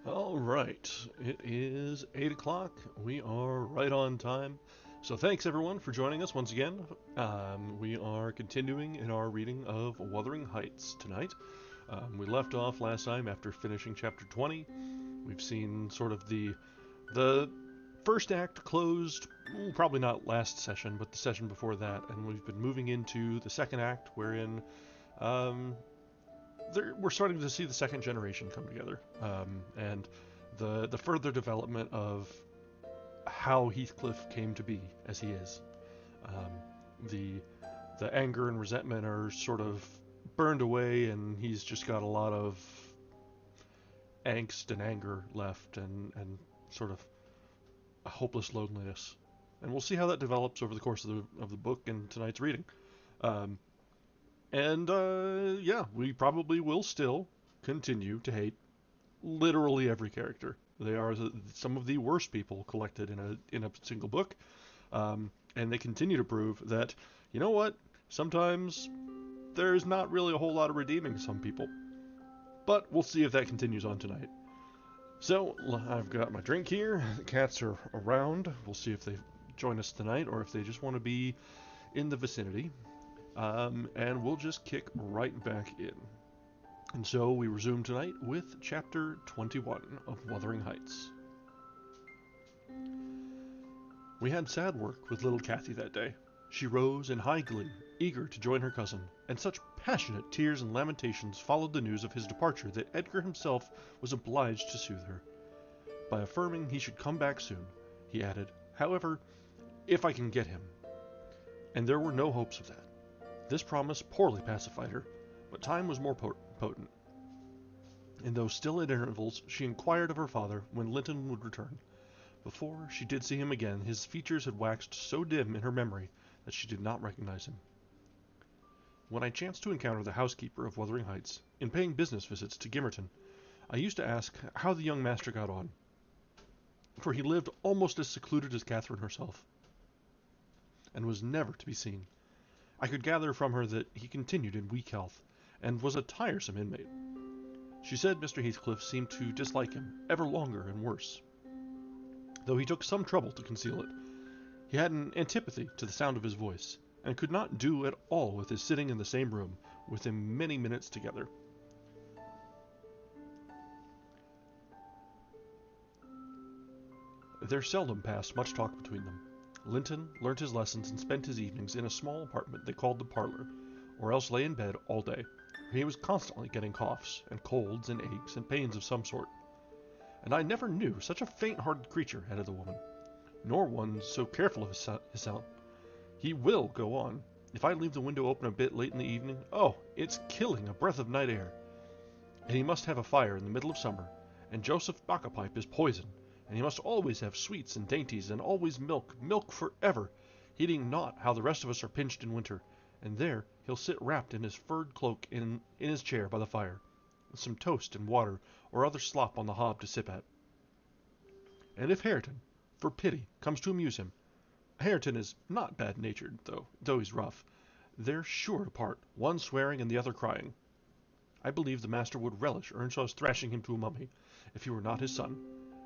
All right, it is 8 o'clock. We are right on time. So thanks everyone for joining us once again. We are continuing in our reading of Wuthering Heights tonight. We left off last time after finishing chapter 20. We've seen sort of the first act closed, probably not last session, but the session before that, and we've been moving into the second act, wherein um, we're starting to see the second generation come together, and the further development of how Heathcliff came to be as he is. Um, the anger and resentment are sort of burned away, and he's just got a lot of angst and anger left, and sort of a hopeless loneliness. And we'll see how that develops over the course of the book and tonight's reading. Um, and yeah, we probably will still continue to hate literally every character. They are some of the worst people collected in a single book, and they continue to prove that, you know what, sometimes there's not really a whole lot of redeeming some people. But we'll see if that continues on tonight. So I've got my drink here. The cats are around. We'll see if they join us tonight or if they just want to be in the vicinity. And we'll just kick right back in. And so we resume tonight with chapter 21 of Wuthering Heights. We had sad work with little Kathy that day. She rose in high glee, eager to join her cousin, and such passionate tears and lamentations followed the news of his departure that Edgar himself was obliged to soothe her. By affirming he should come back soon, he added, "However, if I can get him." And there were no hopes of that. This promise poorly pacified her, but time was more potent. And though still at intervals, she inquired of her father when Linton would return. Before she did see him again, his features had waxed so dim in her memory that she did not recognize him. When I chanced to encounter the housekeeper of Wuthering Heights, in paying business visits to Gimmerton, I used to ask how the young master got on, for he lived almost as secluded as Catherine herself, and was never to be seen. I could gather from her that he continued in weak health, and was a tiresome inmate. She said Mr. Heathcliff seemed to dislike him ever longer and worse, though he took some trouble to conceal it. He had an antipathy to the sound of his voice, and could not do at all with his sitting in the same room with him many minutes together. There seldom passed much talk between them. Linton learnt his lessons and spent his evenings in a small apartment they called the parlour, or else lay in bed all day. He was constantly getting coughs, and colds, and aches, and pains of some sort. And I never knew such a faint-hearted creature, added the woman, nor one so careful of his health. He will go on. If I leave the window open a bit late in the evening, oh, it's killing a breath of night air. And he must have a fire in the middle of summer, and Joseph Baccapipe is poison, and he must always have sweets and dainties, and always milk, milk forever, heeding not how the rest of us are pinched in winter, and there he'll sit wrapped in his furred cloak in his chair by the fire, with some toast and water or other slop on the hob to sip at. And if Hareton, for pity, comes to amuse him, Hareton is not bad-natured, though he's rough, they're sure to part, one swearing and the other crying. I believe the master would relish Earnshaw's thrashing him to a mummy, if he were not his son,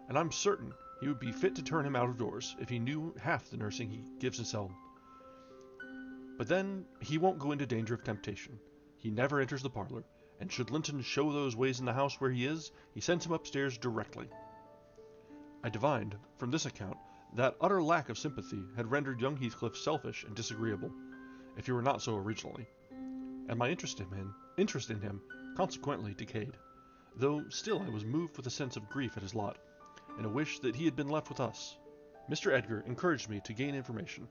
and I'm certain he would be fit to turn him out of doors, if he knew half the nursing he gives his own. But then he won't go into danger of temptation. He never enters the parlour, and should Linton show those ways in the house where he is, he sends him upstairs directly. I divined, from this account, that utter lack of sympathy had rendered young Heathcliff selfish and disagreeable, if he were not so originally, and my interest in him consequently decayed, though still I was moved with a sense of grief at his lot, and a wish that he had been left with us. Mr. Edgar encouraged me to gain information.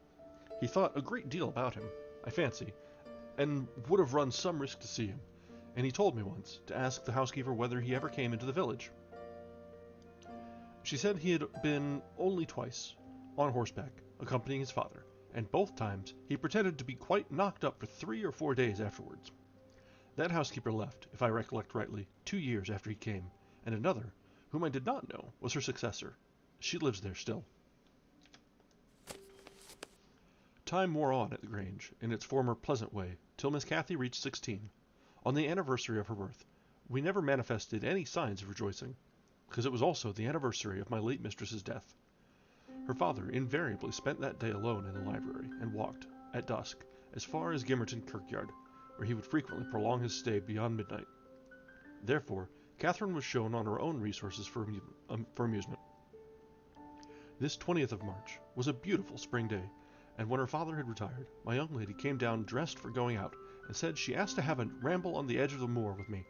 He thought a great deal about him, I fancy, and would have run some risk to see him, and he told me once to ask the housekeeper whether he ever came into the village. She said he had been only twice, on horseback, accompanying his father, and both times he pretended to be quite knocked up for 3 or 4 days afterwards. That housekeeper left, if I recollect rightly, 2 years after he came, and another, whom I did not know, was her successor. She lives there still. Time wore on at the Grange, in its former pleasant way, till Miss Cathy reached 16. On the anniversary of her birth, we never manifested any signs of rejoicing, because it was also the anniversary of my late mistress's death. Her father invariably spent that day alone in the library, and walked, at dusk, as far as Gimmerton Kirkyard, where he would frequently prolong his stay beyond midnight. Therefore, Catherine was shown on her own resources for amusement. This 20th of March was a beautiful spring day, and when her father had retired, my young lady came down dressed for going out, and said she asked to have a ramble on the edge of the moor with me.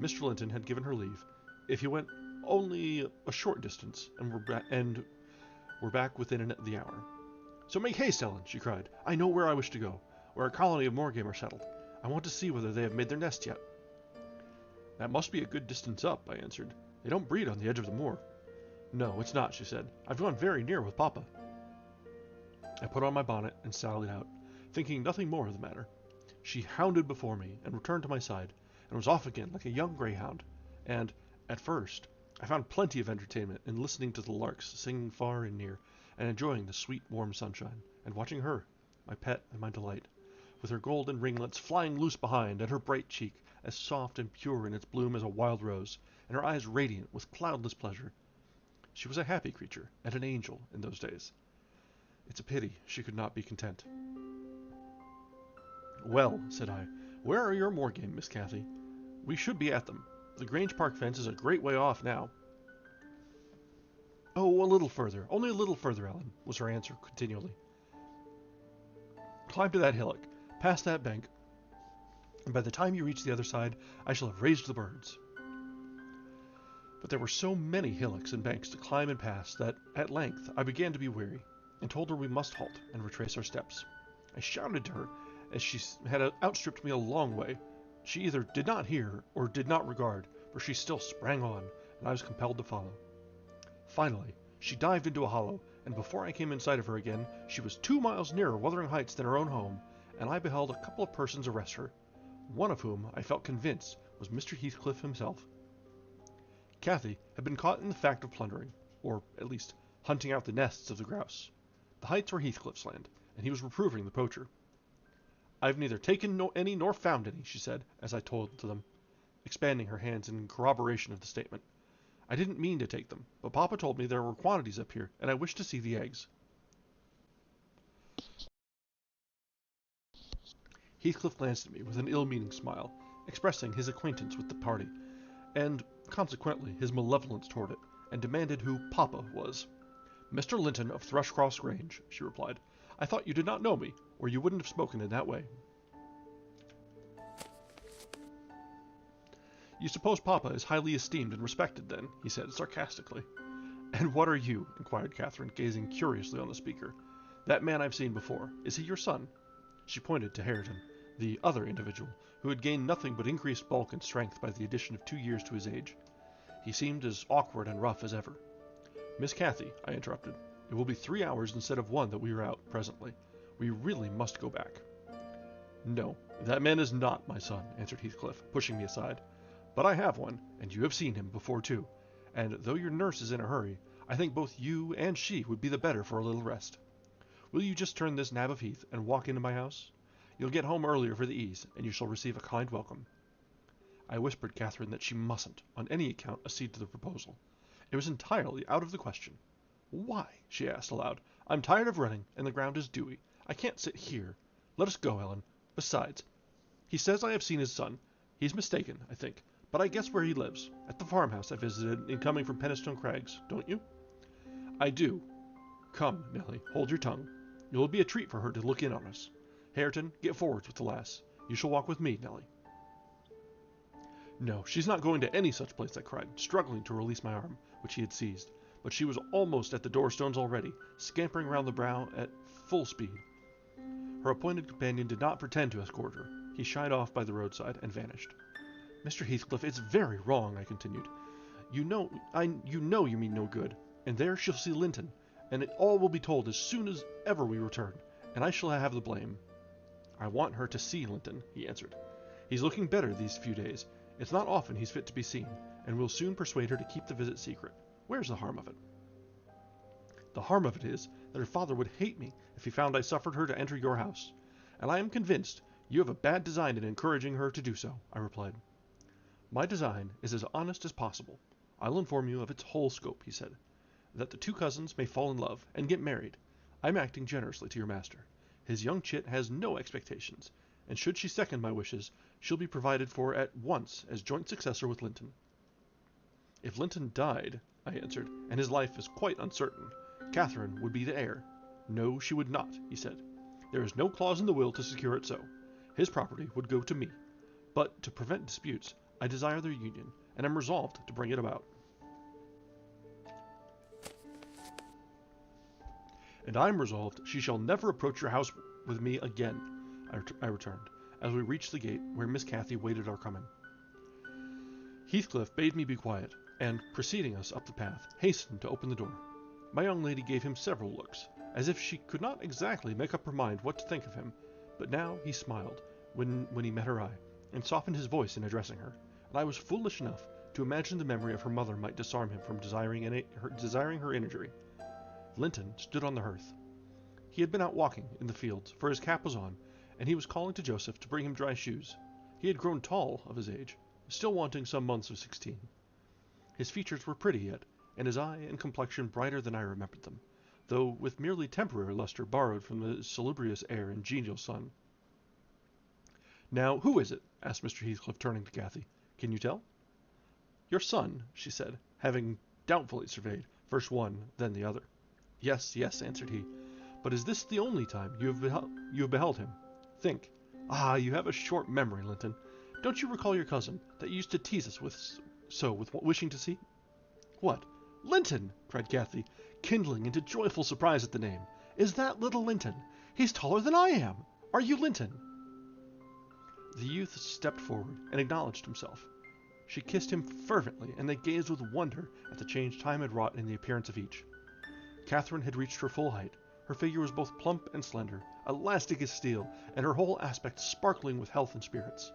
Mr. Linton had given her leave, if he went only a short distance, and were back within the hour. "So make haste, Ellen," she cried. "I know where I wish to go, where a colony of moor game are settled. I want to see whether they have made their nest yet." "That must be a good distance up," I answered. "They don't breed on the edge of the moor." "No, it's not," she said. "I've gone very near with Papa." I put on my bonnet and sallied out, thinking nothing more of the matter. She hounded before me, and returned to my side, and was off again like a young greyhound, and, at first, I found plenty of entertainment in listening to the larks singing far and near, and enjoying the sweet warm sunshine, and watching her, my pet and my delight, with her golden ringlets flying loose behind, and her bright cheek, as soft and pure in its bloom as a wild rose, and her eyes radiant with cloudless pleasure. She was a happy creature, and an angel, in those days. It's a pity she could not be content. "Well," said I, "where are your moor game, Miss Cathy? We should be at them. The Grange Park fence is a great way off now." "Oh, a little further, only a little further, Ellen," was her answer continually. "Climb to that hillock, past that bank, and by the time you reach the other side, I shall have raised the birds." But there were so many hillocks and banks to climb and pass that, at length, I began to be weary, and told her we must halt and retrace our steps. I shouted to her, as she had outstripped me a long way. She either did not hear or did not regard, for she still sprang on, and I was compelled to follow. Finally, she dived into a hollow, and before I came in sight of her again, she was 2 miles nearer Wuthering Heights than her own home, and I beheld a couple of persons arrest her, one of whom I felt convinced was Mr. Heathcliff himself. Kathy had been caught in the fact of plundering, or at least hunting out the nests of the grouse. The heights were Heathcliff's land, and he was reproving the poacher. "I've neither taken any nor found any," she said, as I told to them, expanding her hands in corroboration of the statement. "I didn't mean to take them, but Papa told me there were quantities up here, and I wished to see the eggs." Heathcliff glanced at me with an ill-meaning smile, expressing his acquaintance with the party, and, consequently, his malevolence toward it, and demanded who Papa was. "Mr. Linton of Thrushcross Grange," she replied. "I thought you did not know me, or you wouldn't have spoken in that way." "You suppose Papa is highly esteemed and respected, then?" he said, sarcastically. "And what are you?" inquired Catherine, gazing curiously on the speaker. "That man I've seen before. Is he your son?" She pointed to Hareton, the other individual, who had gained nothing but increased bulk and strength by the addition of 2 years to his age. He seemed as awkward and rough as ever. "Miss Cathy," I interrupted, "it will be 3 hours instead of 1 that we are out presently. We really must go back." "No, that man is not my son," answered Heathcliff, pushing me aside. "But I have one, and you have seen him before too, and though your nurse is in a hurry, I think both you and she would be the better for a little rest. Will you just turn this nab of heath and walk into my house? You'll get home earlier for the ease, and you shall receive a kind welcome." I whispered Catherine that she mustn't, on any account, accede to the proposal. It was entirely out of the question. "Why?" she asked aloud. "I'm tired of running, and the ground is dewy. I can't sit here. Let us go, Ellen. Besides, he says I have seen his son. He's mistaken, I think, but I guess where he lives. At the farmhouse I visited in coming from Penistone Crags, don't you?" "I do. Come, Nelly, hold your tongue. It will be a treat for her to look in on us. Hareton, get forwards with the lass. You shall walk with me, Nelly." "No, she's not going to any such place," I cried, struggling to release my arm, which he had seized, but she was almost at the door-stones already, scampering round the brow at full speed. Her appointed companion did not pretend to escort her. He shied off by the roadside and vanished. "Mr. Heathcliff, it's very wrong," I continued. You know you mean no good, and there she'll see Linton, and it all will be told as soon as ever we return, and I shall have the blame." "I want her to see Linton," he answered. "He's looking better these few days. It's not often he's fit to be seen, and we'll soon persuade her to keep the visit secret. Where's the harm of it?" "The harm of it is that her father would hate me if he found I suffered her to enter your house, and I am convinced you have a bad design in encouraging her to do so," I replied. "My design is as honest as possible. I'll inform you of its whole scope," he said. "That the 2 cousins may fall in love and get married. I'm acting generously to your master. His young chit has no expectations, and should she second my wishes, she'll be provided for at once as joint successor with Linton." "If Linton died," I answered, "and his life is quite uncertain, Catherine would be the heir." "No, she would not," he said. "There is no clause in the will to secure it so. His property would go to me. But, to prevent disputes, I desire their union, and am resolved to bring it about." "And I'm resolved she shall never approach your house with me again," I returned, as we reached the gate where Miss Cathy waited our coming. Heathcliff bade me be quiet, and, preceding us up the path, hastened to open the door. My young lady gave him several looks, as if she could not exactly make up her mind what to think of him, but now he smiled when he met her eye, and softened his voice in addressing her, and I was foolish enough to imagine the memory of her mother might disarm him from desiring her injury. Linton stood on the hearth. He had been out walking in the fields, for his cap was on, and he was calling to Joseph to bring him dry shoes. He had grown tall of his age, still wanting some months of 16. His features were pretty yet, and his eye and complexion brighter than I remembered them, though with merely temporary luster borrowed from the salubrious air and genial sun. "Now, who is it?" asked Mr. Heathcliff, turning to Cathy. "Can you tell?" "Your son," she said, having doubtfully surveyed first one, then the other. "Yes, yes," answered he. "But is this the only time you have beheld him? Think. Ah, you have a short memory, Linton. Don't you recall your cousin, that used to tease us with wishing to see?" "What, Linton!" cried Cathy, kindling into joyful surprise at the name. "Is that little Linton? He's taller than I am. Are you Linton?" The youth stepped forward and acknowledged himself. She kissed him fervently, and they gazed with wonder at the change time had wrought in the appearance of each. Catherine had reached her full height. Her figure was both plump and slender, elastic as steel, and her whole aspect sparkling with health and spirits.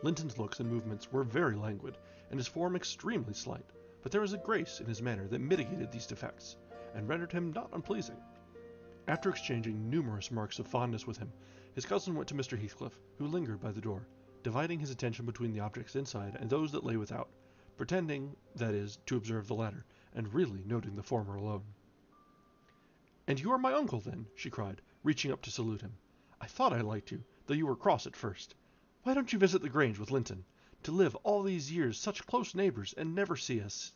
Linton's looks and movements were very languid, and his form extremely slight, but there was a grace in his manner that mitigated these defects, and rendered him not unpleasing. After exchanging numerous marks of fondness with him, his cousin went to Mr. Heathcliff, who lingered by the door, dividing his attention between the objects inside and those that lay without, pretending, that is, to observe the latter, and really noting the former alone. "And you are my uncle, then?" she cried, reaching up to salute him. "I thought I liked you, though you were cross at first. Why don't you visit the Grange with Linton? To live all these years such close neighbours and never see us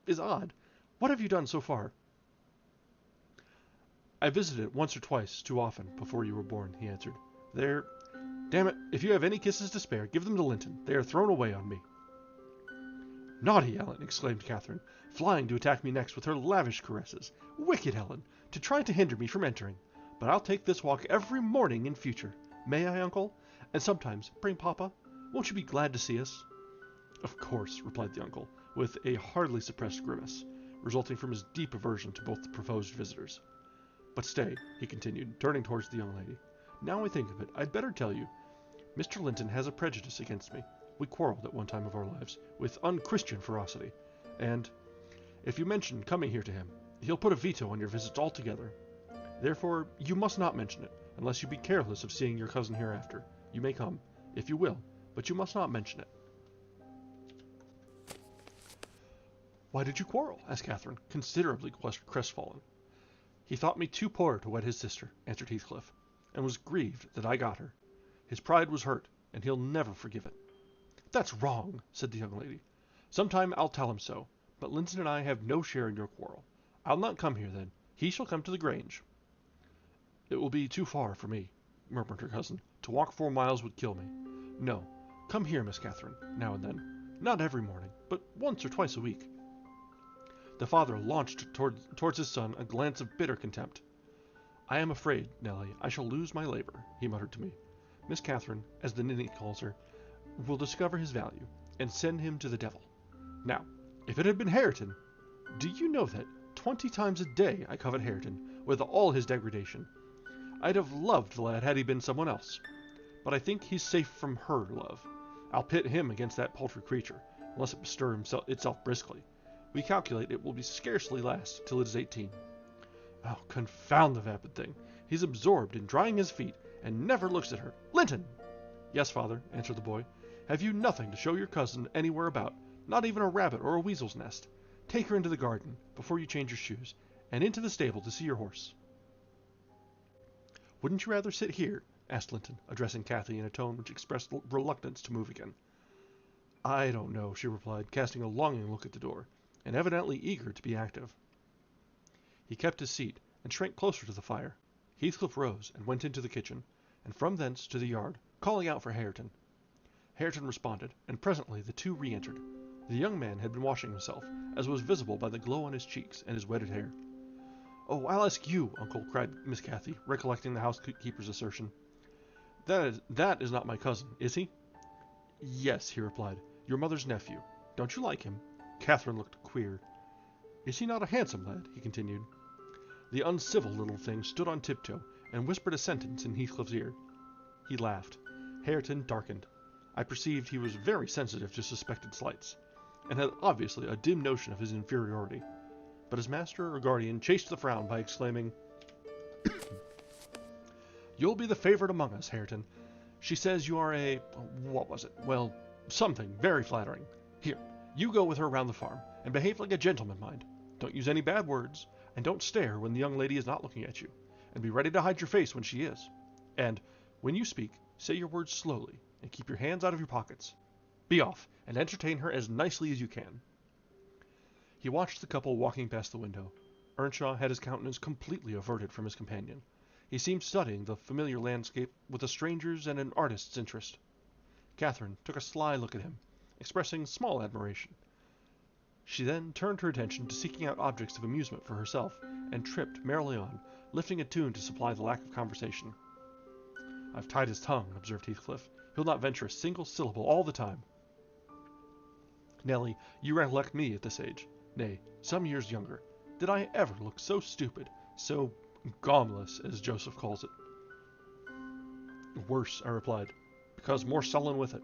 is odd. What have you done so far?" "I visited it once or twice too often before you were born," he answered. Damn it, if you have any kisses to spare, give them to Linton. They are thrown away on me." "Naughty Ellen!" exclaimed Catherine, flying to attack me next with her lavish caresses. "Wicked Ellen, to try to hinder me from entering. But I'll take this walk every morning in future. May I, uncle? And sometimes bring Papa? Won't you be glad to see us?" "Of course," replied the uncle, with a hardly suppressed grimace, resulting from his deep aversion to both the proposed visitors. "But stay," he continued, turning towards the young lady. "Now I think of it, I'd better tell you. Mr. Linton has a prejudice against me. We quarrelled at one time of our lives, with unchristian ferocity, and, if you mention coming here to him, he'll put a veto on your visits altogether. Therefore, you must not mention it, unless you be careless of seeing your cousin hereafter. You may come, if you will, but you must not mention it." "Why did you quarrel?" asked Catherine, considerably crestfallen. "He thought me too poor to wed his sister," answered Heathcliff, "and was grieved that I got her. His pride was hurt, and he'll never forgive it." "That's wrong," said the young lady. "Sometime I'll tell him so, but Linton and I have no share in your quarrel. I'll not come here, then. He shall come to the Grange." "It will be too far for me," murmured her cousin. "To walk 4 miles would kill me. No, come here, Miss Catherine, now and then. Not every morning, but once or twice a week." The father launched towards his son a glance of bitter contempt. "I am afraid, Nelly, I shall lose my labour," he muttered to me. "Miss Catherine, as the ninny calls her, will discover his value, and send him to the devil. Now, if it had been Hareton, do you know that 20 times a day I covet Hareton, with all his degradation. I'd have loved the lad had he been someone else. But I think he's safe from her love. I'll pit him against that paltry creature, unless it bestir itself briskly. We calculate it will be scarcely last till it is 18. Oh, confound the vapid thing! He's absorbed in drying his feet, and never looks at her. Linton!" "Yes, father," answered the boy. "Have you nothing to show your cousin anywhere about, not even a rabbit or a weasel's nest? Take her into the garden, before you change your shoes, and into the stable to see your horse." "Wouldn't you rather sit here?" asked Linton, addressing Cathy in a tone which expressed reluctance to move again. "I don't know," she replied, casting a longing look at the door, and evidently eager to be active. He kept his seat, and shrank closer to the fire. Heathcliff rose and went into the kitchen, and from thence to the yard, calling out for Hareton. Hareton responded, and presently the two re-entered. The young man had been washing himself, as was visible by the glow on his cheeks and his wetted hair. "Oh, I'll ask you, uncle," cried Miss Cathy, recollecting the housekeeper's assertion. That is not my cousin, is he?" "Yes," he replied, "your mother's nephew. Don't you like him?" Catherine looked queer. "Is he not a handsome lad?" he continued. The uncivil little thing stood on tiptoe, and whispered a sentence in Heathcliff's ear. He laughed. Hareton darkened. I perceived he was very sensitive to suspected slights, and had obviously a dim notion of his inferiority. But his master or guardian chased the frown by exclaiming, "You'll be the favourite among us, Hareton. She says you are what was it? Well, something very flattering. Here, you go with her round the farm, and behave like a gentleman, mind. Don't use any bad words, and don't stare when the young lady is not looking at you, and be ready to hide your face when she is. And, when you speak, say your words slowly, and keep your hands out of your pockets. Be off, and entertain her as nicely as you can." He watched the couple walking past the window. Earnshaw had his countenance completely averted from his companion. He seemed studying the familiar landscape with a stranger's and an artist's interest. Catherine took a sly look at him, expressing small admiration. She then turned her attention to seeking out objects of amusement for herself, and tripped merrily on, lifting a tune to supply the lack of conversation. "I've tied his tongue," observed Heathcliff. "He'll not venture a single syllable all the time." "Nelly, you recollect me at this age, nay, some years younger. Did I ever look so stupid, so gaumless, as Joseph calls it?" "Worse," I replied, "because more sullen with it."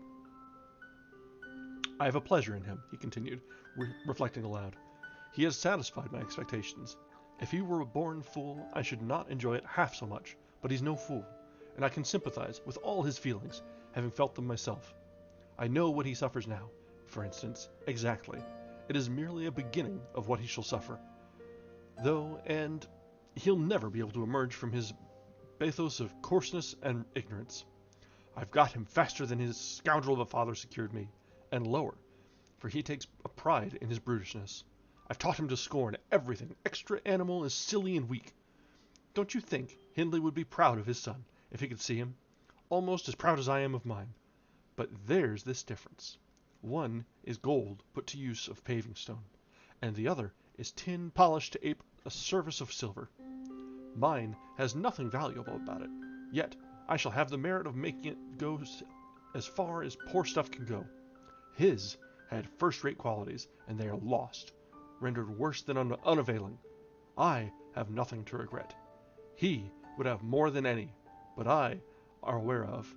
I have a pleasure in him, he continued, reflecting aloud. He has satisfied my expectations. If he were a born fool, I should not enjoy it half so much, but he's no fool, and I can sympathize with all his feelings, having felt them myself. I know what he suffers now, for instance, exactly. It is merely a beginning of what he shall suffer. And he'll never be able to emerge from his bathos of coarseness and ignorance. I've got him faster than his scoundrel of a father secured me, and lower, for he takes a pride in his brutishness. I've taught him to scorn everything extra animal as silly and weak. Don't you think Hindley would be proud of his son if he could see him? Almost as proud as I am of mine. But there's this difference. One is gold put to use of paving stone, and the other is tin polished to ape a surface of silver. Mine has nothing valuable about it, yet I shall have the merit of making it go as far as poor stuff can go. His had first-rate qualities, and they are lost, rendered worse than unavailing. I have nothing to regret. He would have more than any, but I are aware of.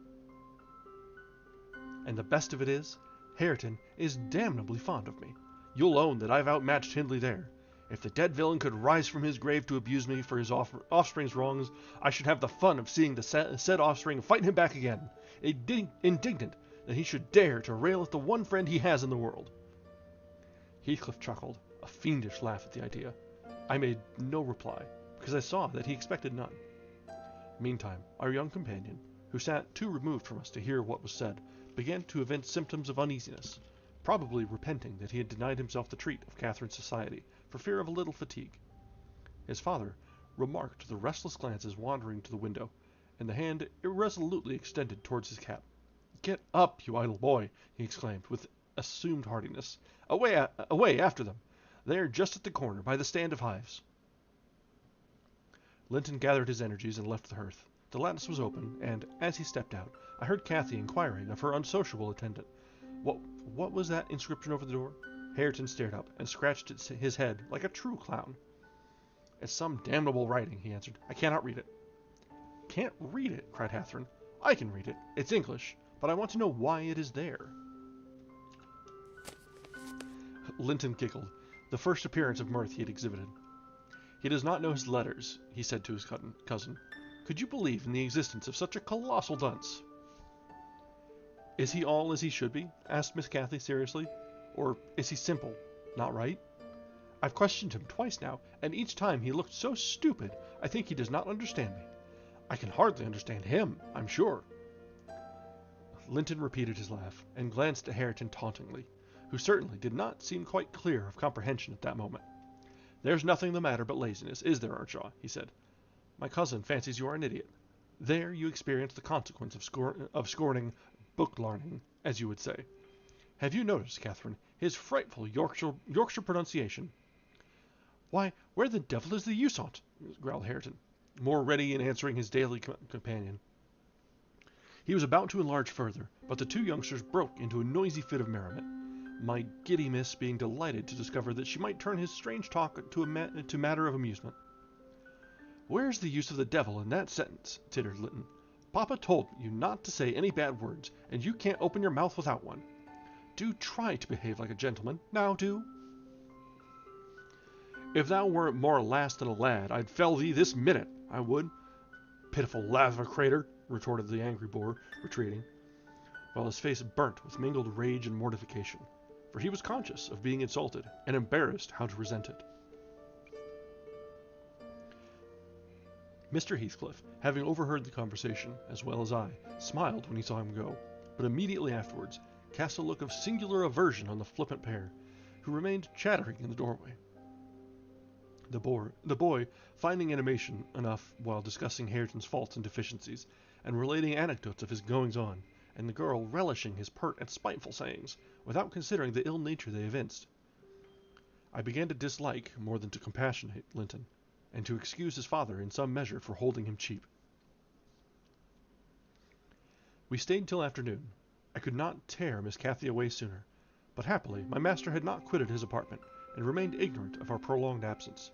And the best of it is, Hareton is damnably fond of me. You'll own that I've outmatched Hindley there. If the dead villain could rise from his grave to abuse me for his offspring's wrongs, I should have the fun of seeing the said offspring fight him back again, indignant that he should dare to rail at the one friend he has in the world. Heathcliff chuckled, a fiendish laugh at the idea. I made no reply, because I saw that he expected none. Meantime, our young companion, who sat too removed from us to hear what was said, began to evince symptoms of uneasiness, probably repenting that he had denied himself the treat of Catherine's society for fear of a little fatigue. His father remarked the restless glances wandering to the window, and the hand irresolutely extended towards his cap. "Get up, you idle boy!" he exclaimed, with assumed heartiness. Away after them! They are just at the corner, by the stand of hives." Linton gathered his energies and left the hearth. The lattice was open, and, as he stepped out, I heard Cathy inquiring of her unsociable attendant. What was that inscription over the door? Hareton stared up, and scratched his head like a true clown. "It's some damnable writing," he answered. "I cannot read it." "Can't read it?" cried Catherine. "I can read it. It's English, but I want to know why it is there." Linton giggled, the first appearance of mirth he had exhibited. "He does not know his letters," he said to his cousin. "Could you believe in the existence of such a colossal dunce?" "Is he all as he should be?" asked Miss Cathy seriously. "Or is he simple, not right? I've questioned him twice now, and each time he looked so stupid I think he does not understand me. I can hardly understand him, I'm sure." Linton repeated his laugh, and glanced at Hareton tauntingly, who certainly did not seem quite clear of comprehension at that moment. "There's nothing the matter but laziness, is there, Earnshaw?" he said. "My cousin fancies you are an idiot. There you experience the consequence of scorning book-larning, as you would say. Have you noticed, Catherine, his frightful Yorkshire pronunciation?" "Why, where the devil is the use on't?" growled Hareton, more ready in answering his daily companion. He was about to enlarge further, but the two youngsters broke into a noisy fit of merriment, my giddy miss being delighted to discover that she might turn his strange talk to matter of amusement. "Where's the use of the devil in that sentence?" tittered Linton. "Papa told you not to say any bad words, and you can't open your mouth without one. Do try to behave like a gentleman, now do." "If thou weren't more a lass than a lad, I'd fell thee this minute, I would. Pitiful lad of a crater," retorted the angry boor, retreating, while his face burnt with mingled rage and mortification, for he was conscious of being insulted, and embarrassed how to resent it. Mr. Heathcliff, having overheard the conversation, as well as I, smiled when he saw him go, but immediately afterwards cast a look of singular aversion on the flippant pair, who remained chattering in the doorway. The boy, finding animation enough while discussing Hareton's faults and deficiencies, and relating anecdotes of his goings-on, and the girl relishing his pert and spiteful sayings, without considering the ill nature they evinced. I began to dislike, more than to compassionate, Linton, and to excuse his father in some measure for holding him cheap. We stayed till afternoon. I could not tear Miss Cathy away sooner, but happily my master had not quitted his apartment, and remained ignorant of our prolonged absence.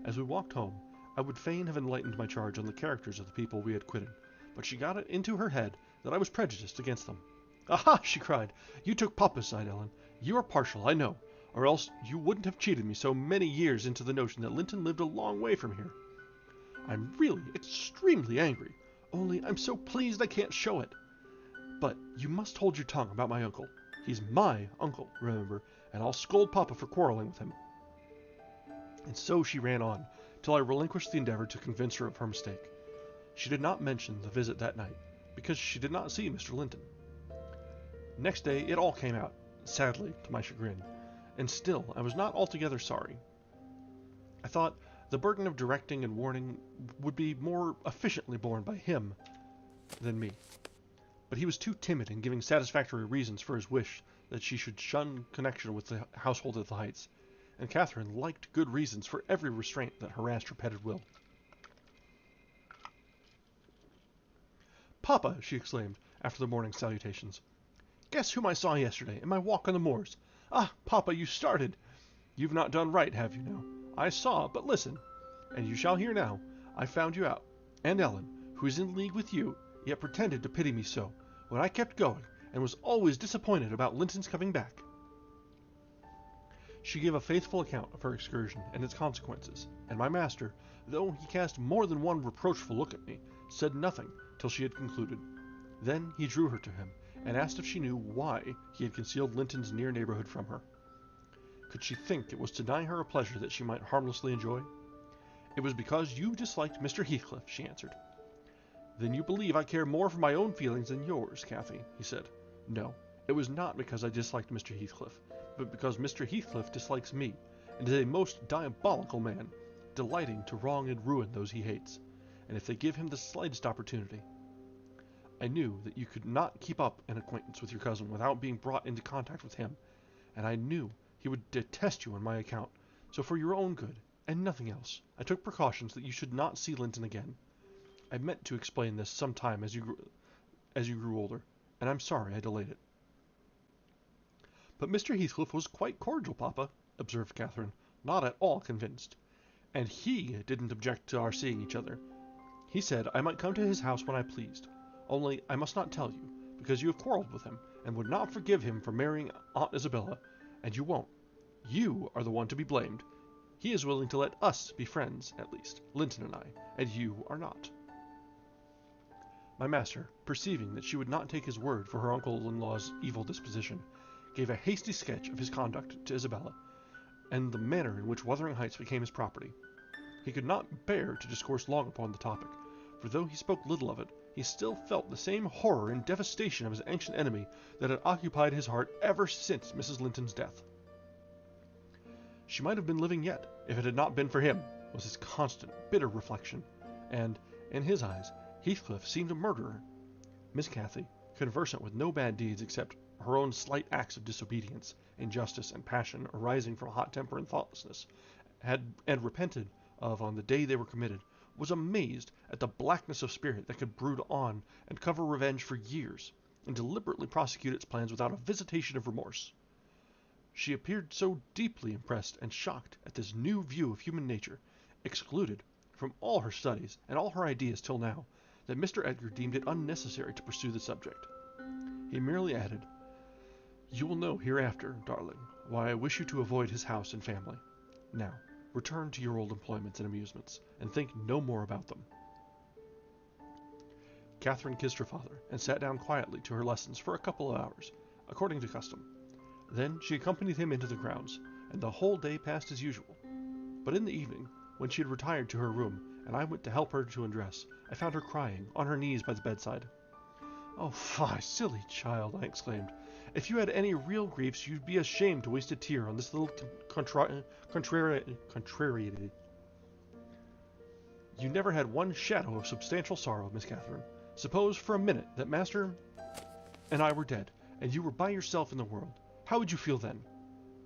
As we walked home, I would fain have enlightened my charge on the characters of the people we had quitted, but she got it into her head that I was prejudiced against them. Aha! She cried. You took Papa's side, Ellen. You are partial, I know, or else you wouldn't have cheated me so many years into the notion that Linton lived a long way from here. I'm really extremely angry, only I'm so pleased I can't show it. But you must hold your tongue about my uncle. He's my uncle, remember, and I'll scold Papa for quarreling with him. And so she ran on, till I relinquished the endeavor to convince her of her mistake. She did not mention the visit that night, because she did not see Mr. Linton. Next day it all came out, sadly to my chagrin, and still I was not altogether sorry. I thought the burden of directing and warning would be more efficiently borne by him than me. But he was too timid in giving satisfactory reasons for his wish that she should shun connection with the household at the Heights, and Catherine liked good reasons for every restraint that harassed her petted will. "Papa," she exclaimed, after the morning salutations, "guess whom I saw yesterday in my walk on the moors? Ah, Papa, you started! You've not done right, have you now? I saw, but listen, and you shall hear now. I found you out, and Ellen, who is in league with you, yet pretended to pity me so, when I kept going, and was always disappointed about Linton's coming back." She gave a faithful account of her excursion and its consequences, and my master, though he cast more than one reproachful look at me, said nothing till she had concluded. Then he drew her to him, and asked if she knew why he had concealed Linton's near neighborhood from her. Could she think it was to deny her a pleasure that she might harmlessly enjoy? "It was because you disliked Mr. Heathcliff," she answered. "Then you believe I care more for my own feelings than yours, Cathy," he said. "No, it was not because I disliked Mr. Heathcliff, but because Mr. Heathcliff dislikes me, and is a most diabolical man, delighting to wrong and ruin those he hates, and if they give him the slightest opportunity. I knew that you could not keep up an acquaintance with your cousin without being brought into contact with him, and I knew he would detest you on my account, so for your own good, and nothing else, I took precautions that you should not see Linton again. I meant to explain this some time as you grew older, and I'm sorry I delayed it." "But Mr. Heathcliff was quite cordial, Papa," observed Catherine, not at all convinced, "and he didn't object to our seeing each other. He said I might come to his house when I pleased, only I must not tell you, because you have quarrelled with him, and would not forgive him for marrying Aunt Isabella, and you won't. You are the one to be blamed. He is willing to let us be friends, at least, Linton and I, and you are not." My master, perceiving that she would not take his word for her uncle-in-law's evil disposition, gave a hasty sketch of his conduct to Isabella, and the manner in which Wuthering Heights became his property. He could not bear to discourse long upon the topic, for though he spoke little of it, he still felt the same horror and devastation of his ancient enemy that had occupied his heart ever since Mrs. Linton's death. "She might have been living yet, if it had not been for him," was his constant, bitter reflection, and, in his eyes, Heathcliff seemed a murderer. Miss Cathy, conversant with no bad deeds except her own slight acts of disobedience, injustice, and passion arising from hot temper and thoughtlessness, and repented of on the day they were committed, was amazed at the blackness of spirit that could brood on and cover revenge for years, and deliberately prosecute its plans without a visitation of remorse. She appeared so deeply impressed and shocked at this new view of human nature, excluded from all her studies and all her ideas till now, that Mr. Edgar deemed it unnecessary to pursue the subject. He merely added, "You will know hereafter, darling, why I wish you to avoid his house and family. Now, return to your old employments and amusements, and think no more about them." Catherine kissed her father, and sat down quietly to her lessons for a couple of hours, according to custom. Then she accompanied him into the grounds, and the whole day passed as usual. But in the evening, when she had retired to her room, and I went to help her to undress, I found her crying, on her knees by the bedside. "Oh, fie, silly child," I exclaimed. "If you had any real griefs, you'd be ashamed to waste a tear on this little contrariety. You never had one shadow of substantial sorrow, Miss Catherine. Suppose, for a minute, that Master and I were dead, and you were by yourself in the world. How would you feel then?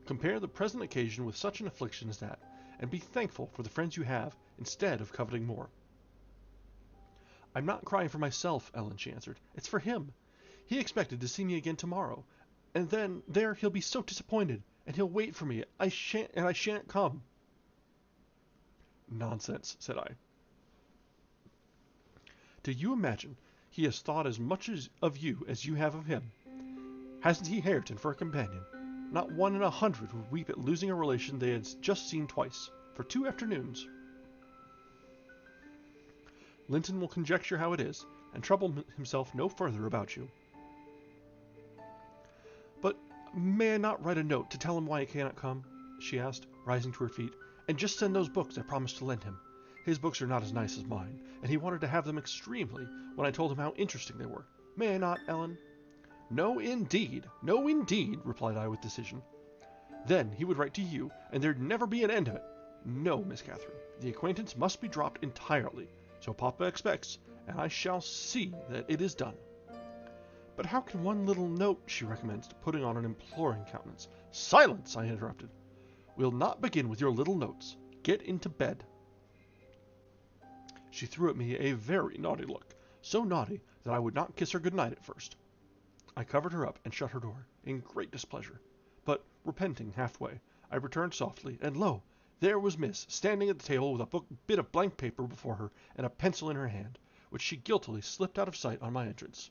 Compare the present occasion with such an affliction as that, and be thankful for the friends you have, instead of coveting more." "I'm not crying for myself, Ellen," she answered. "It's for him. He expected to see me again tomorrow, and then there he'll be so disappointed, and he'll wait for me. I shan't come." "Nonsense," said I. "Do you imagine he has thought as much of you as you have of him? Hasn't he Hareton for a companion? Not 1 in 100 would weep at losing a relation they had just seen twice, for 2 afternoons. Linton will conjecture how it is, and trouble himself no further about you. But may I not write a note to tell him why he cannot come? She asked, rising to her feet, and just send those books I promised to lend him. His books are not as nice as mine, and he wanted to have them extremely when I told him how interesting they were. May I not, Ellen? No, indeed, replied I with decision. Then he would write to you, and there'd never be an end of it. No, Miss Catherine, the acquaintance must be dropped entirely, so Papa expects, and I shall see that it is done. But how can one little note, she recommenced, putting on an imploring countenance. Silence, I interrupted. We'll not begin with your little notes. Get into bed. She threw at me a very naughty look, so naughty that I would not kiss her good night at first. I covered her up and shut her door, in great displeasure. But, repenting halfway, I returned softly, and lo! There was Miss, standing at the table with a bit of blank paper before her and a pencil in her hand, which she guiltily slipped out of sight on my entrance.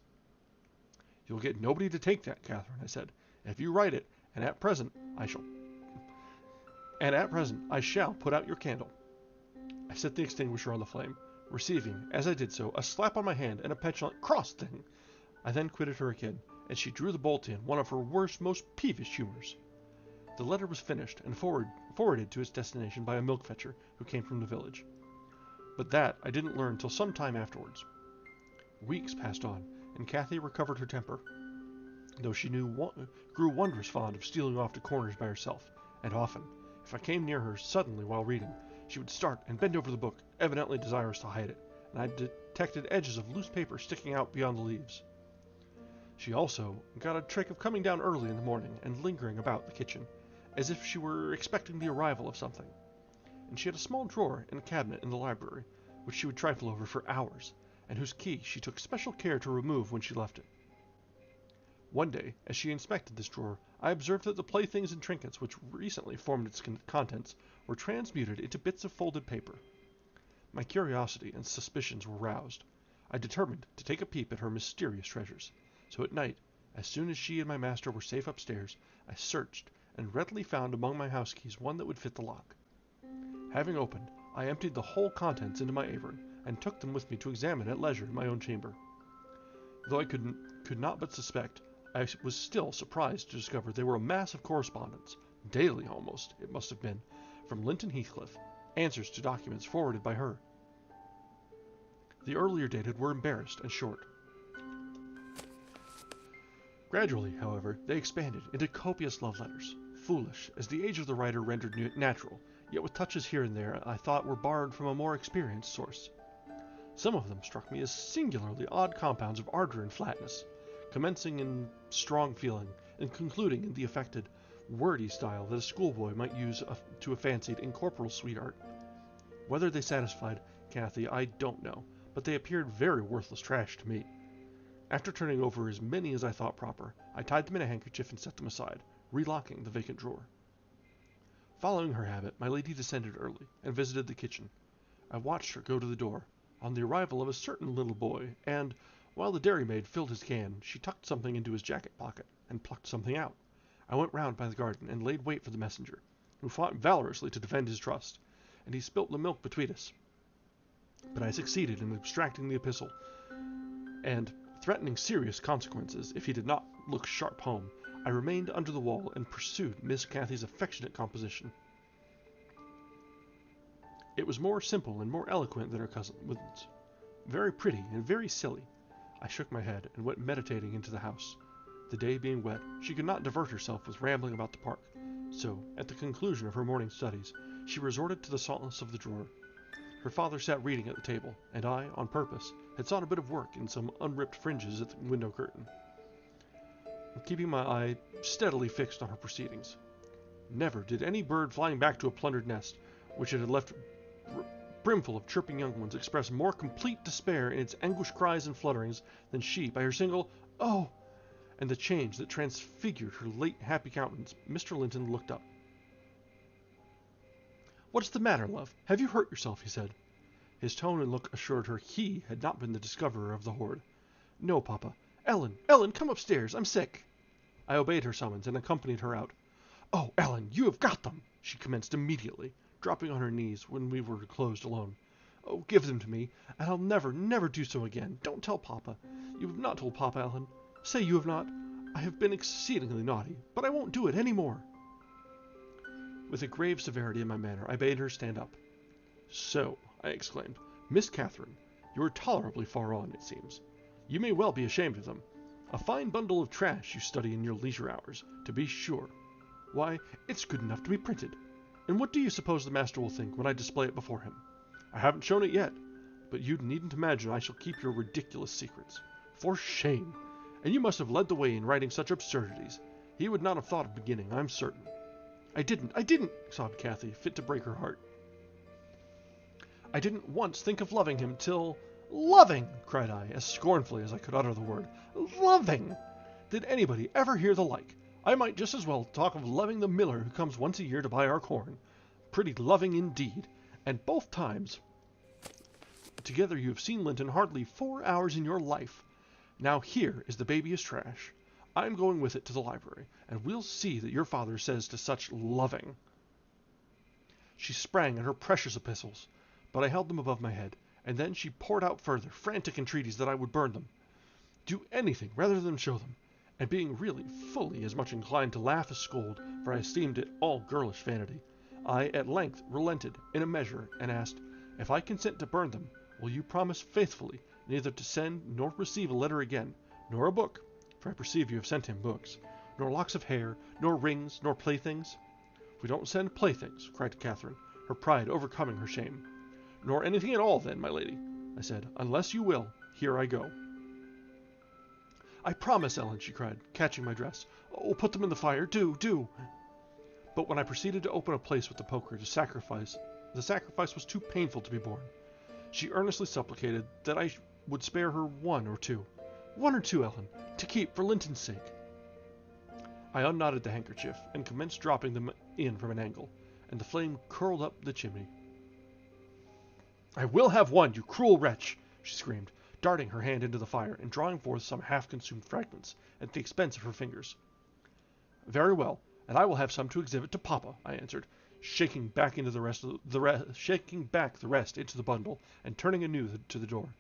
You'll get nobody to take that, Catherine, I said. If you write it, and at present I shall put out your candle. I set the extinguisher on the flame, receiving, as I did so, a slap on my hand and a petulant "cross thing." I then quitted her again, and she drew the bolt in one of her worst, most peevish humours. The letter was finished and forwarded to its destination by a milk fetcher who came from the village. But that I didn't learn till some time afterwards. Weeks passed on, and Cathy recovered her temper, though she grew wondrous fond of stealing off to corners by herself, and often, if I came near her suddenly while reading, she would start and bend over the book, evidently desirous to hide it, and I detected edges of loose paper sticking out beyond the leaves. She also got a trick of coming down early in the morning and lingering about the kitchen, as if she were expecting the arrival of something. And she had a small drawer in a cabinet in the library, which she would trifle over for hours, and whose key she took special care to remove when she left it. One day, as she inspected this drawer, I observed that the playthings and trinkets which recently formed its contents were transmuted into bits of folded paper. My curiosity and suspicions were roused. I determined to take a peep at her mysterious treasures. So at night, as soon as she and my master were safe upstairs, I searched and readily found among my house keys one that would fit the lock. Having opened, I emptied the whole contents into my apron, and took them with me to examine at leisure in my own chamber. Though I could not but suspect, I was still surprised to discover they were a mass of correspondence, daily almost, it must have been, from Linton Heathcliff, answers to documents forwarded by her. The earlier dated were embarrassed and short. Gradually, however, they expanded into copious love letters, foolish, as the age of the writer rendered natural, yet with touches here and there I thought were borrowed from a more experienced source. Some of them struck me as singularly odd compounds of ardor and flatness, commencing in strong feeling, and concluding in the affected, wordy style that a schoolboy might use to a fancied incorporeal sweetheart. Whether they satisfied Cathy, I don't know, but they appeared very worthless trash to me. After turning over as many as I thought proper, I tied them in a handkerchief and set them aside, relocking the vacant drawer. Following her habit, my lady descended early, and visited the kitchen. I watched her go to the door, on the arrival of a certain little boy, and, while the dairymaid filled his can, she tucked something into his jacket pocket, and plucked something out. I went round by the garden, and laid wait for the messenger, who fought valorously to defend his trust, and he spilt the milk between us. But I succeeded in abstracting the epistle, and, threatening serious consequences if he did not look sharp home, I remained under the wall and pursued Miss Cathy's affectionate composition. It was more simple and more eloquent than her cousin's. Very pretty and very silly. I shook my head and went meditating into the house. The day being wet, she could not divert herself with rambling about the park, so, at the conclusion of her morning studies, she resorted to the saltness of the drawer. Her father sat reading at the table, and I, on purpose, had sought a bit of work in some unripped fringes at the window curtain, keeping my eye steadily fixed on her proceedings. Never did any bird flying back to a plundered nest, which it had left brimful of chirping young ones, express more complete despair in its anguished cries and flutterings than she, by her single "Oh!" and the change that transfigured her late happy countenance. Mr. Linton looked up. "What is the matter, love? Have you hurt yourself?" he said. His tone and look assured her he had not been the discoverer of the hoard. "No, Papa. Ellen, come upstairs. I'm sick." I obeyed her summons and accompanied her out. "Oh, Ellen, you have got them!" she commenced immediately, dropping on her knees when we were closed alone. "Oh, give them to me, and I'll never, never do so again. Don't tell Papa. You have not told Papa, Ellen. Say you have not. I have been exceedingly naughty, but I won't do it any more." With a grave severity in my manner, I bade her stand up. "So," I exclaimed, "Miss Catherine, you are tolerably far on, it seems. You may well be ashamed of them. A fine bundle of trash you study in your leisure hours, to be sure. Why, it's good enough to be printed. And what do you suppose the master will think when I display it before him? I haven't shown it yet, but you needn't imagine I shall keep your ridiculous secrets. For shame! And you must have led the way in writing such absurdities. He would not have thought of beginning, I'm certain." I didn't, sobbed Kathy, fit to break her heart. "I didn't once think of loving him till—" "Loving!" cried I, as scornfully as I could utter the word. "Loving! Did anybody ever hear the like? I might just as well talk of loving the miller who comes once a year to buy our corn. Pretty loving indeed! And both times together you have seen Linton hardly 4 hours in your life. Now here is the baby as trash. I'm going with it to the library, and we'll see that your father says to such loving." She sprang at her precious epistles, but I held them above my head, and then she poured out further frantic entreaties that I would burn them. Do anything rather than show them, and being really fully as much inclined to laugh as scold, for I esteemed it all girlish vanity, I at length relented in a measure, and asked, "If I consent to burn them, will you promise faithfully neither to send nor receive a letter again, nor a book, for I perceive you have sent him books, nor locks of hair, nor rings, nor playthings?" "We don't send playthings," cried Catherine, her pride overcoming her shame. "Nor anything at all, then, my lady," I said. "Unless you will, here I go." "I promise, Ellen," she cried, catching my dress. "Oh, put them in the fire, do!" But when I proceeded to open a place with the poker the sacrifice was too painful to be borne. She earnestly supplicated that I would spare her one or two, Ellen, to keep for Linton's sake. I unknotted the handkerchief, and commenced dropping them in from an angle, and the flame curled up the chimney. "I will have one, you cruel wretch!" she screamed, darting her hand into the fire, and drawing forth some half-consumed fragments, at the expense of her fingers. "Very well, and I will have some to exhibit to Papa," I answered, shaking back the rest into the bundle, and turning anew to the door.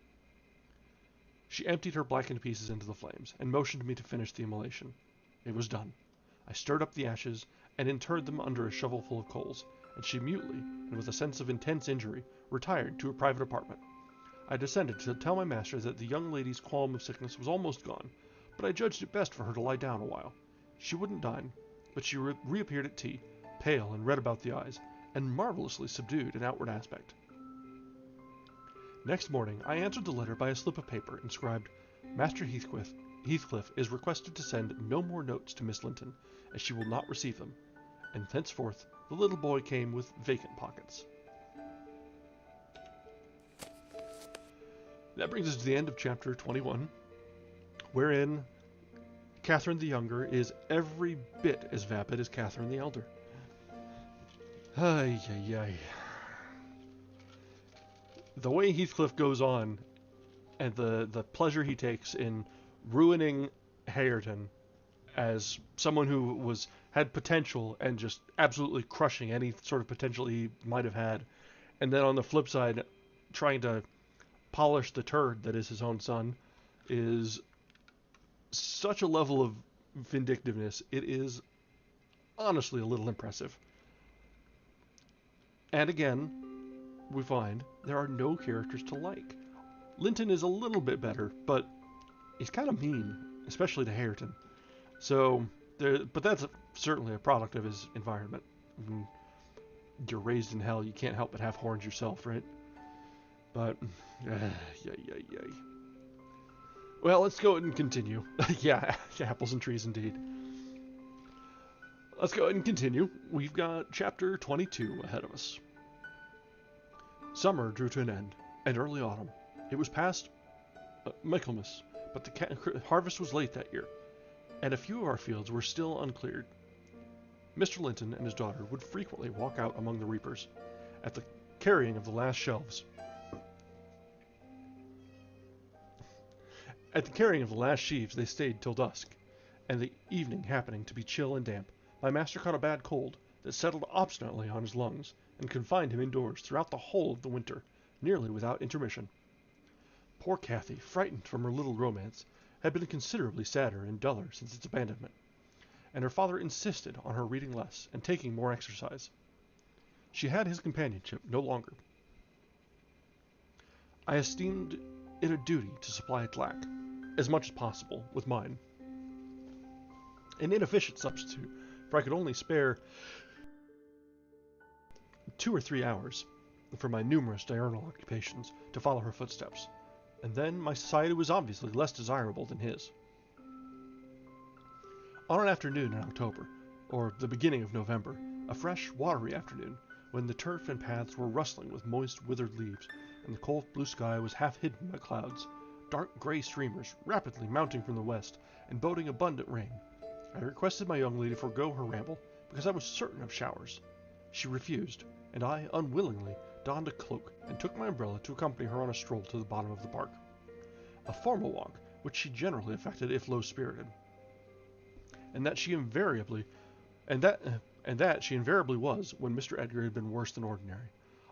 She emptied her blackened pieces into the flames, and motioned me to finish the immolation. It was done. I stirred up the ashes, and interred them under a shovelful of coals, and she mutely, and with a sense of intense injury, retired to a private apartment. I descended to tell my master that the young lady's qualm of sickness was almost gone, but I judged it best for her to lie down a while. She wouldn't dine, but she reappeared at tea, pale and red about the eyes, and marvelously subdued in outward aspect. Next morning I answered the letter by a slip of paper inscribed, "Master Heathcliff is requested to send no more notes to Miss Linton, as she will not receive them," and thenceforth the little boy came with vacant pockets. That brings us to the end of chapter 21, wherein Catherine the Younger is every bit as vapid as Catherine the Elder. Ay, ay, ay. The way Heathcliff goes on, and the pleasure he takes in ruining Hareton as someone who had potential and just absolutely crushing any sort of potential he might have had, and then on the flip side, trying to polish the turd that is his own son, is such a level of vindictiveness. It is honestly a little impressive. And again, we find there are no characters to like. Linton is a little bit better, but he's kind of mean, especially to Hareton. So, but that's certainly a product of his environment. I mean, you're raised in hell, you can't help but have horns yourself, right? But, yay. Well, let's go ahead and continue. Yeah, apples and trees indeed. Let's go ahead and continue. We've got chapter 22 ahead of us. Summer drew to an end, and early autumn. It was past Michaelmas, but the harvest was late that year, and a few of our fields were still uncleared. Mr. Linton and his daughter would frequently walk out among the reapers, at the carrying of the last sheaves. At the carrying of the last sheaves they stayed till dusk, and the evening happening to be chill and damp, my master caught a bad cold that settled obstinately on his lungs and confined him indoors throughout the whole of the winter, nearly without intermission. Poor Cathy, frightened from her little romance, had been considerably sadder and duller since its abandonment, and her father insisted on her reading less and taking more exercise. She had his companionship no longer. I esteemed it a duty to supply its lack, as much as possible, with mine. An inefficient substitute, for I could only spare 2 or 3 hours from my numerous diurnal occupations to follow her footsteps, and then my society was obviously less desirable than his. On an afternoon in October, or the beginning of November, a fresh, watery afternoon, when the turf and paths were rustling with moist, withered leaves, and the cold blue sky was half hidden by clouds, dark gray streamers rapidly mounting from the west and boding abundant rain, I requested my young lady forego her ramble, because I was certain of showers. She refused, and I, unwillingly, donned a cloak and took my umbrella to accompany her on a stroll to the bottom of the park. A formal walk, which she generally affected if low-spirited, and that she invariably was when Mr. Edgar had been worse than ordinary,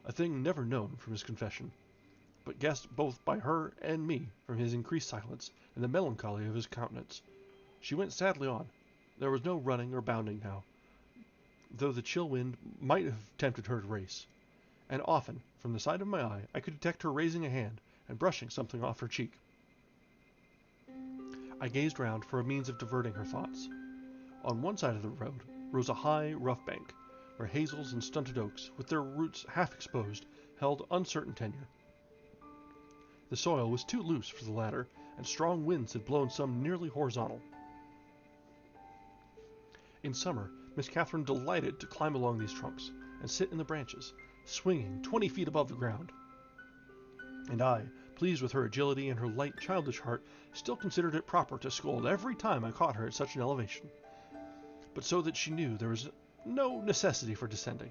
a thing never known from his confession, but guessed both by her and me from his increased silence and the melancholy of his countenance. She went sadly on. There was no running or bounding now, though the chill wind might have tempted her to race, and often, from the side of my eye, I could detect her raising a hand and brushing something off her cheek. I gazed round for a means of diverting her thoughts. On one side of the road rose a high, rough bank, where hazels and stunted oaks, with their roots half exposed, held uncertain tenure. The soil was too loose for the latter, and strong winds had blown some nearly horizontal. In summer, Miss Catherine delighted to climb along these trunks and sit in the branches, swinging 20 feet above the ground. And I, pleased with her agility and her light, childish heart, still considered it proper to scold every time I caught her at such an elevation, but so that she knew there was no necessity for descending.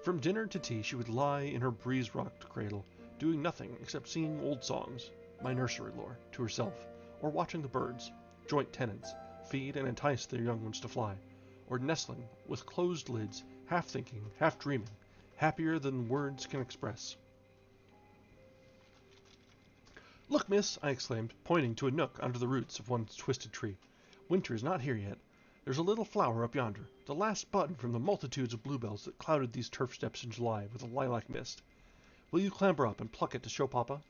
From dinner to tea she would lie in her breeze-rocked cradle, doing nothing except singing old songs, my nursery lore, to herself, or watching the birds, joint tenants, feed and entice their young ones to fly, or nestling, with closed lids, half thinking, half dreaming, happier than words can express. "Look, miss," I exclaimed, pointing to a nook under the roots of one twisted tree. "Winter is not here yet. There's a little flower up yonder, the last bud from the multitudes of bluebells that clouded these turf steps in July with a lilac mist. Will you clamber up and pluck it to show Papa?"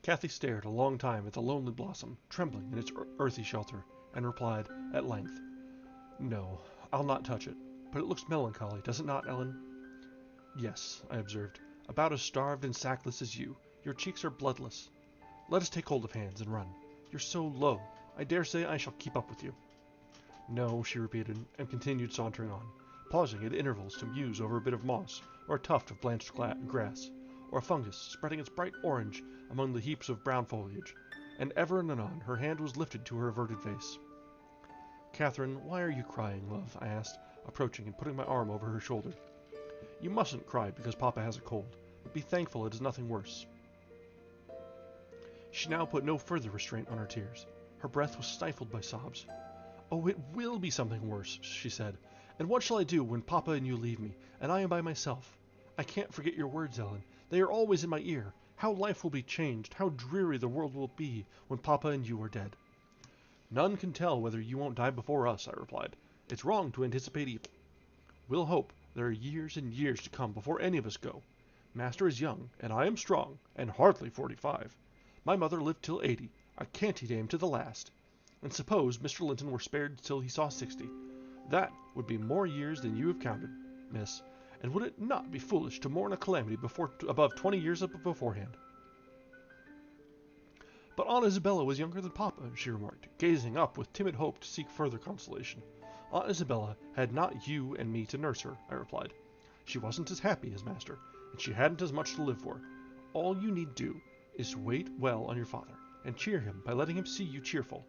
Cathy stared a long time at the lonely blossom, trembling in its earthy shelter, and replied, at length, "No, I'll not touch it. But it looks melancholy, does it not, Ellen?" "Yes," I observed, "about as starved and sackless as you. Your cheeks are bloodless. Let us take hold of hands and run. You're so low. I dare say I shall keep up with you." "No," she repeated, and continued sauntering on, pausing at intervals to muse over a bit of moss, or a tuft of blanched grass, or a fungus spreading its bright orange among the heaps of brown foliage, and ever and anon her hand was lifted to her averted face. "Catherine, why are you crying, love?" I asked, approaching and putting my arm over her shoulder. "You mustn't cry because Papa has a cold. Be thankful it is nothing worse." She now put no further restraint on her tears. Her breath was stifled by sobs. "Oh, it will be something worse," she said. "And what shall I do when Papa and you leave me, and I am by myself? I can't forget your words, Ellen. They are always in my ear. How life will be changed, how dreary the world will be when Papa and you are dead." "None can tell whether you won't die before us," I replied. "It's wrong to anticipate evil. We'll hope there are years and years to come before any of us go. Master is young, and I am strong, and hardly 45. My mother lived till 80, a canty dame to the last. And suppose Mr. Linton were spared till he saw 60. That would be more years than you have counted, miss, and would it not be foolish to mourn a calamity above 20 years beforehand?" "But Aunt Isabella was younger than Papa," she remarked, gazing up with timid hope to seek further consolation. "Aunt Isabella had not you and me to nurse her," I replied. "She wasn't as happy as Master, and she hadn't as much to live for. All you need do is to wait well on your father, and cheer him by letting him see you cheerful,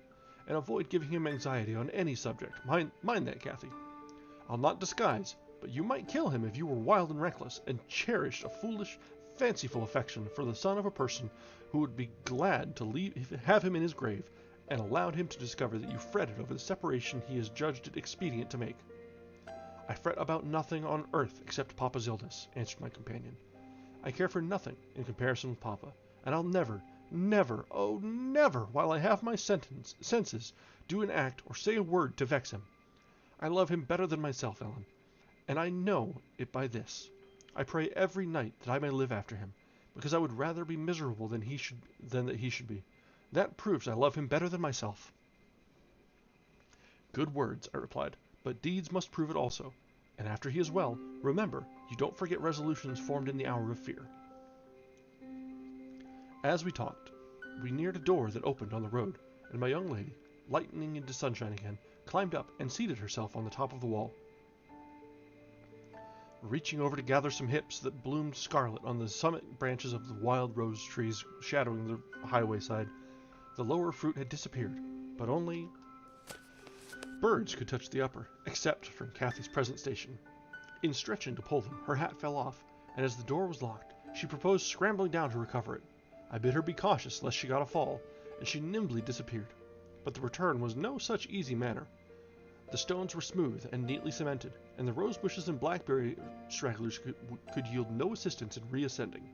and avoid giving him anxiety on any subject. Mind that, Cathy. I'll not disguise, but you might kill him if you were wild and reckless, and cherished a foolish, fanciful affection for the son of a person who would be glad to have him in his grave, and allowed him to discover that you fretted over the separation he has judged it expedient to make. I fret about nothing on earth except Papa's illness, answered my companion. I care for nothing in comparison with Papa, and I'll never, never, oh never, while I have my senses, do an act or say a word to vex him. I love him better than myself, Ellen, and I know it by this. I pray every night that I may live after him, because I would rather be miserable than that he should be. That proves I love him better than myself. Good words, I replied, but deeds must prove it also. And after he is well, remember, you don't forget resolutions formed in the hour of fear. As we talked, we neared a door that opened on the road, and my young lady, lightening into sunshine again, climbed up and seated herself on the top of the wall. Reaching over to gather some hips that bloomed scarlet on the summit branches of the wild rose trees shadowing the highway side, the lower fruit had disappeared, but only birds could touch the upper, except from Kathy's present station. In stretching to pull them, her hat fell off, and as the door was locked, she proposed scrambling down to recover it. I bid her be cautious lest she got a fall, and she nimbly disappeared. But the return was no such easy matter. The stones were smooth and neatly cemented, and the rose bushes and blackberry stragglers could yield no assistance in reascending.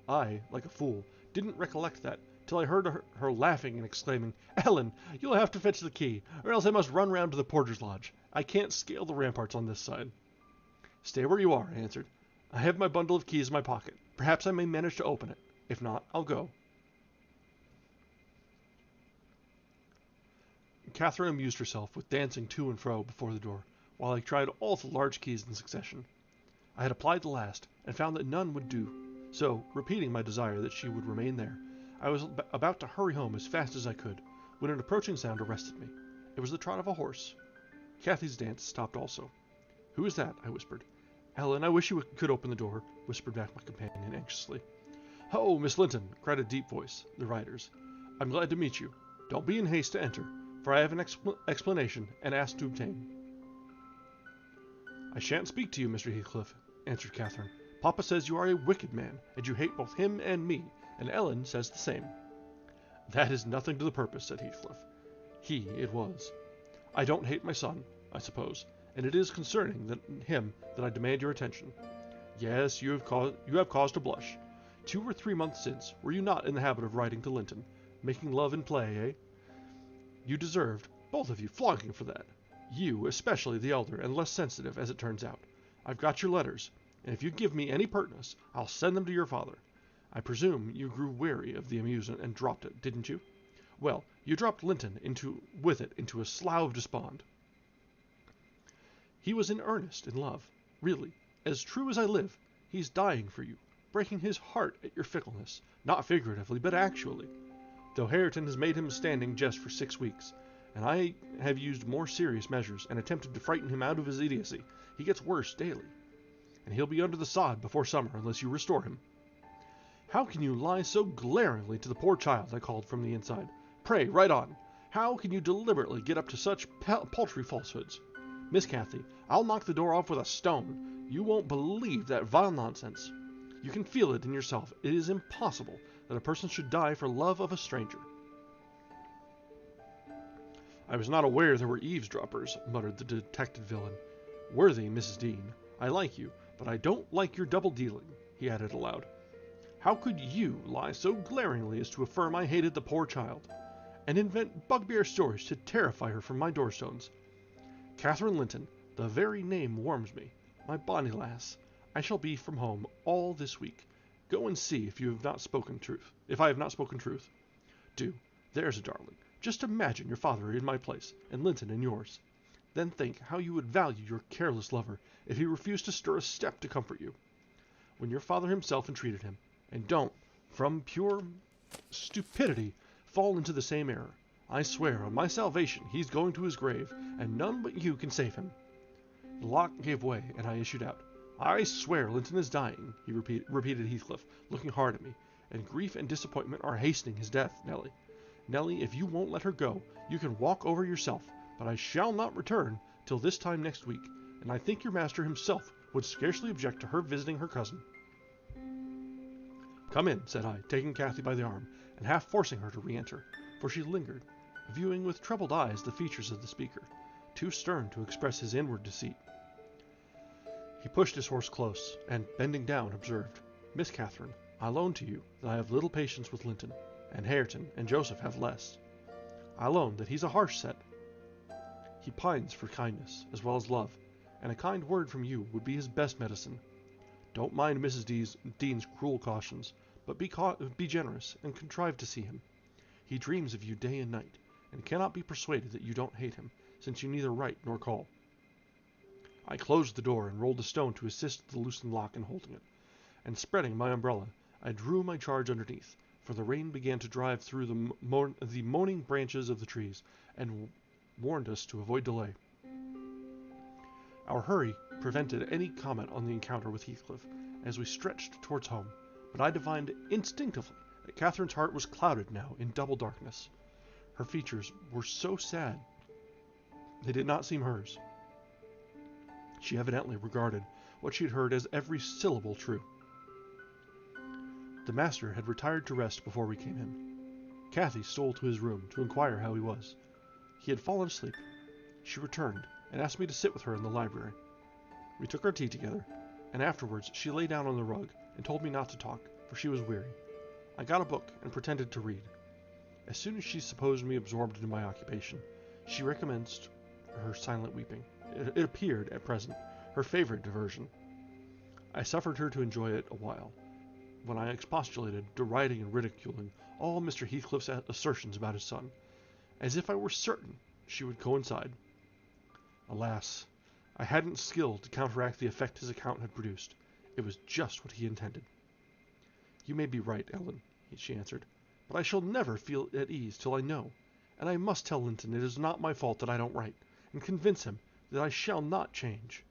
I, like a fool, didn't recollect that, till I heard her laughing and exclaiming, "Ellen, you'll have to fetch the key, or else I must run round to the porter's lodge. I can't scale the ramparts on this side." "Stay where you are," I answered. "I have my bundle of keys in my pocket. Perhaps I may manage to open it. If not, I'll go." Catherine amused herself with dancing to and fro before the door, while I tried all the large keys in succession. I had applied the last, and found that none would do, so, repeating my desire that she would remain there, I was about to hurry home as fast as I could, when an approaching sound arrested me. It was the trot of a horse. Kathy's dance stopped also. "Who is that?" I whispered. "Ellen, I wish you could open the door," whispered back my companion anxiously. "Oh, Miss Linton," cried a deep voice, the rider's. "I'm glad to meet you. Don't be in haste to enter, for I have an explanation and ask to obtain." "I shan't speak to you, Mr. Heathcliff," answered Catherine. "Papa says you are a wicked man, and you hate both him and me, and Ellen says the same." "That is nothing to the purpose," said Heathcliff. He it was. "I don't hate my son, I suppose, and it is concerning him that I demand your attention. Yes, you have cause to blush. 2 or 3 months since, were you not in the habit of riding to Linton, making love in play, eh? You deserved, both of you, flogging for that. You, especially the elder, and less sensitive, as it turns out. I've got your letters, and if you give me any pertness, I'll send them to your father. I presume you grew weary of the amusement and dropped it, didn't you? Well, you dropped Linton with it into a slough of despond. He was in earnest in love, really. As true as I live, he's dying for you, breaking his heart at your fickleness, not figuratively, but actually. Though Hareton has made him a standing jest for 6 weeks, and I have used more serious measures and attempted to frighten him out of his idiocy, he gets worse daily. And he'll be under the sod before summer unless you restore him." "How can you lie so glaringly to the poor child?" I called from the inside. "Pray, write on. How can you deliberately get up to such paltry falsehoods? Miss Cathy, I'll knock the door off with a stone. You won't believe that vile nonsense. You can feel it in yourself. It is impossible that a person should die for love of a stranger." "I was not aware there were eavesdroppers," muttered the detected villain. "Worthy Mrs. Dean, I like you, but I don't like your double-dealing," he added aloud. "How could you lie so glaringly as to affirm I hated the poor child, and invent bugbear stories to terrify her from my doorstones? Catherine Linton, the very name warms me. My bonny lass, I shall be from home all this week. Go and see if I have not spoken truth. Do, there's a darling. Just imagine your father in my place, and Linton in yours. Then think how you would value your careless lover if he refused to stir a step to comfort you, when your father himself entreated him. And don't, from pure stupidity, fall into the same error. I swear on my salvation he's going to his grave, and none but you can save him." The lock gave way, and I issued out. "I swear Linton is dying," he repeated Heathcliff, looking hard at me, "and grief and disappointment are hastening his death, Nelly. Nelly, if you won't let her go, you can walk over yourself, but I shall not return till this time next week, and I think your master himself would scarcely object to her visiting her cousin." "Come in," said I, taking Kathy by the arm, and half forcing her to re-enter, for she lingered, viewing with troubled eyes the features of the speaker, too stern to express his inward deceit. He pushed his horse close, and, bending down, observed, "Miss Catherine, I own to you that I have little patience with Linton, and Hareton and Joseph have less. I own that he's a harsh set. He pines for kindness, as well as love, and a kind word from you would be his best medicine. Don't mind Mrs. Dean's cruel cautions, but be generous, and contrive to see him. He dreams of you day and night, and cannot be persuaded that you don't hate him, since you neither write nor call." I closed the door and rolled a stone to assist the loosened lock in holding it, and spreading my umbrella, I drew my charge underneath, for the rain began to drive through the moaning branches of the trees, and warned us to avoid delay. Our hurry prevented any comment on the encounter with Heathcliff, as we stretched towards home, but I divined instinctively that Catherine's heart was clouded now in double darkness. Her features were so sad, they did not seem hers. She evidently regarded what she had heard as every syllable true. The master had retired to rest before we came in. Kathy stole to his room to inquire how he was. He had fallen asleep. She returned and asked me to sit with her in the library. We took our tea together, and afterwards she lay down on the rug and told me not to talk, for she was weary. I got a book and pretended to read. As soon as she supposed me absorbed in my occupation, she recommenced her silent weeping. It appeared, at present, her favorite diversion. I suffered her to enjoy it a while, when I expostulated, deriding and ridiculing all Mr. Heathcliff's assertions about his son, as if I were certain she would coincide. Alas, I hadn't skill to counteract the effect his account had produced. It was just what he intended. "You may be right, Ellen," she answered, "but I shall never feel at ease till I know, and I must tell Linton it is not my fault that I don't write, and convince him that I shall not change."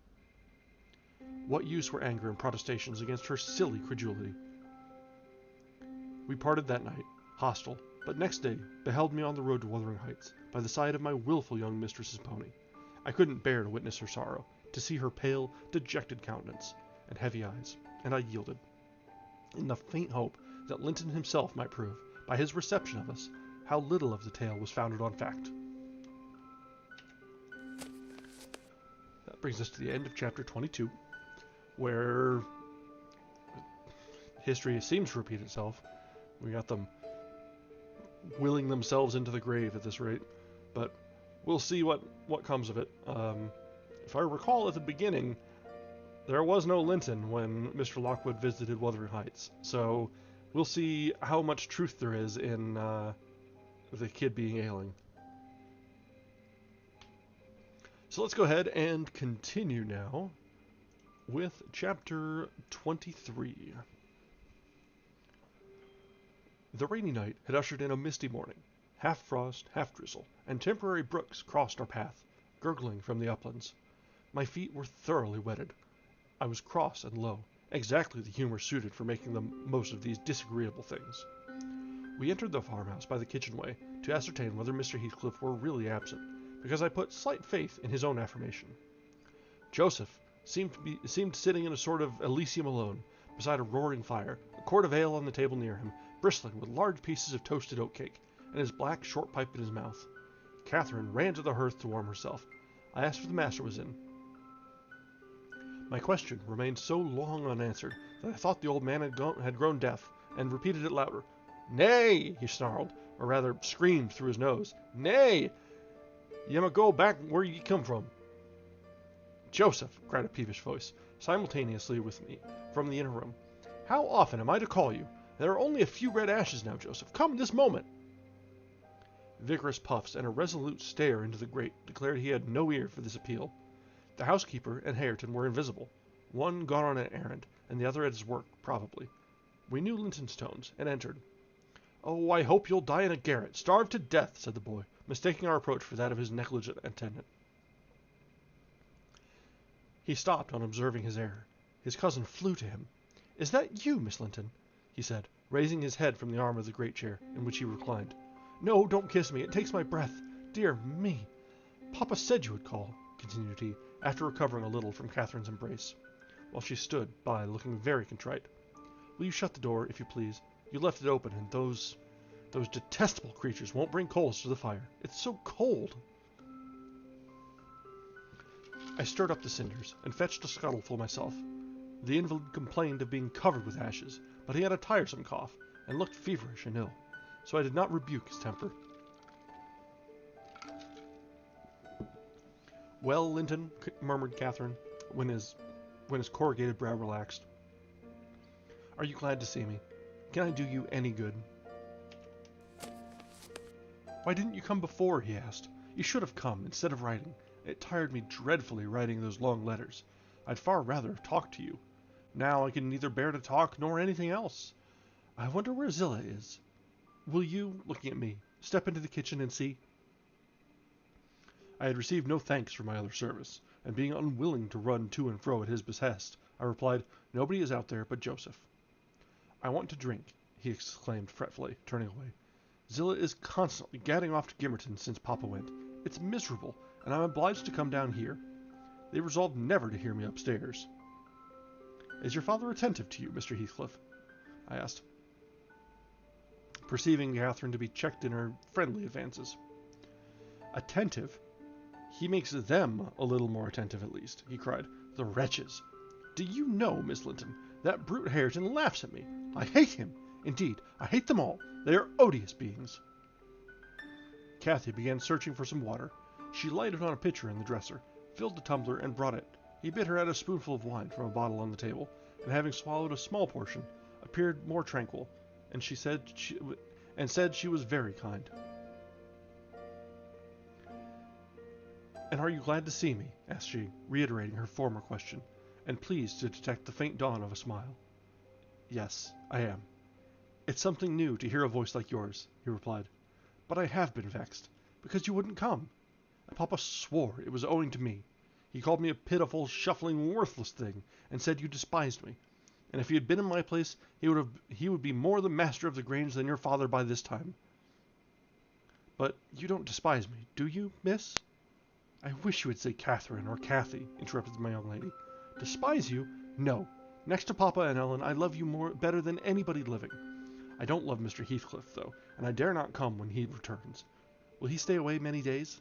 What use were anger and protestations against her silly credulity? We parted that night, hostile, but next day beheld me on the road to Wuthering Heights, by the side of my wilful young mistress's pony. I couldn't bear to witness her sorrow, to see her pale, dejected countenance, and heavy eyes, and I yielded, in the faint hope that Linton himself might prove, by his reception of us, how little of the tale was founded on fact. That brings us to the end of chapter 22, where history seems to repeat itself. We got them willing themselves into the grave at this rate, but we'll see what comes of it. If I recall at the beginning, there was no Linton when Mr. Lockwood visited Wuthering Heights, so we'll see how much truth there is in the kid being ailing. So let's go ahead and continue now with chapter 23. The rainy night had ushered in a misty morning. Half frost, half drizzle, and temporary brooks crossed our path, gurgling from the uplands. My feet were thoroughly wetted. I was cross and low, exactly the humor suited for making the most of these disagreeable things. We entered the farmhouse by the kitchenway to ascertain whether Mr. Heathcliff were really absent, because I put slight faith in his own affirmation. Joseph seemed sitting in a sort of Elysium alone, beside a roaring fire, a quart of ale on the table near him, bristling with large pieces of toasted oatcake, and his black short pipe in his mouth. Catherine ran to the hearth to warm herself. I asked if the master was in. My question remained so long unanswered that I thought the old man had grown deaf, and repeated it louder. "Nay," he snarled, or rather screamed through his nose. "Nay! Ye may go back where ye come from." "Joseph," cried a peevish voice, simultaneously with me, from the inner room. "How often am I to call you? There are only a few red ashes now, Joseph. Come this moment." Vigorous puffs and a resolute stare into the grate declared he had no ear for this appeal. The housekeeper and Hareton were invisible, one gone on an errand, and the other at his work, probably. We knew Linton's tones, and entered. "Oh, I hope you'll die in a garret, starved to death," said the boy, mistaking our approach for that of his negligent attendant. He stopped on observing his error. His cousin flew to him. "Is that you, Miss Linton?" he said, raising his head from the arm of the great chair, in which he reclined. "No, don't kiss me. It takes my breath. Dear me. Papa said you would call," continued he, after recovering a little from Catherine's embrace, while she stood by looking very contrite. Will you shut the door, if you please? You left it open, and those detestable creatures won't bring coals to the fire. It's so cold. I stirred up the cinders, and fetched a scuttleful myself. The invalid complained of being covered with ashes, but he had a tiresome cough, and looked feverish and ill, so I did not rebuke his temper. Well, Linton, murmured Catherine, when his corrugated brow relaxed. Are you glad to see me? Can I do you any good? Why didn't you come before? He asked. You should have come, instead of writing. It tired me dreadfully writing those long letters. I'd far rather have talked to you. Now I can neither bear to talk nor anything else. I wonder where Zillah is. Will you, looking at me, step into the kitchen and see? I had received no thanks for my other service, and being unwilling to run to and fro at his behest, I replied, Nobody is out there but Joseph. I want to drink, he exclaimed fretfully, turning away. Zillah is constantly gadding off to Gimmerton since Papa went. It's miserable, and I'm obliged to come down here. They resolved never to hear me upstairs. Is your father attentive to you, Mr. Heathcliff? I asked, perceiving Catherine to be checked in her friendly advances. Attentive? He makes them a little more attentive at least, he cried. The wretches! Do you know, Miss Linton, that brute Hareton laughs at me. I hate him. Indeed, I hate them all. They are odious beings. Cathy began searching for some water. She lighted on a pitcher in the dresser, filled the tumbler, and brought it. He bid her out a spoonful of wine from a bottle on the table, and having swallowed a small portion, appeared more tranquil, and said she was very kind. And are you glad to see me? Asked she, reiterating her former question, and pleased to detect the faint dawn of a smile. Yes, I am. It's something new to hear a voice like yours, he replied. But I have been vexed, because you wouldn't come. And Papa swore it was owing to me. He called me a pitiful, shuffling, worthless thing, and said you despised me. And if he had been in my place, he would be more the master of the Grange than your father by this time. But you don't despise me, do you, miss? I wish you would say Catherine or Cathy, interrupted my young lady. Despise you? No. Next to Papa and Ellen, I love you better than anybody living. I don't love Mr. Heathcliff, though, and I dare not come when he returns. Will he stay away many days?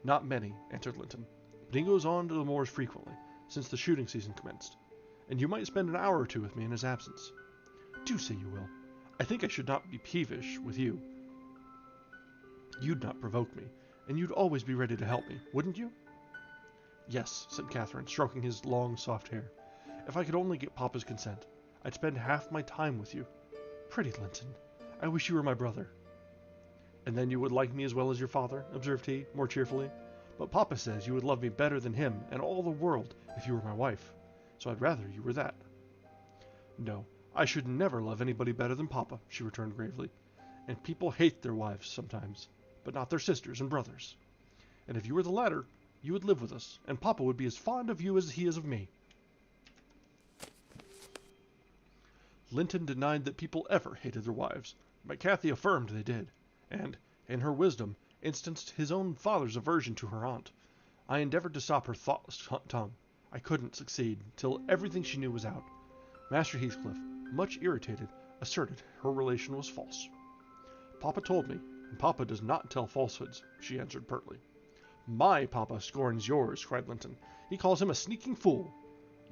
Not many, answered Linton, but he goes on to the moors frequently, since the shooting season commenced, and you might spend an hour or two with me in his absence. Do say you will. I think I should not be peevish with you. You'd not provoke me, and you'd always be ready to help me, wouldn't you? Yes, said Catherine, stroking his long, soft hair. If I could only get Papa's consent, I'd spend half my time with you. Pretty Linton, I wish you were my brother. And then you would like me as well as your father, observed he, more cheerfully. But Papa says you would love me better than him and all the world if you were my wife, so I'd rather you were that. No, I should never love anybody better than Papa, she returned gravely. And people hate their wives sometimes, but not their sisters and brothers. And if you were the latter, you would live with us, and Papa would be as fond of you as he is of me. Linton denied that people ever hated their wives, but Cathy affirmed they did, and, in her wisdom, instanced his own father's aversion to her aunt. I endeavored to stop her thoughtless tongue. I couldn't succeed, till everything she knew was out. Master Heathcliff, much irritated, asserted her relation was false. Papa told me, and Papa does not tell falsehoods, she answered pertly. My Papa scorns yours, cried Linton. He calls him a sneaking fool.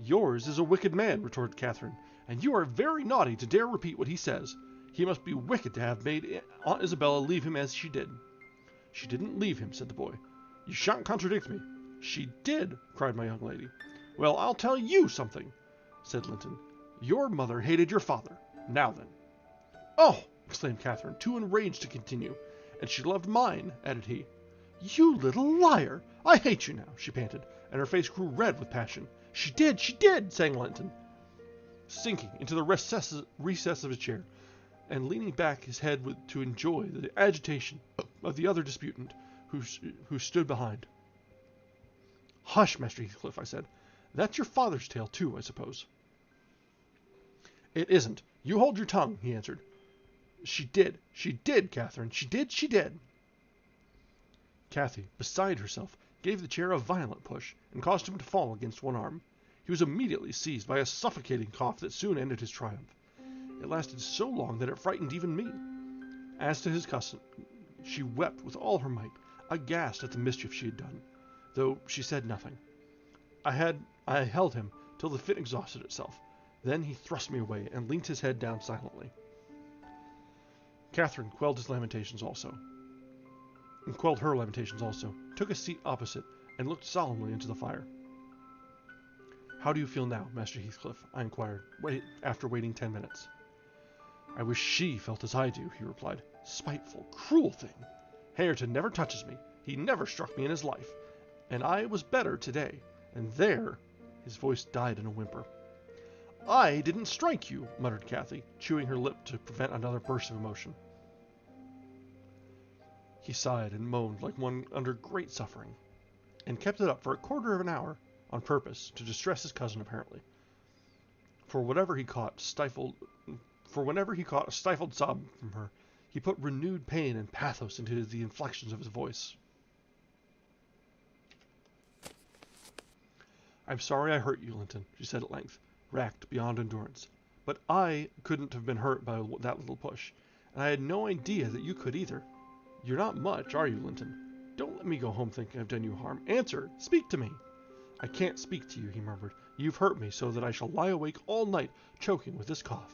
Yours is a wicked man, retorted Catherine, and you are very naughty to dare repeat what he says. He must be wicked to have made Aunt Isabella leave him as she did. She didn't leave him, said the boy. You shan't contradict me. She did, cried my young lady. Well, I'll tell you something, said Linton. Your mother hated your father. Now then. Oh, exclaimed Catherine, too enraged to continue. And she loved mine, added he. You little liar! I hate you now, she panted, and her face grew red with passion. She did, sang Linton, sinking into the recess of his chair, and leaning back his head to enjoy the agitation of the other disputant, who stood behind. Hush, Master Heathcliff, I said. That's your father's tale, too, I suppose. It isn't. You hold your tongue, he answered. She did, Catherine. She did. Cathy, beside herself, gave the chair a violent push, and caused him to fall against one arm. he was immediately seized by a suffocating cough that soon ended his triumph. It lasted so long that it frightened even me. As to his cousin, she wept with all her might, aghast at the mischief she had done, though she said nothing. I held him till the fit exhausted itself. Then he thrust me away and leant his head down silently. Catherine quelled her lamentations also, took a seat opposite, and looked solemnly into the fire. "How do you feel now, Master Heathcliff?" I inquired, after waiting 10 minutes. "I wish she felt as I do," he replied. "Spiteful, cruel thing! Hareton never touches me. He never struck me in his life. And I was better today. And there—" His voice died in a whimper. "I didn't strike you," muttered Cathy, chewing her lip to prevent another burst of emotion. He sighed and moaned like one under great suffering, and kept it up for a quarter of an hour, on purpose to distress his cousin apparently. For whenever he caught a stifled sob from her, he put renewed pain and pathos into the inflections of his voice. "I'm sorry I hurt you, Linton," she said at length, racked beyond endurance. "But I couldn't have been hurt by that little push, and I had no idea that you could either. You're not much, are you, Linton? Don't let me go home thinking I've done you harm. Answer! Speak to me!" "I can't speak to you," he murmured. "You've hurt me so that I shall lie awake all night choking with this cough.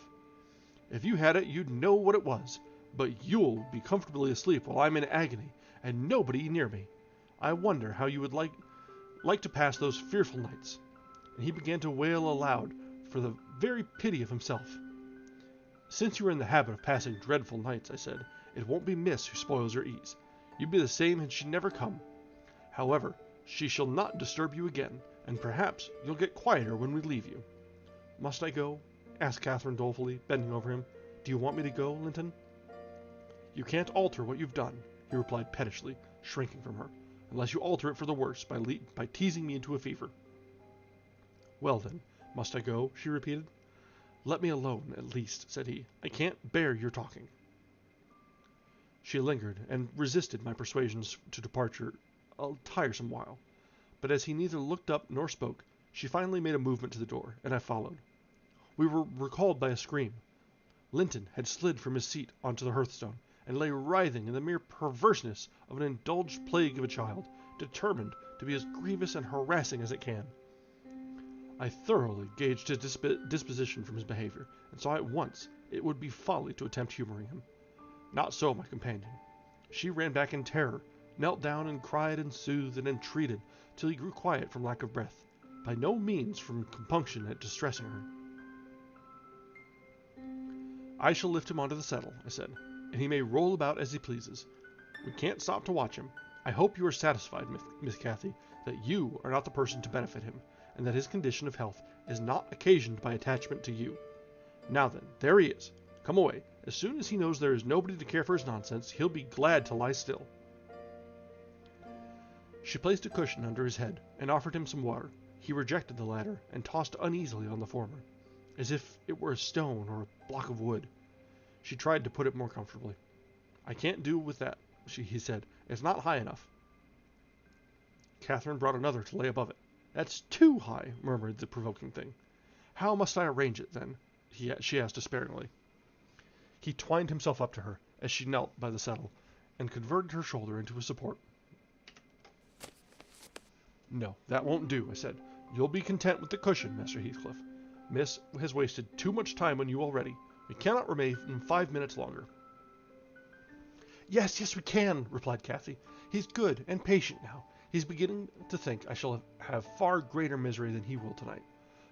If you had it, you'd know what it was. But you'll be comfortably asleep while I'm in agony, and nobody near me. I wonder how you would like to pass those fearful nights." And he began to wail aloud for the very pity of himself. "Since you are in the habit of passing dreadful nights," I said, "it won't be Miss who spoils your ease. You'd be the same had she never come. However, she shall not disturb you again, and perhaps you'll get quieter when we leave you." "Must I go?" asked Catherine dolefully, bending over him. "Do you want me to go, Linton?" "You can't alter what you've done," he replied pettishly, shrinking from her, "unless you alter it for the worse by teasing me into a fever." "Well then, must I go?" she repeated. "Let me alone, at least," said he. "I can't bear your talking." She lingered, and resisted my persuasions to departure a tiresome while, but as he neither looked up nor spoke, she finally made a movement to the door, and I followed. We were recalled by a scream. Linton had slid from his seat onto the hearthstone, and lay writhing in the mere perverseness of an indulged plague of a child, determined to be as grievous and harassing as it can. I thoroughly gauged his disposition from his behavior, and saw at once it would be folly to attempt humoring him. Not so my companion. She ran back in terror, knelt down and cried and soothed and entreated till he grew quiet from lack of breath, by no means from compunction at distressing her. "I shall lift him onto the settle," I said, "and he may roll about as he pleases. We can't stop to watch him. I hope you are satisfied, Miss Cathy, that you are not the person to benefit him, and that his condition of health is not occasioned by attachment to you. Now then, there he is. Come away. As soon as he knows there is nobody to care for his nonsense, he'll be glad to lie still." She placed a cushion under his head, and offered him some water. He rejected the latter, and tossed uneasily on the former, as if it were a stone or a block of wood. She tried to put it more comfortably. "I can't do with that," he said. "It's not high enough." Catherine brought another to lay above it. "That's too high," murmured the provoking thing. "How must I arrange it, then?" she asked despairingly. He twined himself up to her, as she knelt by the settle, and converted her shoulder into a support. "No, that won't do," I said. "You'll be content with the cushion, Master Heathcliff. Miss has wasted too much time on you already. We cannot remain 5 minutes longer." Yes, we can," replied Cathy. "He's good and patient now. He's beginning to think I shall have far greater misery than he will tonight,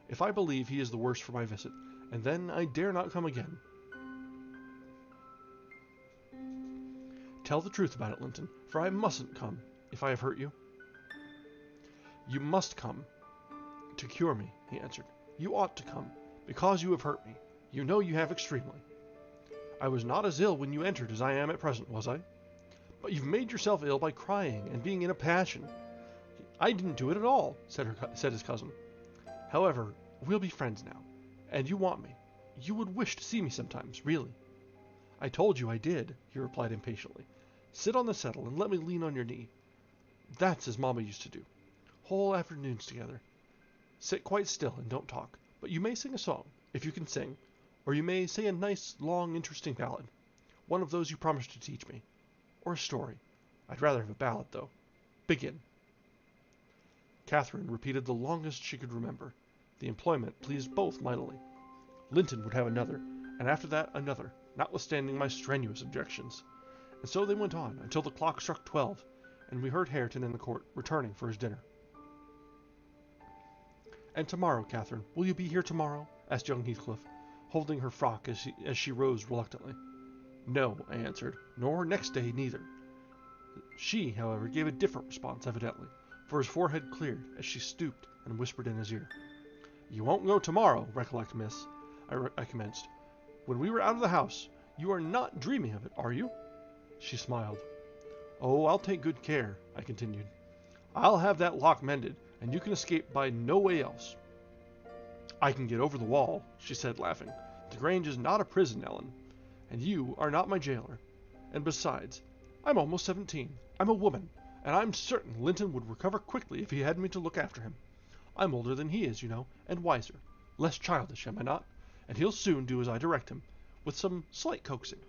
if I believe he is the worse for my visit, and then I dare not come again." "Tell the truth about it, Linton, for I mustn't come, if I have hurt you." "You must come to cure me," he answered. "You ought to come, because you have hurt me. You know you have extremely. I was not as ill when you entered as I am at present, was I? But you've made yourself ill by crying and being in a passion." "I didn't do it at all," said his cousin. "However, we'll be friends now, and you want me. You would wish to see me sometimes, really." "I told you I did," he replied impatiently. "Sit on the settle and let me lean on your knee. That's as Mamma used to do. Whole afternoons together. Sit quite still and don't talk, but you may sing a song, if you can sing, or you may say a nice, long, interesting ballad. One of those you promised to teach me. Or a story. I'd rather have a ballad, though. Begin." Catherine repeated the longest she could remember. The employment pleased both mightily. Linton would have another, and after that another, notwithstanding my strenuous objections. And so they went on, until the clock struck 12, and we heard Hareton in the court, returning for his dinner. "And tomorrow, Catherine, will you be here tomorrow?" asked young Heathcliff, holding her frock as she rose reluctantly. "No," I answered, "nor next day neither." She, however, gave a different response evidently, for his forehead cleared as she stooped and whispered in his ear. "You won't go tomorrow, recollect, miss," I commenced. "When we were out of the house, you are not dreaming of it, are you?" She smiled. "Oh, I'll take good care," I continued. "I'll have that lock mended, and you can escape by no way else." "I can get over the wall," she said, laughing. "The Grange is not a prison, Ellen, and you are not my jailer. And besides, I'm almost 17. I'm a woman, and I'm certain Linton would recover quickly if he had me to look after him. I'm older than he is, you know, and wiser. Less childish, am I not? And he'll soon do as I direct him, with some slight coaxing.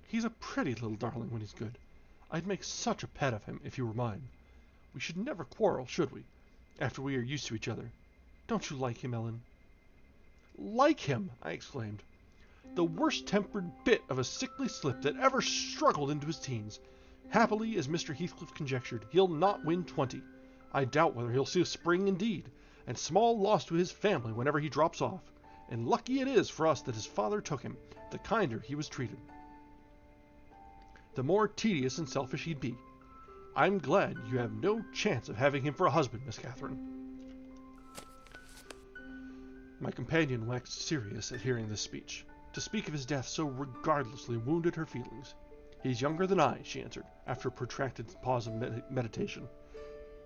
He's a pretty little darling when he's good. I'd make such a pet of him if he were mine. We should never quarrel, should we, after we are used to each other? Don't you like him, Ellen?" "Like him!" I exclaimed. "The worst-tempered bit of a sickly slip that ever struggled into his teens. Happily, as Mr. Heathcliff conjectured, he'll not win 20. I doubt whether he'll see a spring indeed, and small loss to his family whenever he drops off. And lucky it is for us that his father took him, the kinder he was treated. The more tedious and selfish he'd be. I'm glad you have no chance of having him for a husband, Miss Catherine." My companion waxed serious at hearing this speech. To speak of his death so regardlessly wounded her feelings. "He's younger than I," she answered, after a protracted pause of meditation.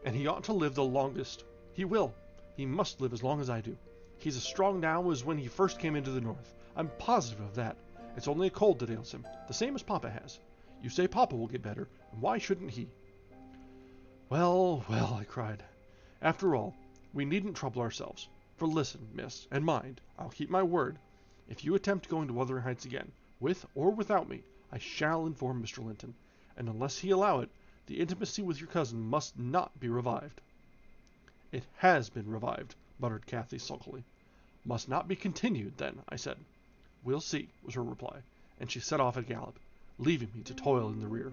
"And he ought to live the longest. He will. He must live as long as I do. He's as strong now as when he first came into the north. I'm positive of that. It's only a cold that ails him, the same as Papa has. You say Papa will get better, and why shouldn't he?" "Well, well," I cried. "After all, we needn't trouble ourselves. For listen, miss, and mind, I'll keep my word. If you attempt going to Wuthering Heights again, with or without me, I shall inform Mr. Linton, and unless he allow it, the intimacy with your cousin must not be revived." "It has been revived," muttered Cathy sulkily. "Must not be continued, then," I said. "We'll see," was her reply, and she set off at a gallop, leaving me to toil in the rear.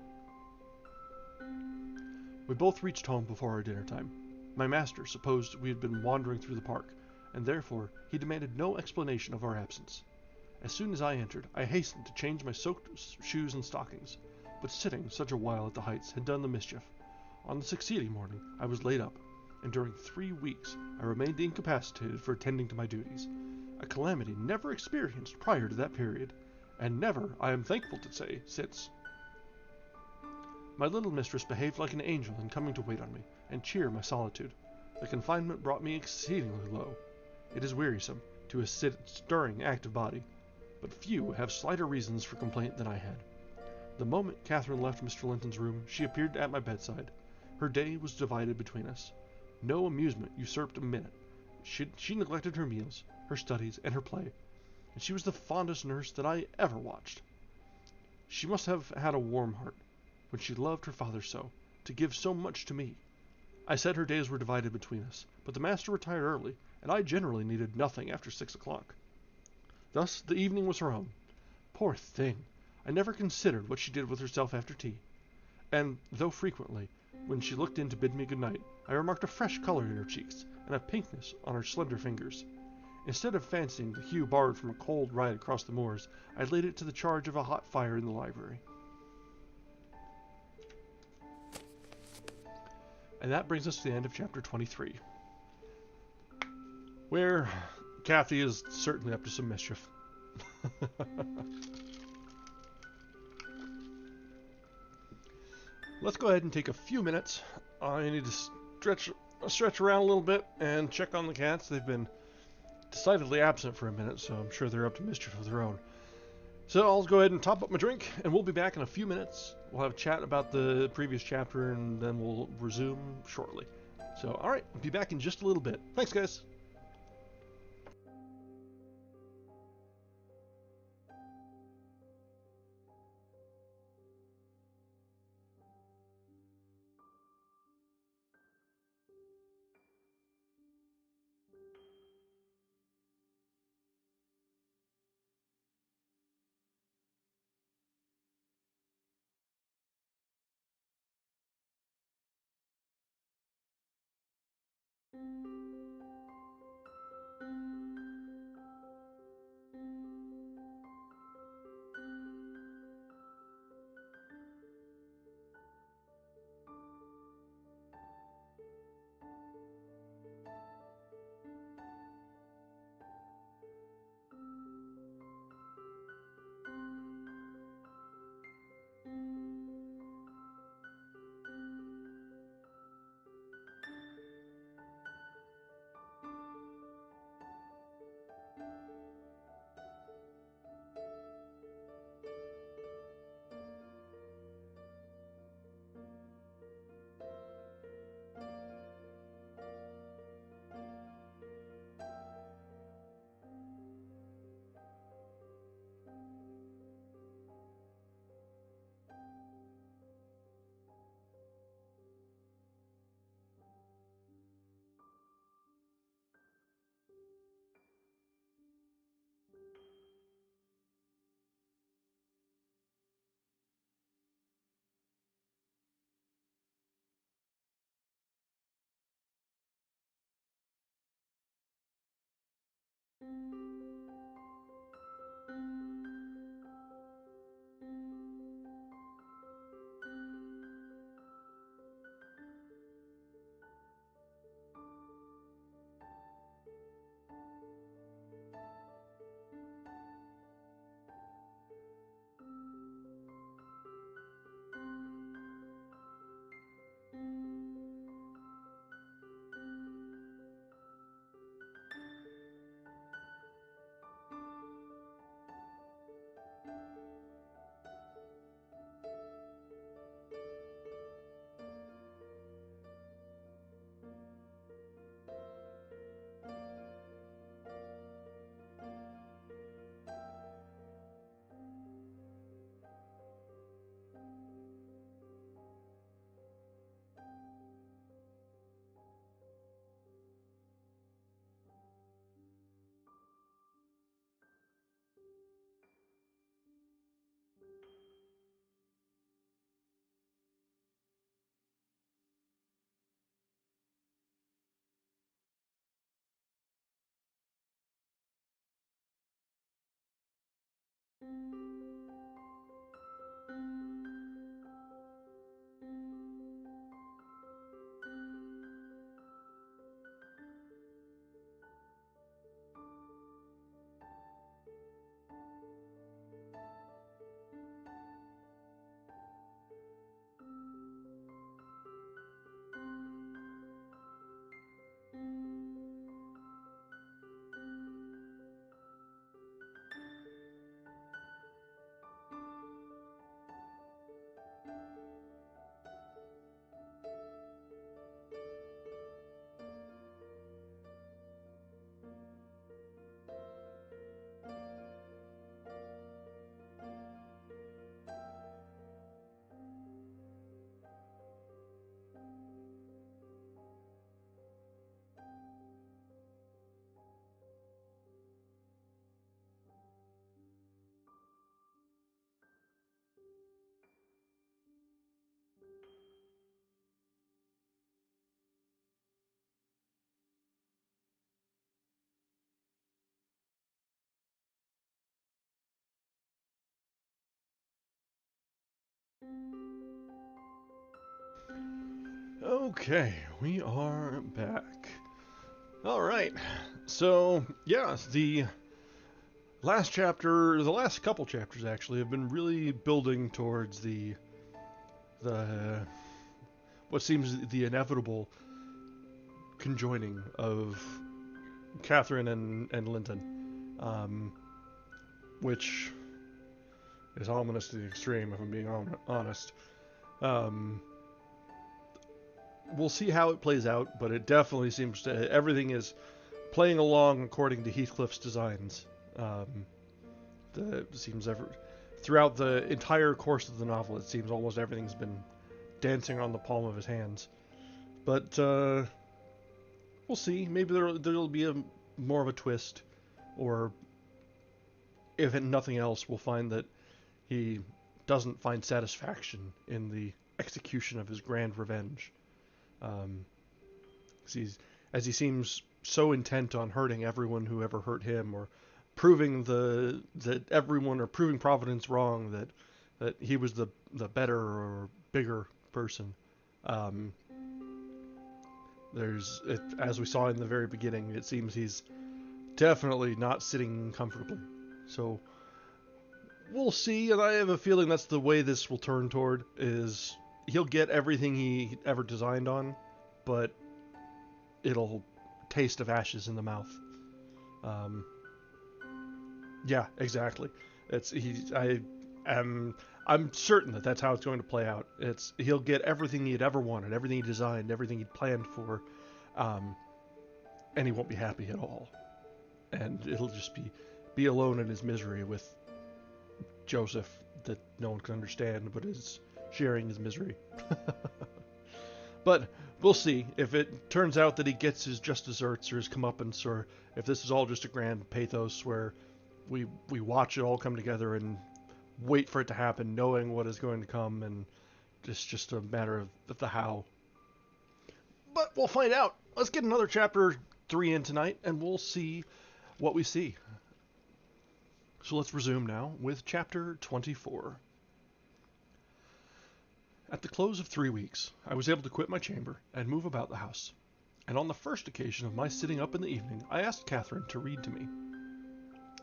We both reached home before our dinner time. My master supposed we had been wandering through the park, and therefore he demanded no explanation of our absence. As soon as I entered, I hastened to change my soaked shoes and stockings, but sitting such a while at the Heights had done the mischief. On the succeeding morning I was laid up, and during 3 weeks I remained incapacitated for attending to my duties, a calamity never experienced prior to that period, and never, I am thankful to say, since. My little mistress behaved like an angel in coming to wait on me, and cheer my solitude. The confinement brought me exceedingly low. It is wearisome to a stirring, active body, but few have slighter reasons for complaint than I had. The moment Catherine left Mr. Linton's room, she appeared at my bedside. Her day was divided between us. No amusement usurped a minute. She neglected her meals, her studies, and her play, and she was the fondest nurse that I ever watched. She must have had a warm heart, when she loved her father so, to give so much to me. I said her days were divided between us, but the master retired early, and I generally needed nothing after 6 o'clock. Thus the evening was her own. Poor thing! I never considered what she did with herself after tea. And, though frequently, when she looked in to bid me good night, I remarked a fresh color in her cheeks, and a pinkness on her slender fingers. Instead of fancying the hue borrowed from a cold ride across the moors, I laid it to the charge of a hot fire in the library. And that brings us to the end of chapter 23, where Cathy is certainly up to some mischief. Let's go ahead and take a few minutes. I need to stretch around a little bit and check on the cats. They've been decidedly absent for a minute, so I'm sure they're up to mischief of their own. So I'll go ahead and top up my drink, and we'll be back in a few minutes. We'll have a chat about the previous chapter, and then we'll resume shortly. So, alright, I'll be back in just a little bit. Thanks, guys! Okay, we are back. All right. So, yeah, the last chapter, the last couple chapters actually, have been really building towards the what seems the inevitable conjoining of Catherine and Linton, which is ominous to the extreme, if I'm being honest. Um, we'll see how it plays out, but it definitely seems to everything is playing along according to Heathcliff's designs. Um, seems throughout the entire course of the novel, it seems almost everything's been dancing on the palm of his hands. But we'll see. Maybe there'll be a more of a twist, or if nothing else, we'll find that he doesn't find satisfaction in the execution of his grand revenge. Um, he's as he seems so intent on hurting everyone who ever hurt him, or proving proving Providence wrong, that he was the better or bigger person. Um, as we saw in the very beginning, it seems he's definitely not sitting comfortably. So we'll see, and I have a feeling that's the way this will turn toward, is he'll get everything he ever designed on, but it'll taste of ashes in the mouth. Yeah, exactly. I'm certain that that's how it's going to play out. He'll get everything he'd ever wanted, everything he designed, everything he'd planned for, and he won't be happy at all. And it'll just be alone in his misery with Joseph that no one can understand, but is sharing his misery. But we'll see if it turns out that he gets his just desserts or his comeuppance, or if this is all just a grand pathos where we watch it all come together and wait for it to happen, knowing what is going to come, and it's just a matter of the how. But we'll find out. Let's get another chapter 3 in tonight, and we'll see what we see. So let's resume now with chapter 24. At the close of 3 weeks, I was able to quit my chamber and move about the house. And on the first occasion of my sitting up in the evening, I asked Catherine to read to me,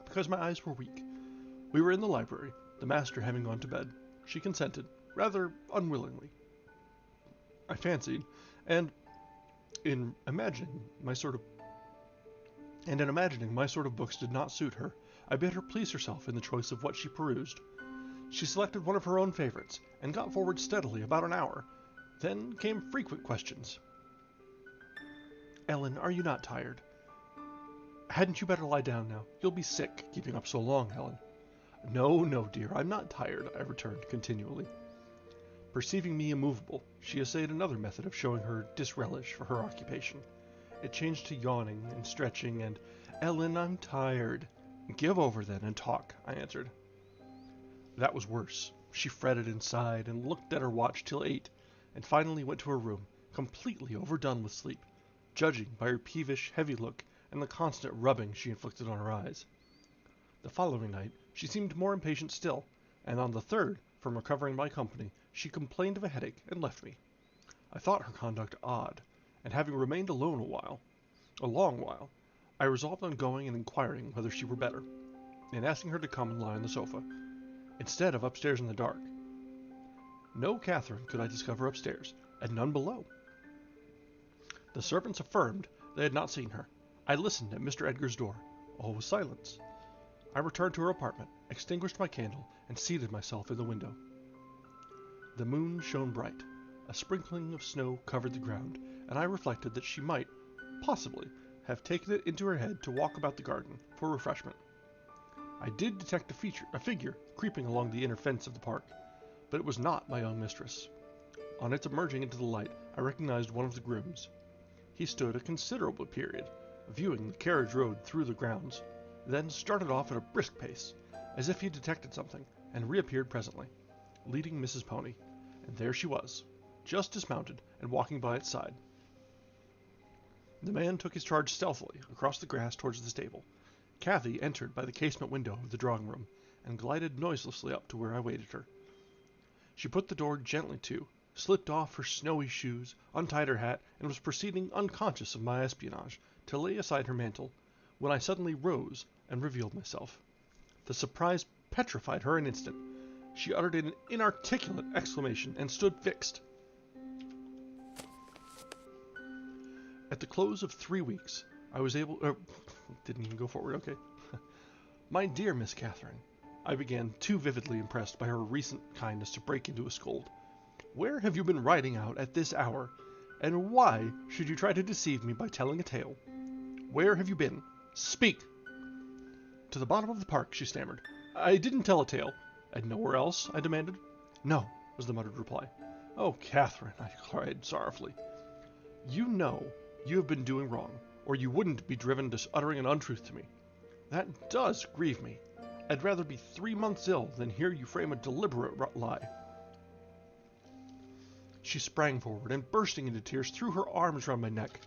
because my eyes were weak. We were in the library, the master having gone to bed. She consented, rather unwillingly, I fancied, and in imagining my sort of books did not suit her, I bid her please herself in the choice of what she perused. She selected one of her own favorites, and got forward steadily about an hour. Then came frequent questions. "Ellen, are you not tired? Hadn't you better lie down now? You'll be sick, keeping up so long, Ellen." "No, no, dear, I'm not tired," I returned continually. Perceiving me immovable, she essayed another method of showing her disrelish for her occupation. It changed to yawning and stretching, and, "Ellen, I'm tired." "Give over then and talk," I answered. That was worse. She fretted and sighed, and looked at her watch till 8, and finally went to her room, completely overdone with sleep, judging by her peevish, heavy look and the constant rubbing she inflicted on her eyes. The following night she seemed more impatient still, and on the third, from recovering my company, she complained of a headache and left me. I thought her conduct odd, and having remained alone a long while, I resolved on going and inquiring whether she were better, and asking her to come and lie on the sofa, instead of upstairs in the dark. No Catherine could I discover upstairs, and none below. The servants affirmed they had not seen her. I listened at Mr. Edgar's door. All was silence. I returned to her apartment, extinguished my candle, and seated myself in the window. The moon shone bright. A sprinkling of snow covered the ground, and I reflected that she might, possibly, have taken it into her head to walk about the garden for refreshment. I did detect a figure creeping along the inner fence of the park, but it was not my young mistress. On its emerging into the light, I recognized one of the grooms. He stood a considerable period, viewing the carriage road through the grounds, then started off at a brisk pace, as if he detected something, and reappeared presently, leading Mrs. Pony, and there she was, just dismounted and walking by its side. The man took his charge stealthily across the grass towards the stable. Cathy entered by the casement window of the drawing-room, and glided noiselessly up to where I waited her. She put the door gently to, slipped off her snowy shoes, untied her hat, and was proceeding, unconscious of my espionage, to lay aside her mantle, when I suddenly rose and revealed myself. The surprise petrified her an instant. She uttered an inarticulate exclamation, and stood fixed. At the close of 3 weeks, I was able... didn't even go forward, okay. "My dear Miss Catherine," I began, too vividly impressed by her recent kindness to break into a scold, "where have you been riding out at this hour? And why should you try to deceive me by telling a tale? Where have you been? Speak!" "To the bottom of the park," she stammered. "I didn't tell a tale." "And nowhere else?" I demanded. "No," was the muttered reply. "Oh, Catherine," I cried sorrowfully, "you know you have been doing wrong, or you wouldn't be driven to uttering an untruth to me. That does grieve me. I'd rather be 3 months ill than hear you frame a deliberate lie." She sprang forward, and bursting into tears, threw her arms round my neck.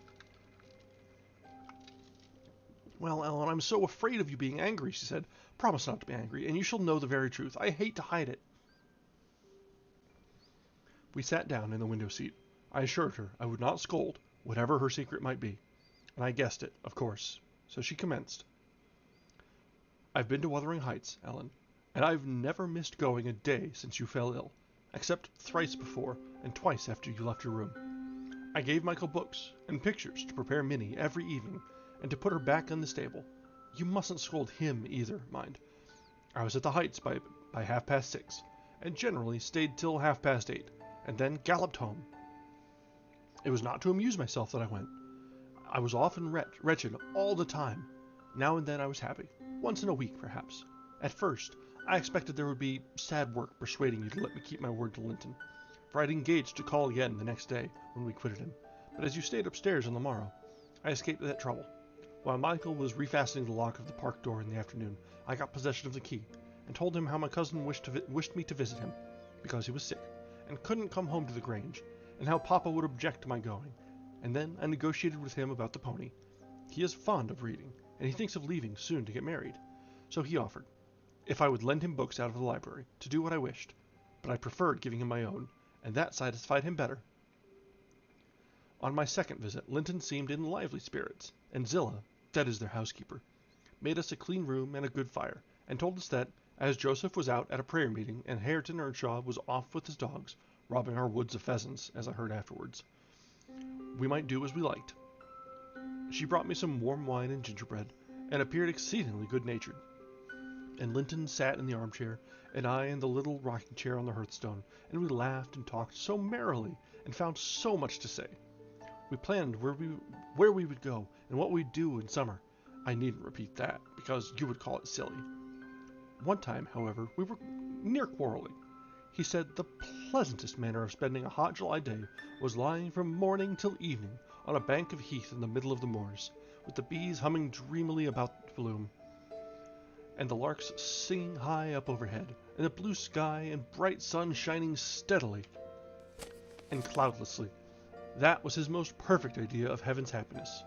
Well, Ellen, I'm so afraid of you being angry, she said. Promise not to be angry, and you shall know the very truth. I hate to hide it. We sat down in the window seat. I assured her I would not scold, whatever her secret might be. And I guessed it, of course. So she commenced. I've been to Wuthering Heights, Ellen, and I've never missed going a day since you fell ill, except thrice before and twice after you left your room. I gave Michael books and pictures to prepare Minnie every evening and to put her back in the stable. You mustn't scold him either, mind. I was at the Heights by 6:30, and generally stayed till 8:30, and then galloped home. It was not to amuse myself that I went. I was often wretched all the time. Now and then I was happy, once in a week perhaps. At first, I expected there would be sad work persuading you to let me keep my word to Linton, for I'd engaged to call again the next day when we quitted him. But as you stayed upstairs on the morrow, I escaped that trouble. While Michael was refastening the lock of the park door in the afternoon, I got possession of the key, and told him how my cousin wished me to visit him, because he was sick, and couldn't come home to the Grange, and how Papa would object to my going. And then I negotiated with him about the pony. He is fond of reading, and he thinks of leaving soon to get married. So he offered, if I would lend him books out of the library, to do what I wished, but I preferred giving him my own, and that satisfied him better. On my second visit, Linton seemed in lively spirits, and Zillah, that is their housekeeper, made us a clean room and a good fire, and told us that, as Joseph was out at a prayer meeting and Hareton Earnshaw was off with his dogs, robbing our woods of pheasants, as I heard afterwards, we might do as we liked. She brought me some warm wine and gingerbread, and appeared exceedingly good-natured. And Linton sat in the armchair, and I in the little rocking chair on the hearthstone, and we laughed and talked so merrily, and found so much to say. We planned where we would go, and what we'd do in summer. I needn't repeat that, because you would call it silly. One time, however, we were near quarreling. He said the pleasantest manner of spending a hot July day was lying from morning till evening on a bank of heath in the middle of the moors, with the bees humming dreamily about the bloom, and the larks singing high up overhead, and the blue sky and bright sun shining steadily and cloudlessly. That was his most perfect idea of heaven's happiness.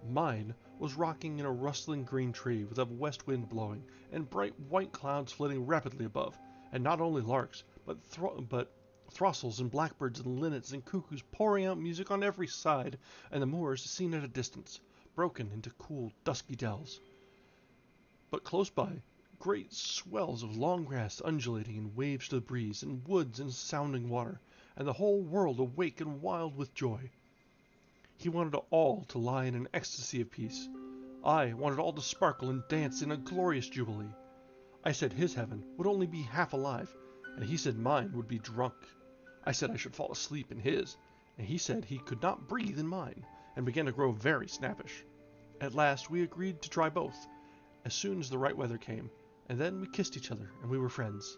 Mine was rocking in a rustling green tree with a west wind blowing, and bright white clouds flitting rapidly above, and not only larks, but throstles and blackbirds and linnets and cuckoos pouring out music on every side, and the moors seen at a distance, broken into cool, dusky dells. But close by, great swells of long grass undulating in waves to the breeze, and woods and sounding water, and the whole world awake and wild with joy. He wanted all to lie in an ecstasy of peace. I wanted all to sparkle and dance in a glorious jubilee. I said his heaven would only be half alive, and he said mine would be drunk. I said I should fall asleep in his, and he said he could not breathe in mine, and began to grow very snappish. At last we agreed to try both, as soon as the right weather came, and then we kissed each other, and we were friends.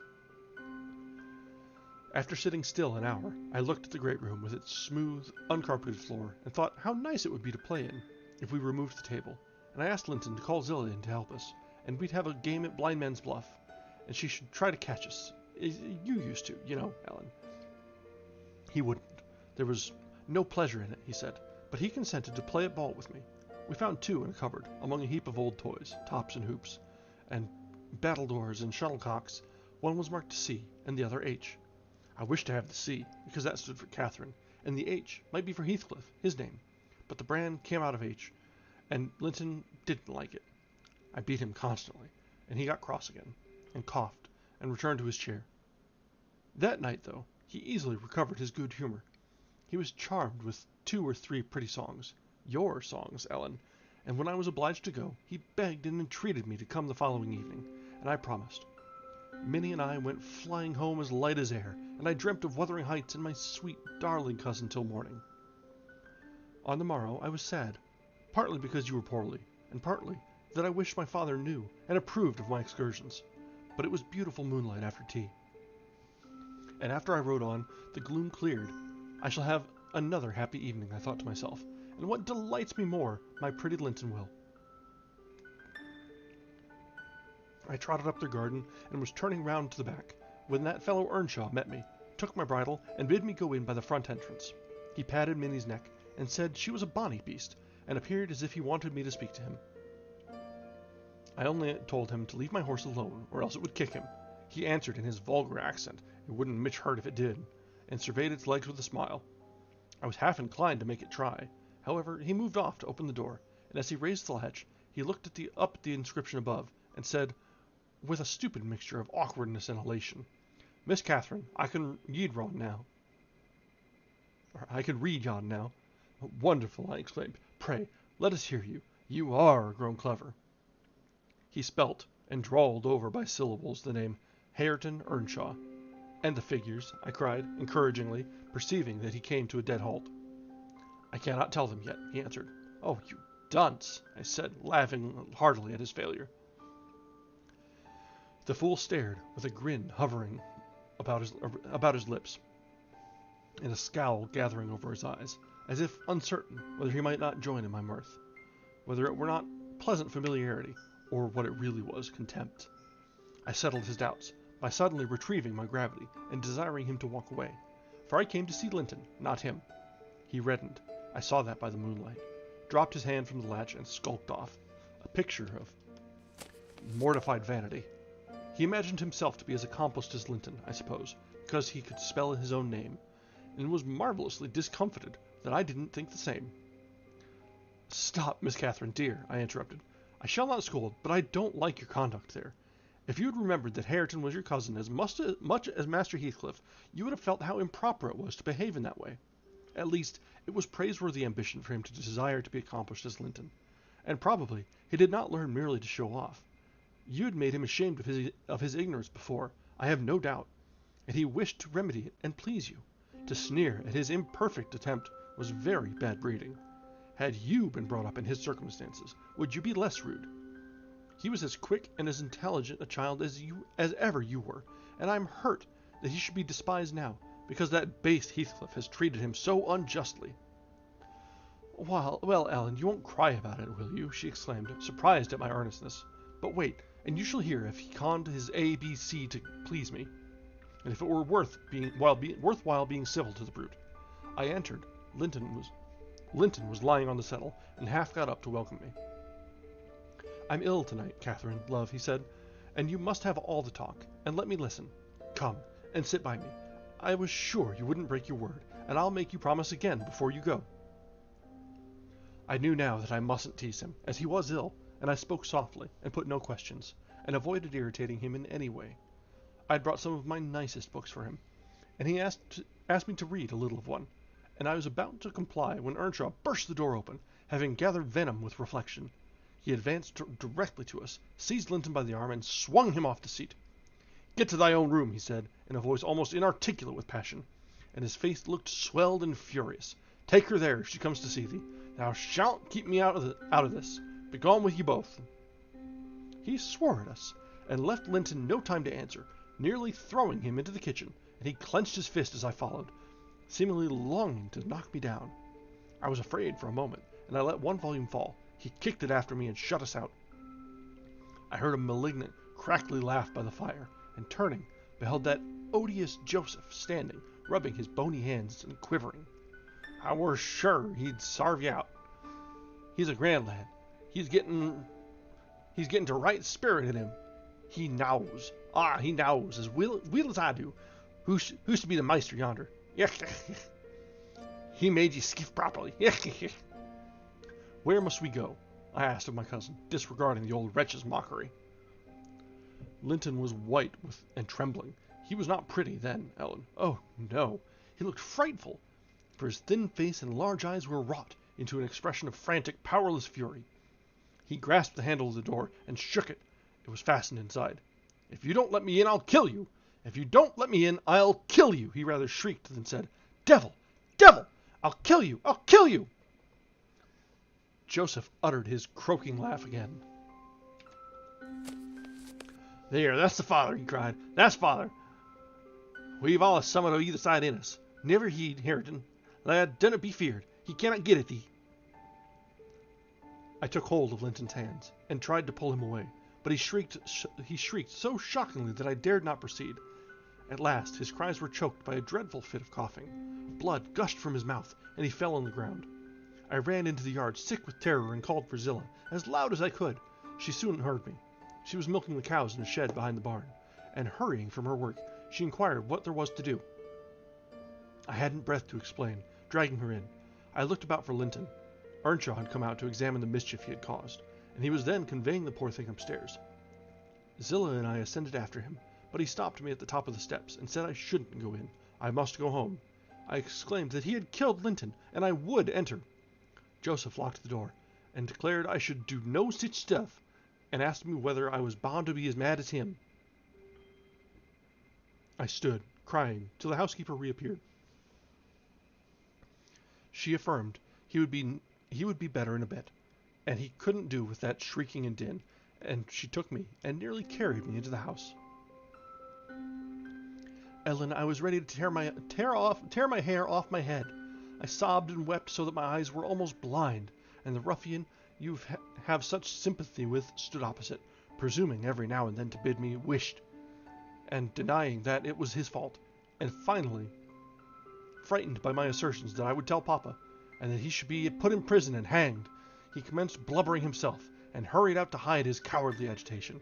After sitting still an hour, I looked at the great room with its smooth, uncarpeted floor, and thought how nice it would be to play in, if we removed the table, and I asked Linton to call Zillah in to help us, and we'd have a game at blind man's bluff, and she should try to catch us. You used to, you know, Ellen. He wouldn't. There was no pleasure in it, he said, but he consented to play at ball with me. We found two in a cupboard, among a heap of old toys, tops and hoops, and battledores and shuttlecocks. One was marked C, and the other H. I wished to have the C, because that stood for Catherine, and the H might be for Heathcliff, his name, but the brand came out of H, and Linton didn't like it. I beat him constantly, and he got cross again, and coughed, and returned to his chair. That night, though, he easily recovered his good humor. He was charmed with 2 or 3 pretty songs, your songs, Ellen, and when I was obliged to go, he begged and entreated me to come the following evening, and I promised. Minnie and I went flying home as light as air, and I dreamt of Wuthering Heights and my sweet, darling cousin till morning. On the morrow I was sad, partly because you were poorly, and partly that I wished my father knew and approved of my excursions, but it was beautiful moonlight after tea. And after I rode on, the gloom cleared. I shall have another happy evening, I thought to myself, and what delights me more, my pretty Linton will. I trotted up their garden, and was turning round to the back, when that fellow Earnshaw met me, took my bridle, and bid me go in by the front entrance. He patted Minnie's neck, and said she was a bonny beast, and appeared as if he wanted me to speak to him. I only told him to leave my horse alone, or else it would kick him. He answered in his vulgar accent, it wouldn't mitch hurt if it did, and surveyed its legs with a smile. I was half inclined to make it try. However, he moved off to open the door, and as he raised the latch, he looked at the inscription above, and said, with a stupid mixture of awkwardness and elation, "Miss Catherine, I can read yon now." "Wonderful," I exclaimed. "Pray, let us hear you. You are grown clever." He spelt and drawled over by syllables the name Hareton Earnshaw. "And the figures?" I cried, encouragingly, perceiving that he came to a dead halt. "I cannot tell them yet," he answered. "Oh, you dunce," I said, laughing heartily at his failure. The fool stared, with a grin hovering about his lips, and a scowl gathering over his eyes, as if uncertain whether he might not join in my mirth, whether it were not pleasant familiarity, or what it really was, contempt. I settled his doubts by suddenly retrieving my gravity and desiring him to walk away, for I came to see Linton, not him. He reddened, I saw that by the moonlight, dropped his hand from the latch and skulked off, a picture of mortified vanity. He imagined himself to be as accomplished as Linton, I suppose, because he could spell his own name, and was marvelously discomfited that I didn't think the same. "Stop, Miss Catherine, dear," I interrupted. "I shall not scold, but I don't like your conduct there. If you had remembered that Hareton was your cousin as much as Master Heathcliff, you would have felt how improper it was to behave in that way. At least, it was praiseworthy ambition for him to desire to be accomplished as Linton, and probably he did not learn merely to show off. You had made him ashamed of his ignorance before, I have no doubt, and he wished to remedy it and please you. To sneer at his imperfect attempt was very bad breeding. Had you been brought up in his circumstances, would you be less rude? He was as quick and as intelligent a child as ever you were, and I am hurt that he should be despised now, because that base Heathcliff has treated him so unjustly." Well, Ellen, you won't cry about it, will you?" she exclaimed, surprised at my earnestness. "But wait, and you shall hear if he conned his ABC to please me, and if it were worthwhile being civil to the brute." I entered. Linton was lying on the settle, and half got up to welcome me. "I'm ill tonight, Catherine, love," he said, "and you must have all the talk, and let me listen. Come, and sit by me. I was sure you wouldn't break your word, and I'll make you promise again before you go." I knew now that I mustn't tease him, as he was ill, and I spoke softly, and put no questions, and avoided irritating him in any way. I had brought some of my nicest books for him, and he asked me to read a little of one, and I was about to comply when Earnshaw burst the door open, having gathered venom with reflection. He advanced directly to us, seized Linton by the arm, and swung him off the seat. "Get to thy own room," he said, in a voice almost inarticulate with passion, and his face looked swelled and furious. "Take her there if she comes to see thee. Thou shalt keep me out of this. Begone with you both." He swore at us, and left Linton no time to answer, nearly throwing him into the kitchen, and he clenched his fist as I followed, seemingly longing to knock me down. I was afraid for a moment, and I let one volume fall. He kicked it after me and shut us out. I heard a malignant, crackly laugh by the fire, and turning, beheld that odious Joseph standing, rubbing his bony hands and quivering. "I were sure he'd sarve you out. He's a grand lad. He's getting to right spirit in him. He knows. He knows as well as I do who's to be the meister yonder. He made ye skiff properly. Where must we go?" I asked of my cousin, disregarding the old wretch's mockery. Linton was white and trembling. He was not pretty then, Ellen. Oh, no. He looked frightful, for his thin face and large eyes were wrought into an expression of frantic, powerless fury. He grasped the handle of the door and shook it. It was fastened inside. "If you don't let me in, I'll kill you! If you don't let me in, I'll kill you!" he rather shrieked than said. "Devil! Devil! I'll kill you! I'll kill you!" Joseph uttered his croaking laugh again. "There, that's the father," he cried. "That's father. We've all a summit o' either side in us. Never heed, Hareton. Lad, dunnot be feared. He cannot get at thee." I took hold of Linton's hands, and tried to pull him away, but he shrieked so shockingly that I dared not proceed. At last his cries were choked by a dreadful fit of coughing. Blood gushed from his mouth, and he fell on the ground. I ran into the yard, sick with terror, and called for Zillah, as loud as I could. She soon heard me. She was milking the cows in a shed behind the barn, and hurrying from her work, she inquired what there was to do. I hadn't breath to explain, dragging her in. I looked about for Linton. Earnshaw had come out to examine the mischief he had caused, and he was then conveying the poor thing upstairs. Zillah and I ascended after him, but he stopped me at the top of the steps and said I shouldn't go in. I must go home. I exclaimed that he had killed Linton, and I would enter. Joseph locked the door, and declared I should do no such stuff, and asked me whether I was bound to be as mad as him. I stood, crying, till the housekeeper reappeared. She affirmed he would be better in a bit, and he couldn't do with that shrieking and din, and she took me and nearly carried me into the house. Ellen, I was ready to tear my hair off my head. I sobbed and wept so that my eyes were almost blind, and the ruffian you have such sympathy with stood opposite, presuming every now and then to bid me wisht, and denying that it was his fault, and finally, frightened by my assertions that I would tell Papa, and that he should be put in prison and hanged, he commenced blubbering himself, and hurried out to hide his cowardly agitation.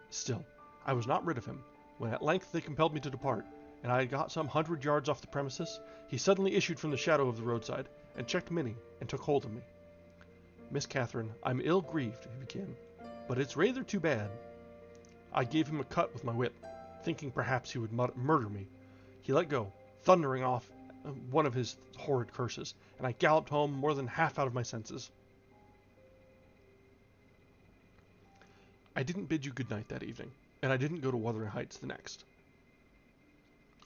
Still, I was not rid of him. When at length they compelled me to depart, and I had got some 100 yards off the premises, he suddenly issued from the shadow of the roadside, and checked Minnie, and took hold of me. Miss Catherine, I'm ill grieved, he began, but it's rather too bad. I gave him a cut with my whip, thinking perhaps he would murder me. He let go, thundering off one of his horrid curses, and I galloped home more than half out of my senses. I didn't bid you good night that evening, and I didn't go to Wuthering Heights the next.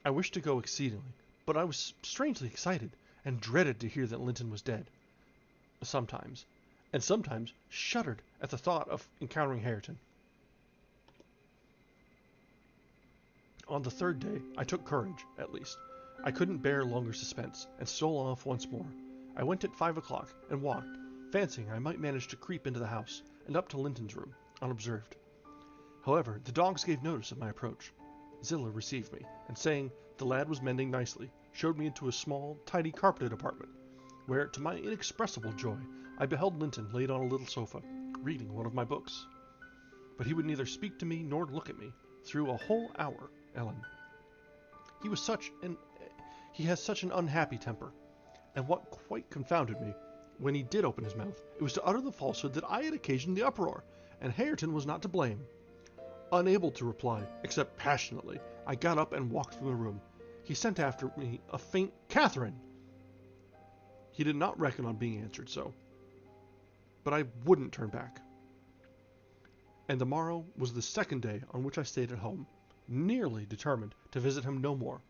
I wished to go exceedingly, but I was strangely excited, and dreaded to hear that Linton was dead. Sometimes, and sometimes shuddered at the thought of encountering Hareton. On the third day, I took courage, at least. I couldn't bear longer suspense, and stole off once more. I went at 5 o'clock, and walked, fancying I might manage to creep into the house, and up to Linton's room, unobserved. However, the dogs gave notice of my approach. Zillah received me, and saying the lad was mending nicely, showed me into a small, tidy carpeted apartment, where, to my inexpressible joy, I beheld Linton laid on a little sofa, reading one of my books. But he would neither speak to me nor look at me, through a whole hour, Ellen. He has such an unhappy temper, and what quite confounded me, when he did open his mouth, it was to utter the falsehood that I had occasioned the uproar, and Hareton was not to blame. Unable to reply, except passionately, I got up and walked from the room. He sent after me a faint "Catherine!" He did not reckon on being answered so. But I wouldn't turn back. And the morrow was the second day on which I stayed at home, nearly determined to visit him no more.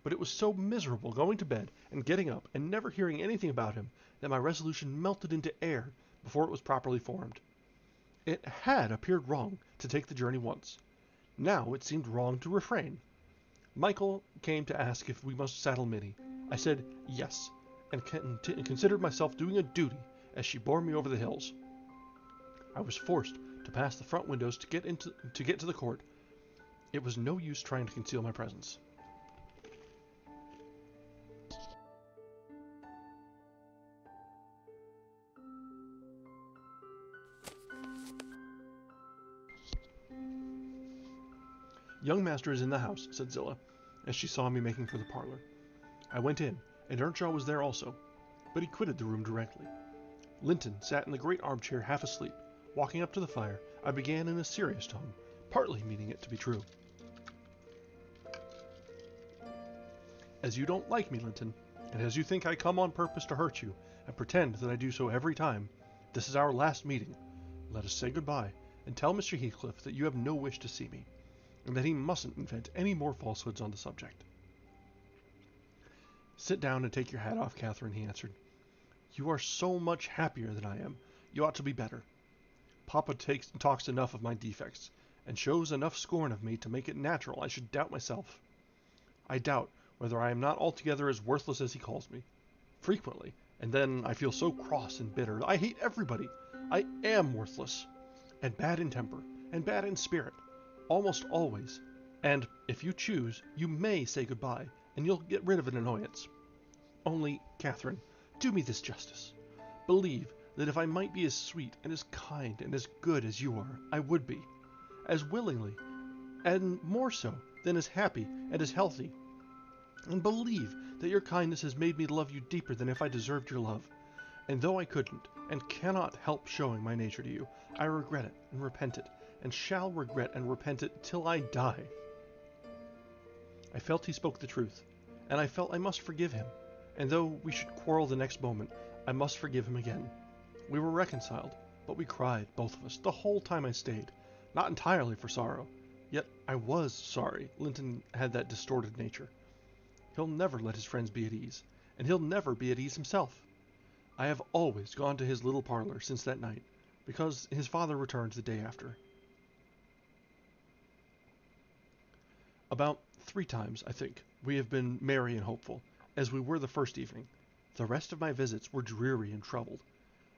But it was so miserable going to bed and getting up and never hearing anything about him that my resolution melted into air before it was properly formed. It had appeared wrong to take the journey once. Now it seemed wrong to refrain. Michael came to ask if we must saddle Minnie. I said yes, and considered myself doing a duty as she bore me over the hills. I was forced to pass the front windows to get to the court. It was no use trying to conceal my presence. "Young master is in the house," said Zillah, as she saw me making for the parlor. I went in, and Earnshaw was there also, but he quitted the room directly. Linton sat in the great armchair half asleep. Walking up to the fire, I began in a serious tone, partly meaning it to be true. "As you don't like me, Linton, and as you think I come on purpose to hurt you, and pretend that I do so every time, this is our last meeting. Let us say goodbye, and tell Mr. Heathcliff that you have no wish to see me, and that he mustn't invent any more falsehoods on the subject." "Sit down and take your hat off, Catherine," he answered. "You are so much happier than I am, you ought to be better. Papa talks enough of my defects, and shows enough scorn of me to make it natural I should doubt myself. I doubt whether I am not altogether as worthless as he calls me, frequently, and then I feel so cross and bitter. I hate everybody. I am worthless, and bad in temper, and bad in spirit, almost always, and, if you choose, you may say goodbye, and you'll get rid of an annoyance. Only, Catherine, do me this justice. Believe that if I might be as sweet and as kind and as good as you are, I would be, as willingly, and more so than as happy and as healthy. And believe that your kindness has made me love you deeper than if I deserved your love. And though I couldn't and cannot help showing my nature to you, I regret it and repent it, and shall regret and repent it till I die. I felt he spoke the truth, and I felt I must forgive him, and though we should quarrel the next moment, I must forgive him again. We were reconciled, but we cried, both of us, the whole time I stayed, not entirely for sorrow. Yet I was sorry Linton had that distorted nature. He'll never let his friends be at ease, and he'll never be at ease himself. I have always gone to his little parlor since that night, because his father returned the day after. About 3 times, I think, we have been merry and hopeful, as we were the first evening. The rest of my visits were dreary and troubled.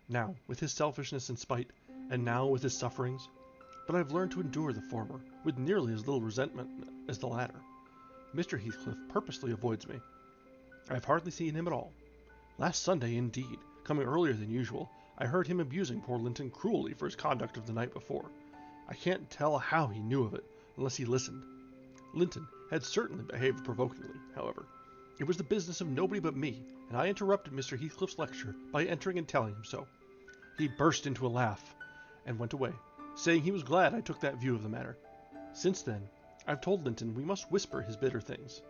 Now with his selfishness and spite, and now with his sufferings. But I've learned to endure the former with nearly as little resentment as the latter. Mr. Heathcliff purposely avoids me. I have hardly seen him at all. Last Sunday, indeed, coming earlier than usual, I heard him abusing poor Linton cruelly for his conduct of the night before. I can't tell how he knew of it, unless he listened. Linton had certainly behaved provokingly, however. It was the business of nobody but me, and I interrupted Mr. Heathcliff's lecture by entering and telling him so. He burst into a laugh, and went away, saying he was glad I took that view of the matter. Since then, I've told Linton we must whisper his bitter things.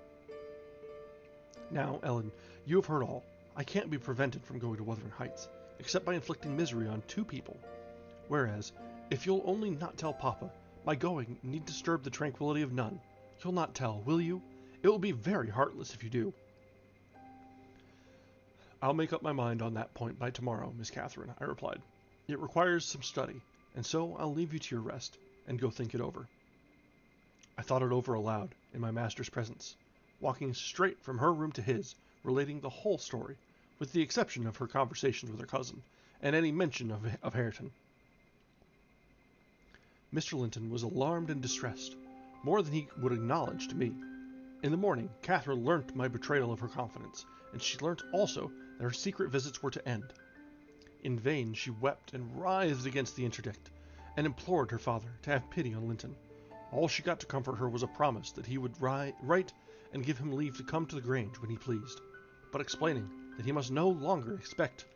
Now, Ellen, you have heard all. I can't be prevented from going to Wuthering Heights, except by inflicting misery on 2 people. Whereas, if you'll only not tell Papa, my going need disturb the tranquillity of none. You'll not tell, will you? It will be very heartless if you do. I'll make up my mind on that point by tomorrow, Miss Catherine, I replied. It requires some study, and so I'll leave you to your rest, and go think it over. I thought it over aloud, in my master's presence, walking straight from her room to his, relating the whole story, with the exception of her conversations with her cousin, and any mention of Hareton. Mr. Linton was alarmed and distressed, more than he would acknowledge to me. In the morning, Catherine learnt my betrayal of her confidence, and she learnt also that her secret visits were to end. In vain she wept and writhed against the interdict, and implored her father to have pity on Linton. All she got to comfort her was a promise that he would write and give him leave to come to the Grange when he pleased, but explaining that he must no longer expect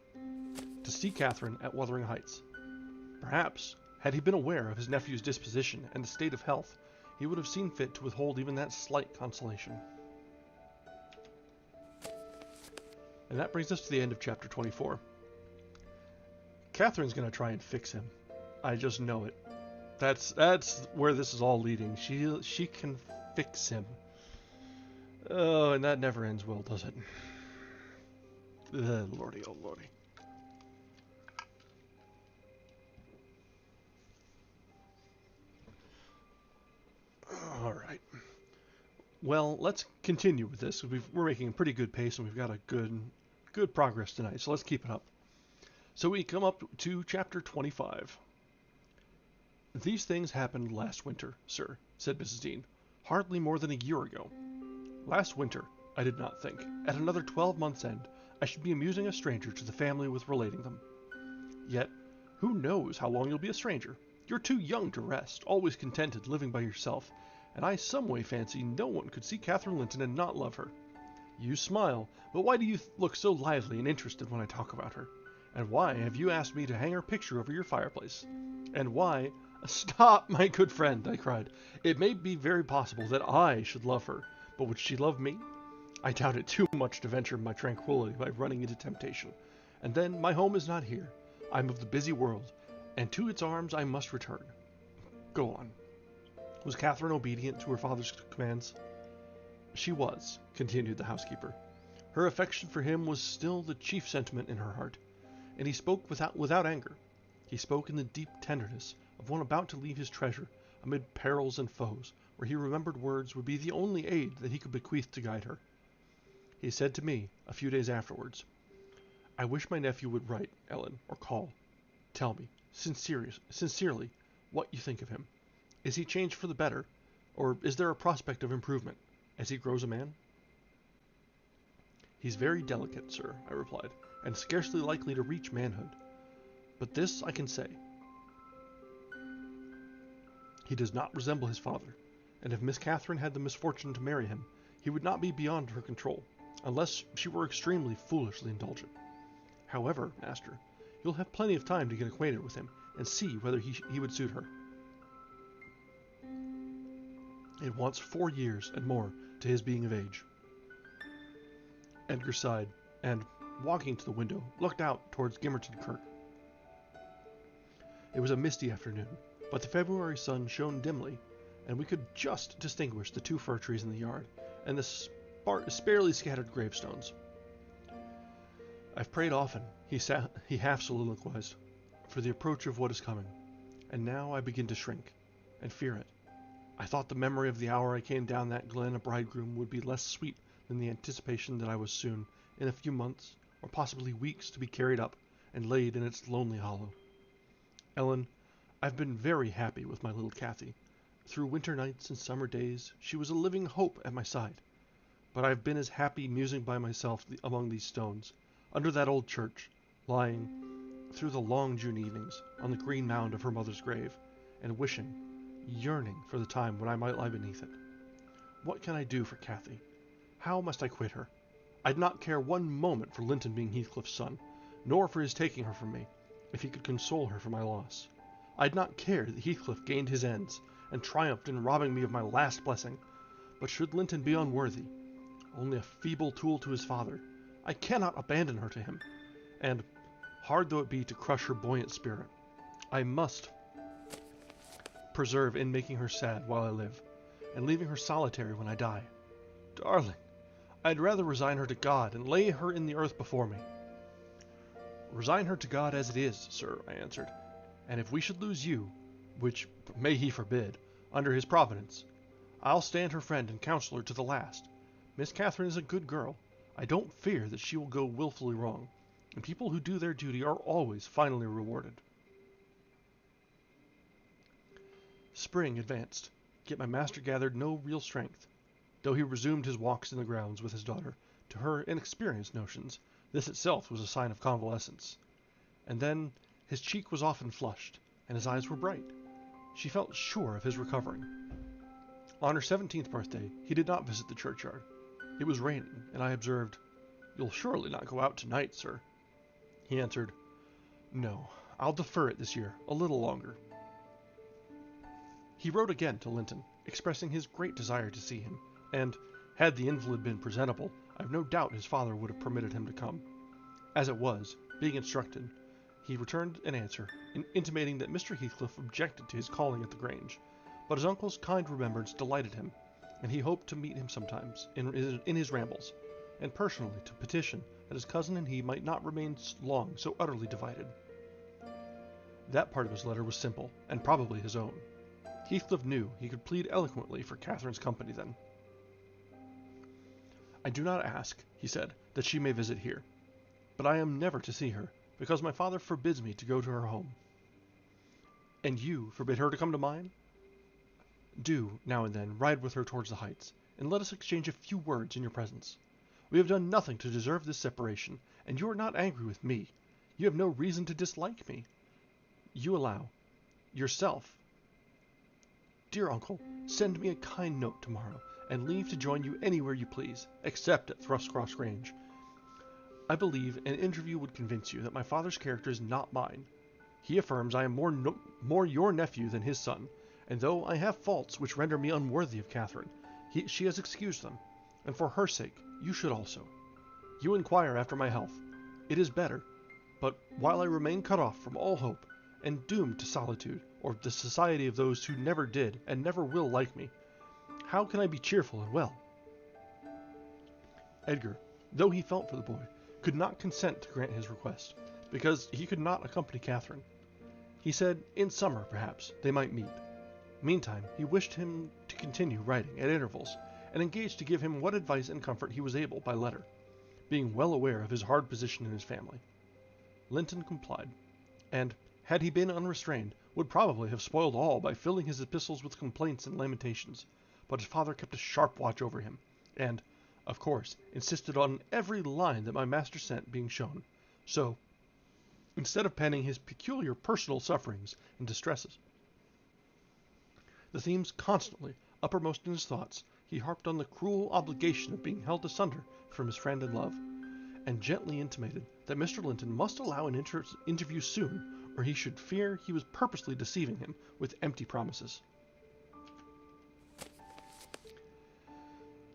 to see Catherine at Wuthering Heights. Perhaps, had he been aware of his nephew's disposition and the state of health, he would have seen fit to withhold even that slight consolation. And that brings us to the end of chapter 24. Catherine's going to try and fix him. I just know it. That's where this is all leading. She can fix him. Oh, and that never ends well, does it? Lordy, oh lordy. All right. Well, let's continue with this. We're making a pretty good pace, and we've got a good progress tonight. So let's keep it up. So we come up to chapter 25. These things happened last winter, sir, said Mrs. Dean. Hardly more than a year ago. Last winter, I did not think, at another 12 months' end, I should be amusing a stranger to the family with relating them. Yet, who knows how long you'll be a stranger? You're too young to rest, always contented, living by yourself, and I some way fancy no one could see Catherine Linton and not love her. You smile, but why do you look so lively and interested when I talk about her? And why have you asked me to hang her picture over your fireplace? And why... Stop, my good friend, I cried. It may be very possible that I should love her, but would she love me? I doubt it too much to venture my tranquillity by running into temptation. And then my home is not here. I'm of the busy world, and to its arms I must return. Go on. Was Catherine obedient to her father's commands? She was, continued the housekeeper. Her affection for him was still the chief sentiment in her heart, and he spoke without anger. He spoke in the deep tenderness of one about to leave his treasure amid perils and foes, where he remembered words would be the only aid that he could bequeath to guide her. He said to me, a few days afterwards, I wish my nephew would write, Ellen, or call. Tell me, sincerely, what you think of him. Is he changed for the better, or is there a prospect of improvement, as he grows a man? He's very delicate, sir, I replied, and scarcely likely to reach manhood. But this I can say. He does not resemble his father, and if Miss Catherine had the misfortune to marry him, he would not be beyond her control, unless she were extremely foolishly indulgent. However, master, you'll have plenty of time to get acquainted with him, and see whether he would suit her. It wants 4 years and more to his being of age. Edgar sighed, and, walking to the window, looked out towards Gimmerton Kirk. It was a misty afternoon, but the February sun shone dimly, and we could just distinguish the 2 fir trees in the yard, and the sparely scattered gravestones. I've prayed often, he half soliloquized, for the approach of what is coming, and now I begin to shrink, and fear it. I thought the memory of the hour I came down that glen a bridegroom would be less sweet than the anticipation that I was soon, in a few months, or possibly weeks, to be carried up, and laid in its lonely hollow. Ellen, I've been very happy with my little Cathy. Through winter nights and summer days, she was a living hope at my side. But I've been as happy musing by myself among these stones, under that old church, lying, through the long June evenings, on the green mound of her mother's grave, and wishing, yearning for the time when I might lie beneath it. What can I do for Cathy? How must I quit her? I'd not care one moment for Linton being Heathcliff's son, nor for his taking her from me, if he could console her for my loss. I'd not care that Heathcliff gained his ends, and triumphed in robbing me of my last blessing. But should Linton be unworthy, only a feeble tool to his father, I cannot abandon her to him, and, hard though it be to crush her buoyant spirit, I must preserve in making her sad while I live, and leaving her solitary when I die. Darling, I'd rather resign her to God, and lay her in the earth before me. Resign her to God as it is, sir, I answered, and if we should lose you, which may he forbid, under his providence, I'll stand her friend and counselor to the last. Miss Catherine is a good girl. I don't fear that she will go wilfully wrong, and people who do their duty are always finally rewarded. Spring advanced, yet my master gathered no real strength. Though he resumed his walks in the grounds with his daughter, to her inexperienced notions, this itself was a sign of convalescence. And then his cheek was often flushed, and his eyes were bright. She felt sure of his recovering. On her 17th birthday, he did not visit the churchyard. It was raining, and I observed, "You'll surely not go out tonight, sir." He answered, "No, I'll defer it this year, a little longer." He wrote again to Linton, expressing his great desire to see him, and, had the invalid been presentable, I've no doubt his father would have permitted him to come. As it was, being instructed, he returned an answer, intimating that Mr. Heathcliff objected to his calling at the Grange, but his uncle's kind remembrance delighted him, and he hoped to meet him sometimes in his rambles, and personally to petition that his cousin and he might not remain long so utterly divided. That part of his letter was simple, and probably his own. Heathcliff knew he could plead eloquently for Catherine's company then. "I do not ask," he said, "that she may visit here, but I am never to see her, because my father forbids me to go to her home." "And you forbid her to come to mine?" "Do, now and then, ride with her towards the heights, and let us exchange a few words in your presence. We have done nothing to deserve this separation, and you are not angry with me. You have no reason to dislike me. You allow, yourself. Dear uncle, send me a kind note tomorrow, and leave to join you anywhere you please, except at Thrushcross Grange. I believe an interview would convince you that my father's character is not mine. He affirms I am more your nephew than his son, and though I have faults which render me unworthy of Catherine, she has excused them, and for her sake you should also. You inquire after my health. It is better, but while I remain cut off from all hope, and doomed to solitude, or the society of those who never did and never will like me, how can I be cheerful and well?" Edgar, though he felt for the boy, could not consent to grant his request, because he could not accompany Catherine. He said, in summer, perhaps, they might meet. Meantime, he wished him to continue writing at intervals, and engaged to give him what advice and comfort he was able by letter, being well aware of his hard position in his family. Linton complied, and, had he been unrestrained, would probably have spoiled all by filling his epistles with complaints and lamentations, but his father kept a sharp watch over him, and, of course, insisted on every line that my master sent being shown. So, instead of penning his peculiar personal sufferings and distresses. The themes constantly uppermost in his thoughts, he harped on the cruel obligation of being held asunder from his friend and love, and gently intimated that Mr. Linton must allow an interview soon, or he should fear he was purposely deceiving him with empty promises.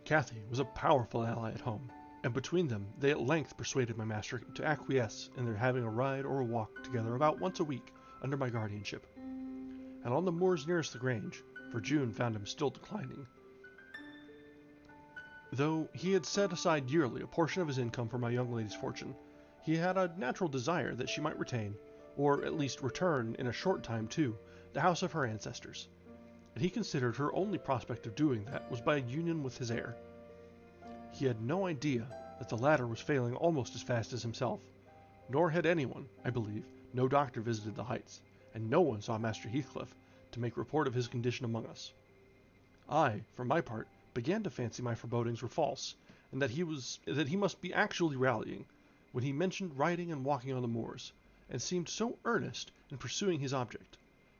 Cathy was a powerful ally at home, and between them they at length persuaded my master to acquiesce in their having a ride or a walk together about once a week under my guardianship. And on the moors nearest the Grange, for June found him still declining. Though he had set aside yearly a portion of his income for my young lady's fortune, he had a natural desire that she might retain, or at least return in a short time to, the house of her ancestors, and he considered her only prospect of doing that was by a union with his heir. He had no idea that the latter was failing almost as fast as himself, nor had anyone, I believe, no doctor visited the Heights, and no one saw Master Heathcliff to make report of his condition among us. I, for my part, began to fancy my forebodings were false, and that he must be actually rallying, when he mentioned riding and walking on the moors, and seemed so earnest in pursuing his object.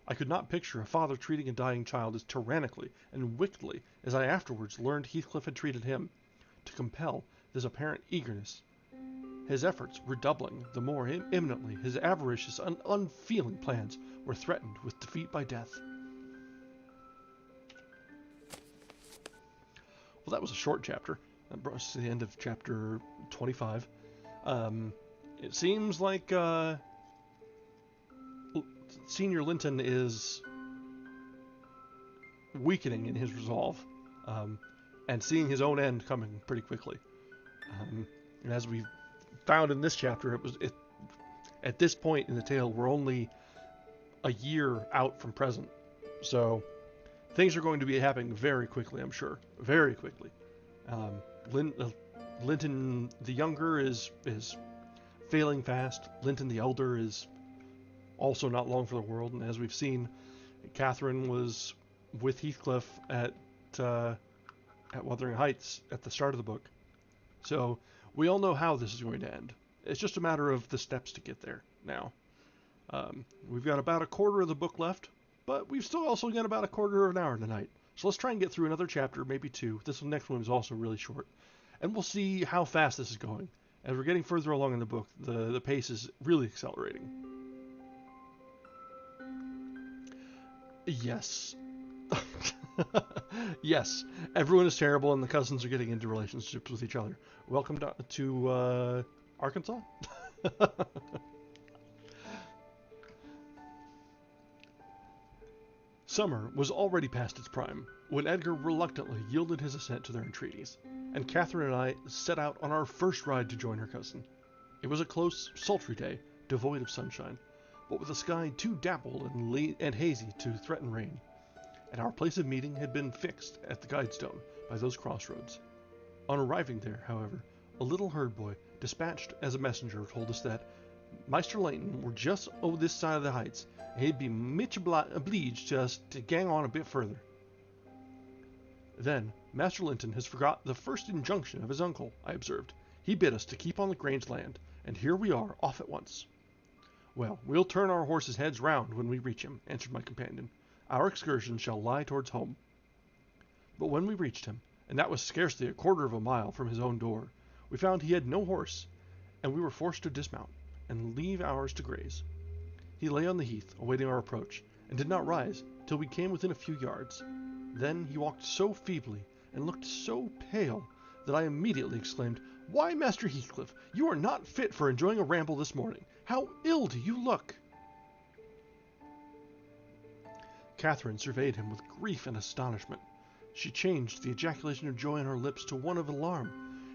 I could not picture a father treating a dying child as tyrannically and wickedly as I afterwards learned Heathcliff had treated him, to compel this apparent eagerness, his efforts redoubling the more imminently his avaricious and unfeeling plans were threatened with defeat by death. Well, that was a short chapter. That brought us to the end of chapter 25. It seems like Senior Linton is weakening in his resolve, and seeing his own end coming pretty quickly. And as we found in this chapter, at this point in the tale, we're only a year out from present. So things are going to be happening very quickly, I'm sure. Very quickly. Linton the younger is failing fast. Linton the elder is also not long for the world. And as we've seen, Catherine was with Heathcliff at Wuthering Heights at the start of the book. So we all know how this is going to end. It's just a matter of the steps to get there now. We've got about a quarter of the book left, but we've still also got about a quarter of an hour tonight. So let's try and get through another chapter, maybe two. This next one is also really short. And we'll see how fast this is going. As we're getting further along in the book, the pace is really accelerating. Yes. Yes, everyone is terrible and the cousins are getting into relationships with each other. Welcome to Arkansas? Summer was already past its prime when Edgar reluctantly yielded his assent to their entreaties, and Catherine and I set out on our first ride to join her cousin. It was a close, sultry day, devoid of sunshine, but with a sky too dappled and hazy to threaten rain, and our place of meeting had been fixed at the Guidestone by those crossroads. On arriving there, however, a little herd boy, dispatched as a messenger, told us that Maister Leighton were just over this side of the Heights, and he'd be much obliged to us to gang on a bit further. Then, Master Linton has forgot the first injunction of his uncle, I observed. He bid us to keep on the Grange land, and here we are, off at once. Well, we'll turn our horses' heads round when we reach him, answered my companion. Our excursion shall lie towards home. But when we reached him, and that was scarcely a quarter of a mile from his own door, we found he had no horse, and we were forced to dismount, and leave ours to graze. He lay on the heath, awaiting our approach, and did not rise till we came within a few yards. Then he walked so feebly, and looked so pale, that I immediately exclaimed, "Why, Master Heathcliff, you are not fit for enjoying a ramble this morning. How ill do you look!" Catherine surveyed him with grief and astonishment. She changed the ejaculation of joy on her lips to one of alarm,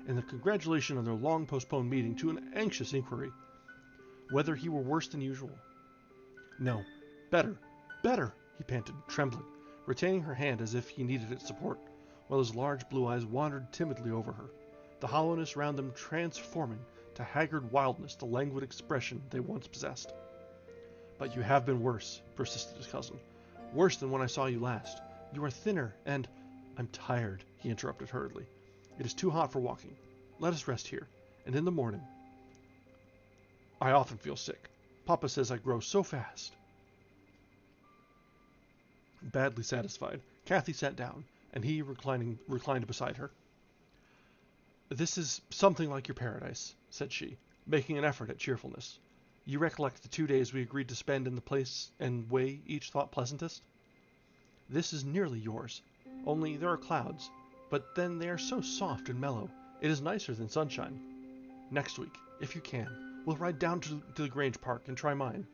and the congratulation on their long-postponed meeting to an anxious inquiry, whether he were worse than usual. "No, better, better," he panted, trembling, retaining her hand as if he needed its support, while his large blue eyes wandered timidly over her, the hollowness round them transforming to haggard wildness the languid expression they once possessed. "But you have been worse," persisted his cousin. "Worse than when I saw you last. You are thinner, and—" "I'm tired," he interrupted hurriedly. "It is too hot for walking. Let us rest here, and in the morning. I often feel sick. Papa says I grow so fast. Badly satisfied, Kathy sat down, and he reclined beside her. This is something like your paradise, said she, making an effort at cheerfulness. You recollect the 2 days we agreed to spend in the place and way each thought pleasantest? This is nearly yours, only there are clouds, but then they are so soft and mellow, it is nicer than sunshine. Next week, if you can, we'll ride down to the Grange Park and try mine.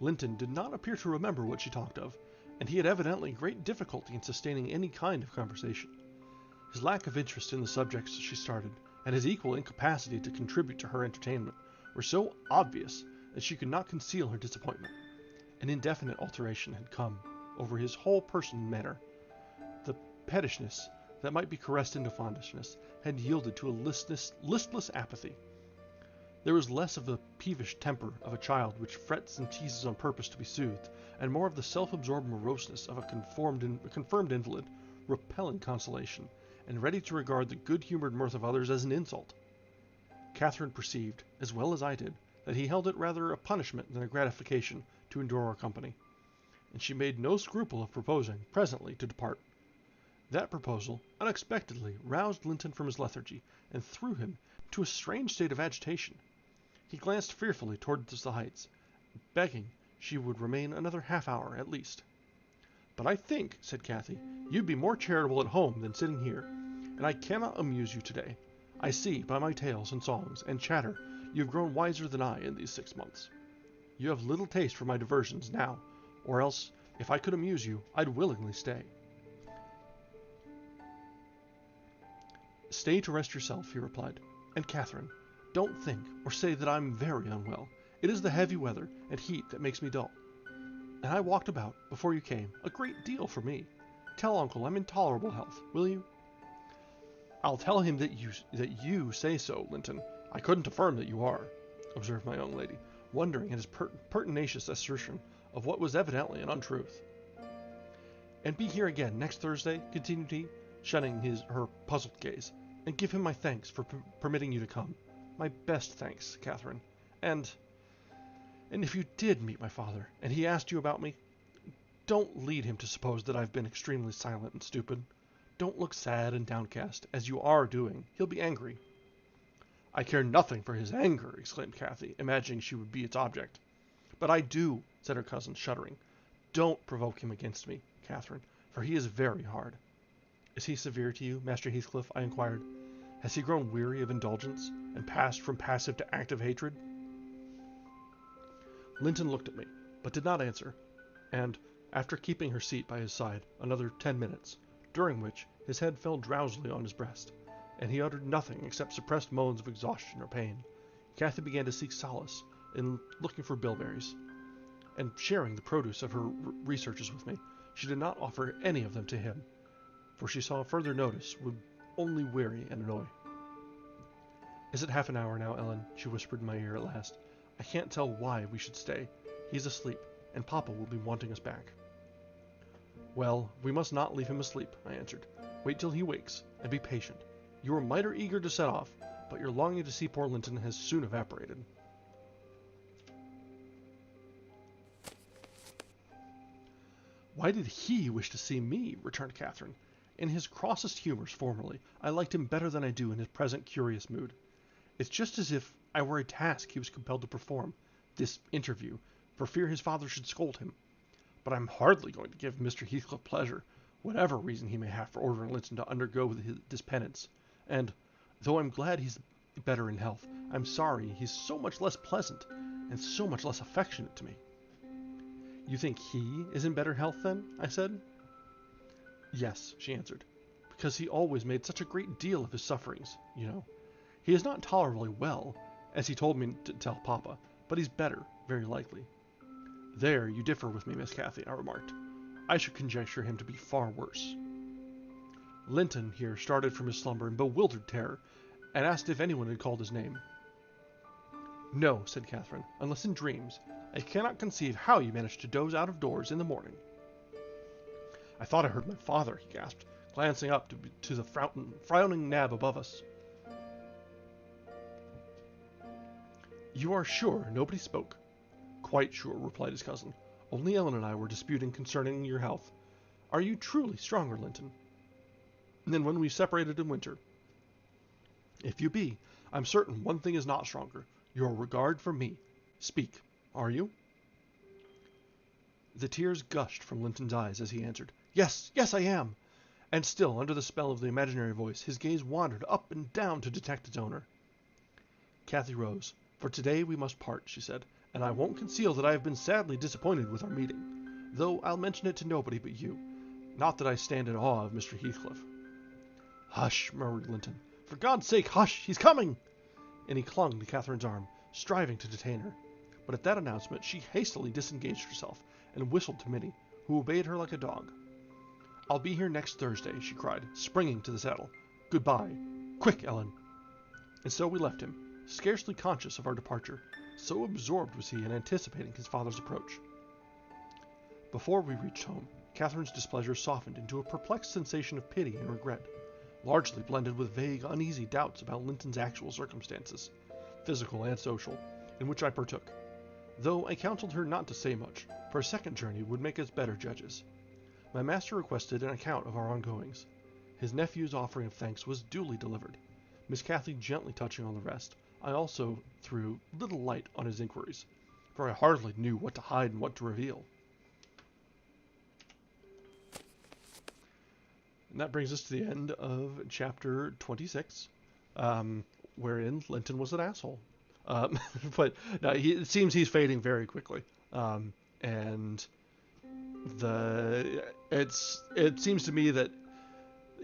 Linton did not appear to remember what she talked of, and he had evidently great difficulty in sustaining any kind of conversation. His lack of interest in the subjects she started, and his equal incapacity to contribute to her entertainment, were so obvious that she could not conceal her disappointment. An indefinite alteration had come over his whole person and manner. The pettishness that might be caressed into fondness had yielded to a listless apathy. There was less of the peevish temper of a child which frets and teases on purpose to be soothed, and more of the self-absorbed moroseness of a confirmed invalid, repelling consolation, and ready to regard the good-humored mirth of others as an insult. Catherine perceived, as well as I did, that he held it rather a punishment than a gratification to endure our company, and she made no scruple of proposing, presently, to depart. That proposal unexpectedly roused Linton from his lethargy, and threw him into a strange state of agitation. He glanced fearfully towards the heights, begging she would remain another half-hour at least. But I think, said Cathy, you'd be more charitable at home than sitting here, and I cannot amuse you today. I see, by my tales and songs and chatter, you have grown wiser than I in these 6 months. You have little taste for my diversions now, or else, if I could amuse you, I'd willingly stay. Stay to rest yourself, he replied. And Catherine, don't think or say that I'm very unwell. It is the heavy weather and heat that makes me dull. And I walked about, before you came, a great deal for me. Tell Uncle I'm in tolerable health, will you? I'll tell him that you say so, Linton. I couldn't affirm that you are, observed my young lady, wondering at his pertinacious assertion of what was evidently an untruth. And be here again next Thursday, continued he, shunning her puzzled gaze, and give him my thanks for permitting you to come. My best thanks, Catherine. And if you did meet my father, and he asked you about me, don't lead him to suppose that I've been extremely silent and stupid. Don't look sad and downcast, as you are doing. He'll be angry. I care nothing for his anger, exclaimed Cathy, imagining she would be its object. But I do, said her cousin, shuddering. Don't provoke him against me, Catherine, for he is very hard. Is he severe to you, Master Heathcliff? I inquired. Has he grown weary of indulgence, and passed from passive to active hatred? Linton looked at me, but did not answer, and, after keeping her seat by his side another 10 minutes, during which his head fell drowsily on his breast, and he uttered nothing except suppressed moans of exhaustion or pain, Cathy began to seek solace in looking for bilberries, and sharing the produce of her researches with me, she did not offer any of them to him, for she saw further notice would only weary and annoy. Is it half an hour now, Ellen? She whispered in my ear at last. I can't tell why we should stay. He's asleep, and Papa will be wanting us back. Well, we must not leave him asleep, I answered. Wait till he wakes, and be patient. You were mighty eager to set off, but your longing to see poor Linton has soon evaporated. Why did he wish to see me? Returned Catherine. In his crossest humours formerly, I liked him better than I do in his present curious mood. It's just as if I were a task he was compelled to perform, this interview, for fear his father should scold him. But I'm hardly going to give Mr. Heathcliff pleasure, whatever reason he may have for ordering Linton to undergo this penance. And, though I'm glad he's better in health, I'm sorry he's so much less pleasant, and so much less affectionate to me. You think he is in better health, then? I said. Yes, she answered, because he always made such a great deal of his sufferings, you know. He is not tolerably well, as he told me to tell Papa, but he's better, very likely. There you differ with me, Miss Cathy, I remarked. I should conjecture him to be far worse. Linton here started from his slumber in bewildered terror, and asked if anyone had called his name. No, said Catherine, unless in dreams. I cannot conceive how you managed to doze out of doors in the morning. I thought I heard my father, he gasped, glancing up to the frowning Nab above us. You are sure nobody spoke? Quite sure, replied his cousin. Only Ellen and I were disputing concerning your health. Are you truly stronger, Linton, than when we separated in winter? If you be, I'm certain one thing is not stronger, your regard for me. Speak, are you? The tears gushed from Linton's eyes as he answered, Yes, yes, I am. And still, under the spell of the imaginary voice, his gaze wandered up and down to detect its owner. Kathy rose. For today we must part, she said, and I won't conceal that I have been sadly disappointed with our meeting, though I'll mention it to nobody but you. Not that I stand in awe of Mr. Heathcliff. Hush, murmured Linton. For God's sake, hush! He's coming! And he clung to Catherine's arm, striving to detain her. But at that announcement she hastily disengaged herself, and whistled to Minnie, who obeyed her like a dog. I'll be here next Thursday, she cried, springing to the saddle. Goodbye. Quick, Ellen. And so we left him, scarcely conscious of our departure, so absorbed was he in anticipating his father's approach. Before we reached home, Catherine's displeasure softened into a perplexed sensation of pity and regret, largely blended with vague, uneasy doubts about Linton's actual circumstances, physical and social, in which I partook, though I counseled her not to say much, for a second journey would make us better judges. My master requested an account of our ongoings. His nephew's offering of thanks was duly delivered, Miss Cathy gently touching on the rest. I also threw little light on his inquiries, for I hardly knew what to hide and what to reveal. And that brings us to the end of chapter 26, wherein Linton was an asshole. But no, it seems he's fading very quickly. And it seems to me that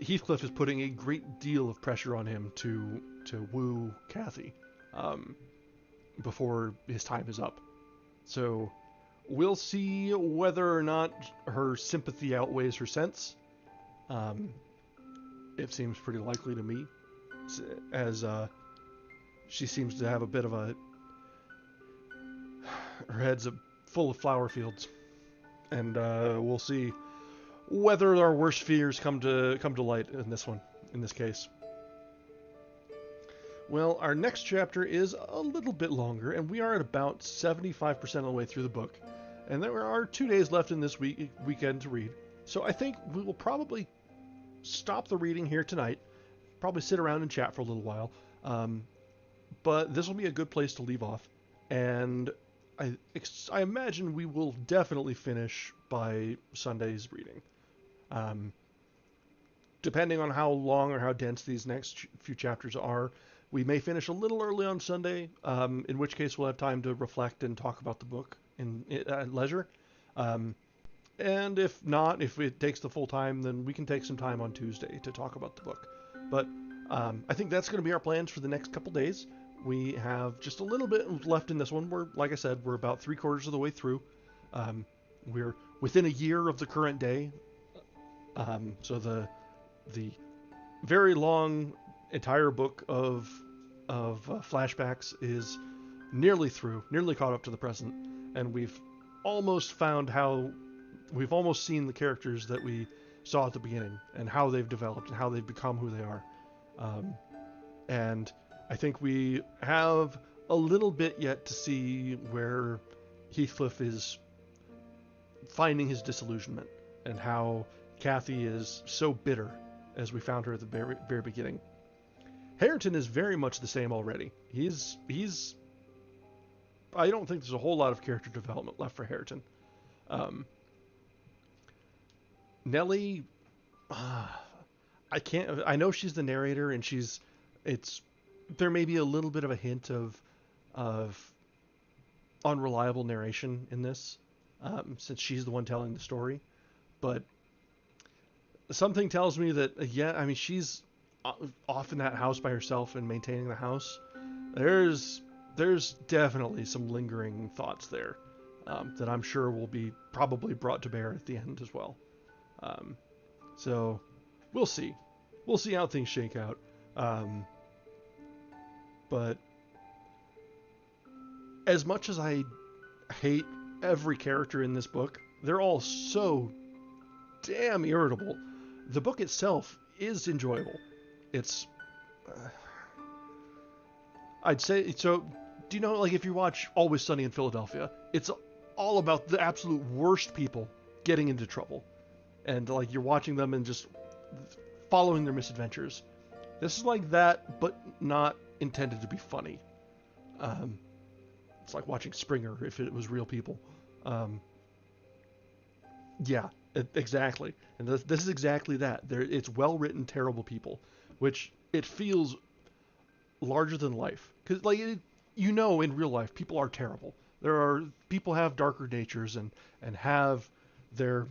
Heathcliff is putting a great deal of pressure on him to woo Cathy before his time is up. So we'll see whether or not her sympathy outweighs her sense. It seems pretty likely to me, as she seems to have a bit of her head's full of flower fields, and we'll see whether our worst fears come to light in this case. Well, our next chapter is a little bit longer, and we are at about 75% of the way through the book, and there are 2 days left in this weekend to read. So I think we will probably stop the reading here tonight, probably sit around and chat for a little while, but this will be a good place to leave off, and I imagine we will definitely finish by Sunday's reading. Depending on how long or how dense these next few chapters are, we may finish a little early on Sunday, in which case we'll have time to reflect and talk about the book at leisure. And if not, if it takes the full time, then we can take some time on Tuesday to talk about the book. But I think that's going to be our plans for the next couple days. We have just a little bit left in this one. Like I said, we're about 3/4 of the way through. We're within a year of the current day. So the very long entire book of flashbacks is nearly caught up to the present, and we've almost seen the characters that we saw at the beginning and how they've developed and how they've become who they are. And I think we have a little bit yet to see where Heathcliff is finding his disillusionment and how Cathy is so bitter as we found her at the very, very beginning. Hareton is very much the same already. He's I don't think there's a whole lot of character development left for Hareton. Nellie, I know she's the narrator, and there may be a little bit of a hint of unreliable narration in this, since she's the one telling the story, but something tells me that, she's off in that house by herself and maintaining the house. There's definitely some lingering thoughts there, that I'm sure will be probably brought to bear at the end as well. So we'll see how things shake out. But as much as I hate every character in this book, they're all so damn irritable. The book itself is enjoyable. It's I'd say so. do you know, like, if you watch Always Sunny in Philadelphia, it's all about the absolute worst people getting into trouble, and like you're watching them and just following their misadventures. This is like that, but not intended to be funny. Um, it's like watching Springer if it was real people. Um, yeah, exactly. And this is exactly that. It's well written, terrible people, which it feels larger than life. Because like you know, in real life, people are terrible. There are people have darker natures and have their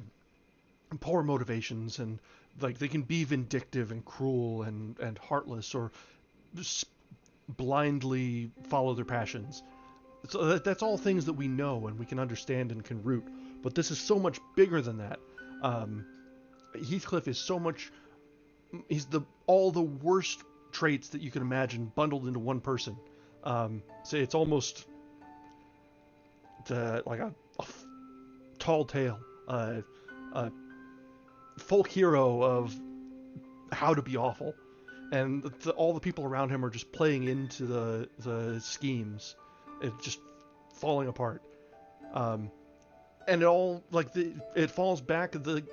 poor motivations, and like they can be vindictive and cruel and heartless, or just blindly follow their passions. So that's all things that we know and we can understand and can root. But this is so much bigger than that. Um, Heathcliff is so much. He's the all the worst traits that you can imagine bundled into one person. So it's almost like a tall tale, a folk hero of how to be awful, and all the people around him are just playing into the schemes. It's just falling apart. Um, and it all like it falls back the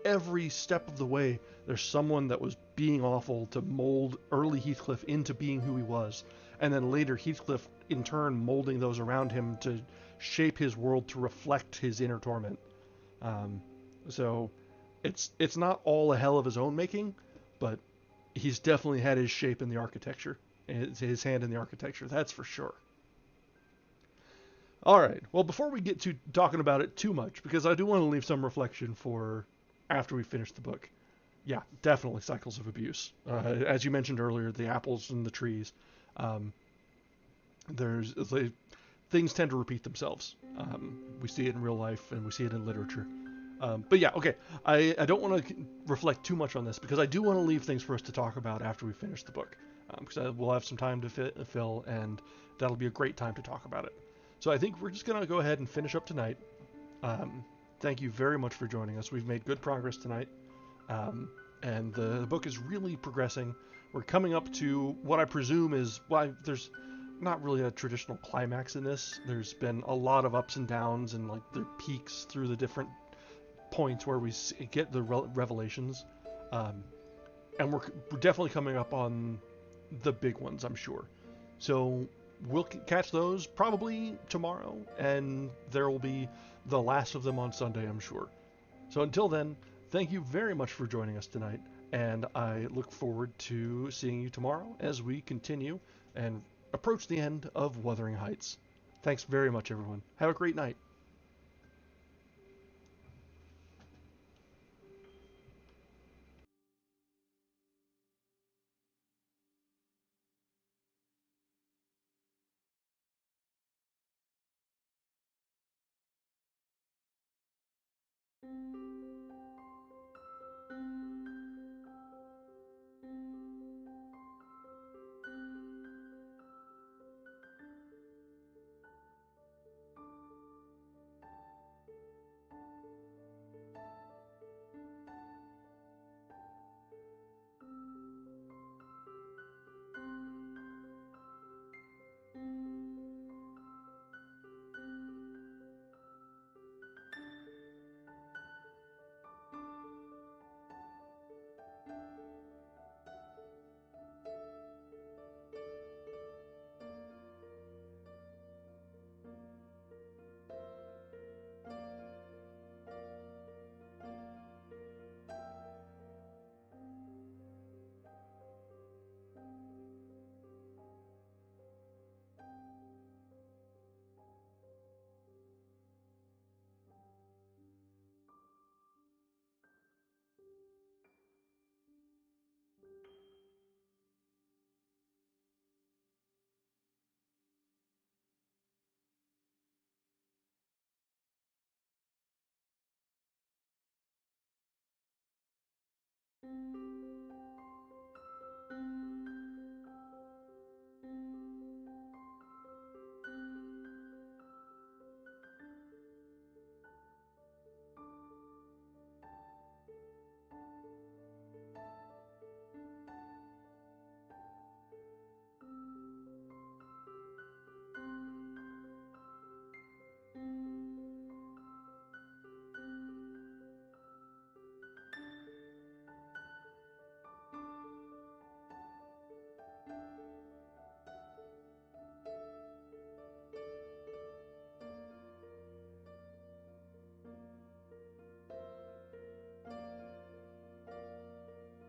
every step of the way. There's someone that was being awful to mold early Heathcliff into being who he was, and then later Heathcliff in turn molding those around him to shape his world to reflect his inner torment. Um, so it's not all a hell of his own making, but he's definitely had his shape in the architecture, his hand in the architecture. That's for sure. All right. Well, before we get to talking about it too much, because I do want to leave some reflection for after we finish the book. Yeah, definitely cycles of abuse. As you mentioned earlier, the apples and the trees. Um, there's things tend to repeat themselves. We see it in real life and we see it in literature. But yeah, okay. I don't want to reflect too much on this because I do want to leave things for us to talk about after we finish the book. Because we'll have some time to fill, and that'll be a great time to talk about it. So I think we're just going to go ahead and finish up tonight. Thank you very much for joining us. We've made good progress tonight. And the book is really progressing. We're coming up to what I presume is, well, there's not really a traditional climax in this. There's been a lot of ups and downs, and like there peaks through the different points where we get the revelations. And we're definitely coming up on the big ones, I'm sure. So we'll catch those probably tomorrow, and there will be the last of them on Sunday, I'm sure. So until then, thank you very much for joining us tonight, and I look forward to seeing you tomorrow as we continue and approach the end of Wuthering Heights. Thanks very much, everyone. Have a great night.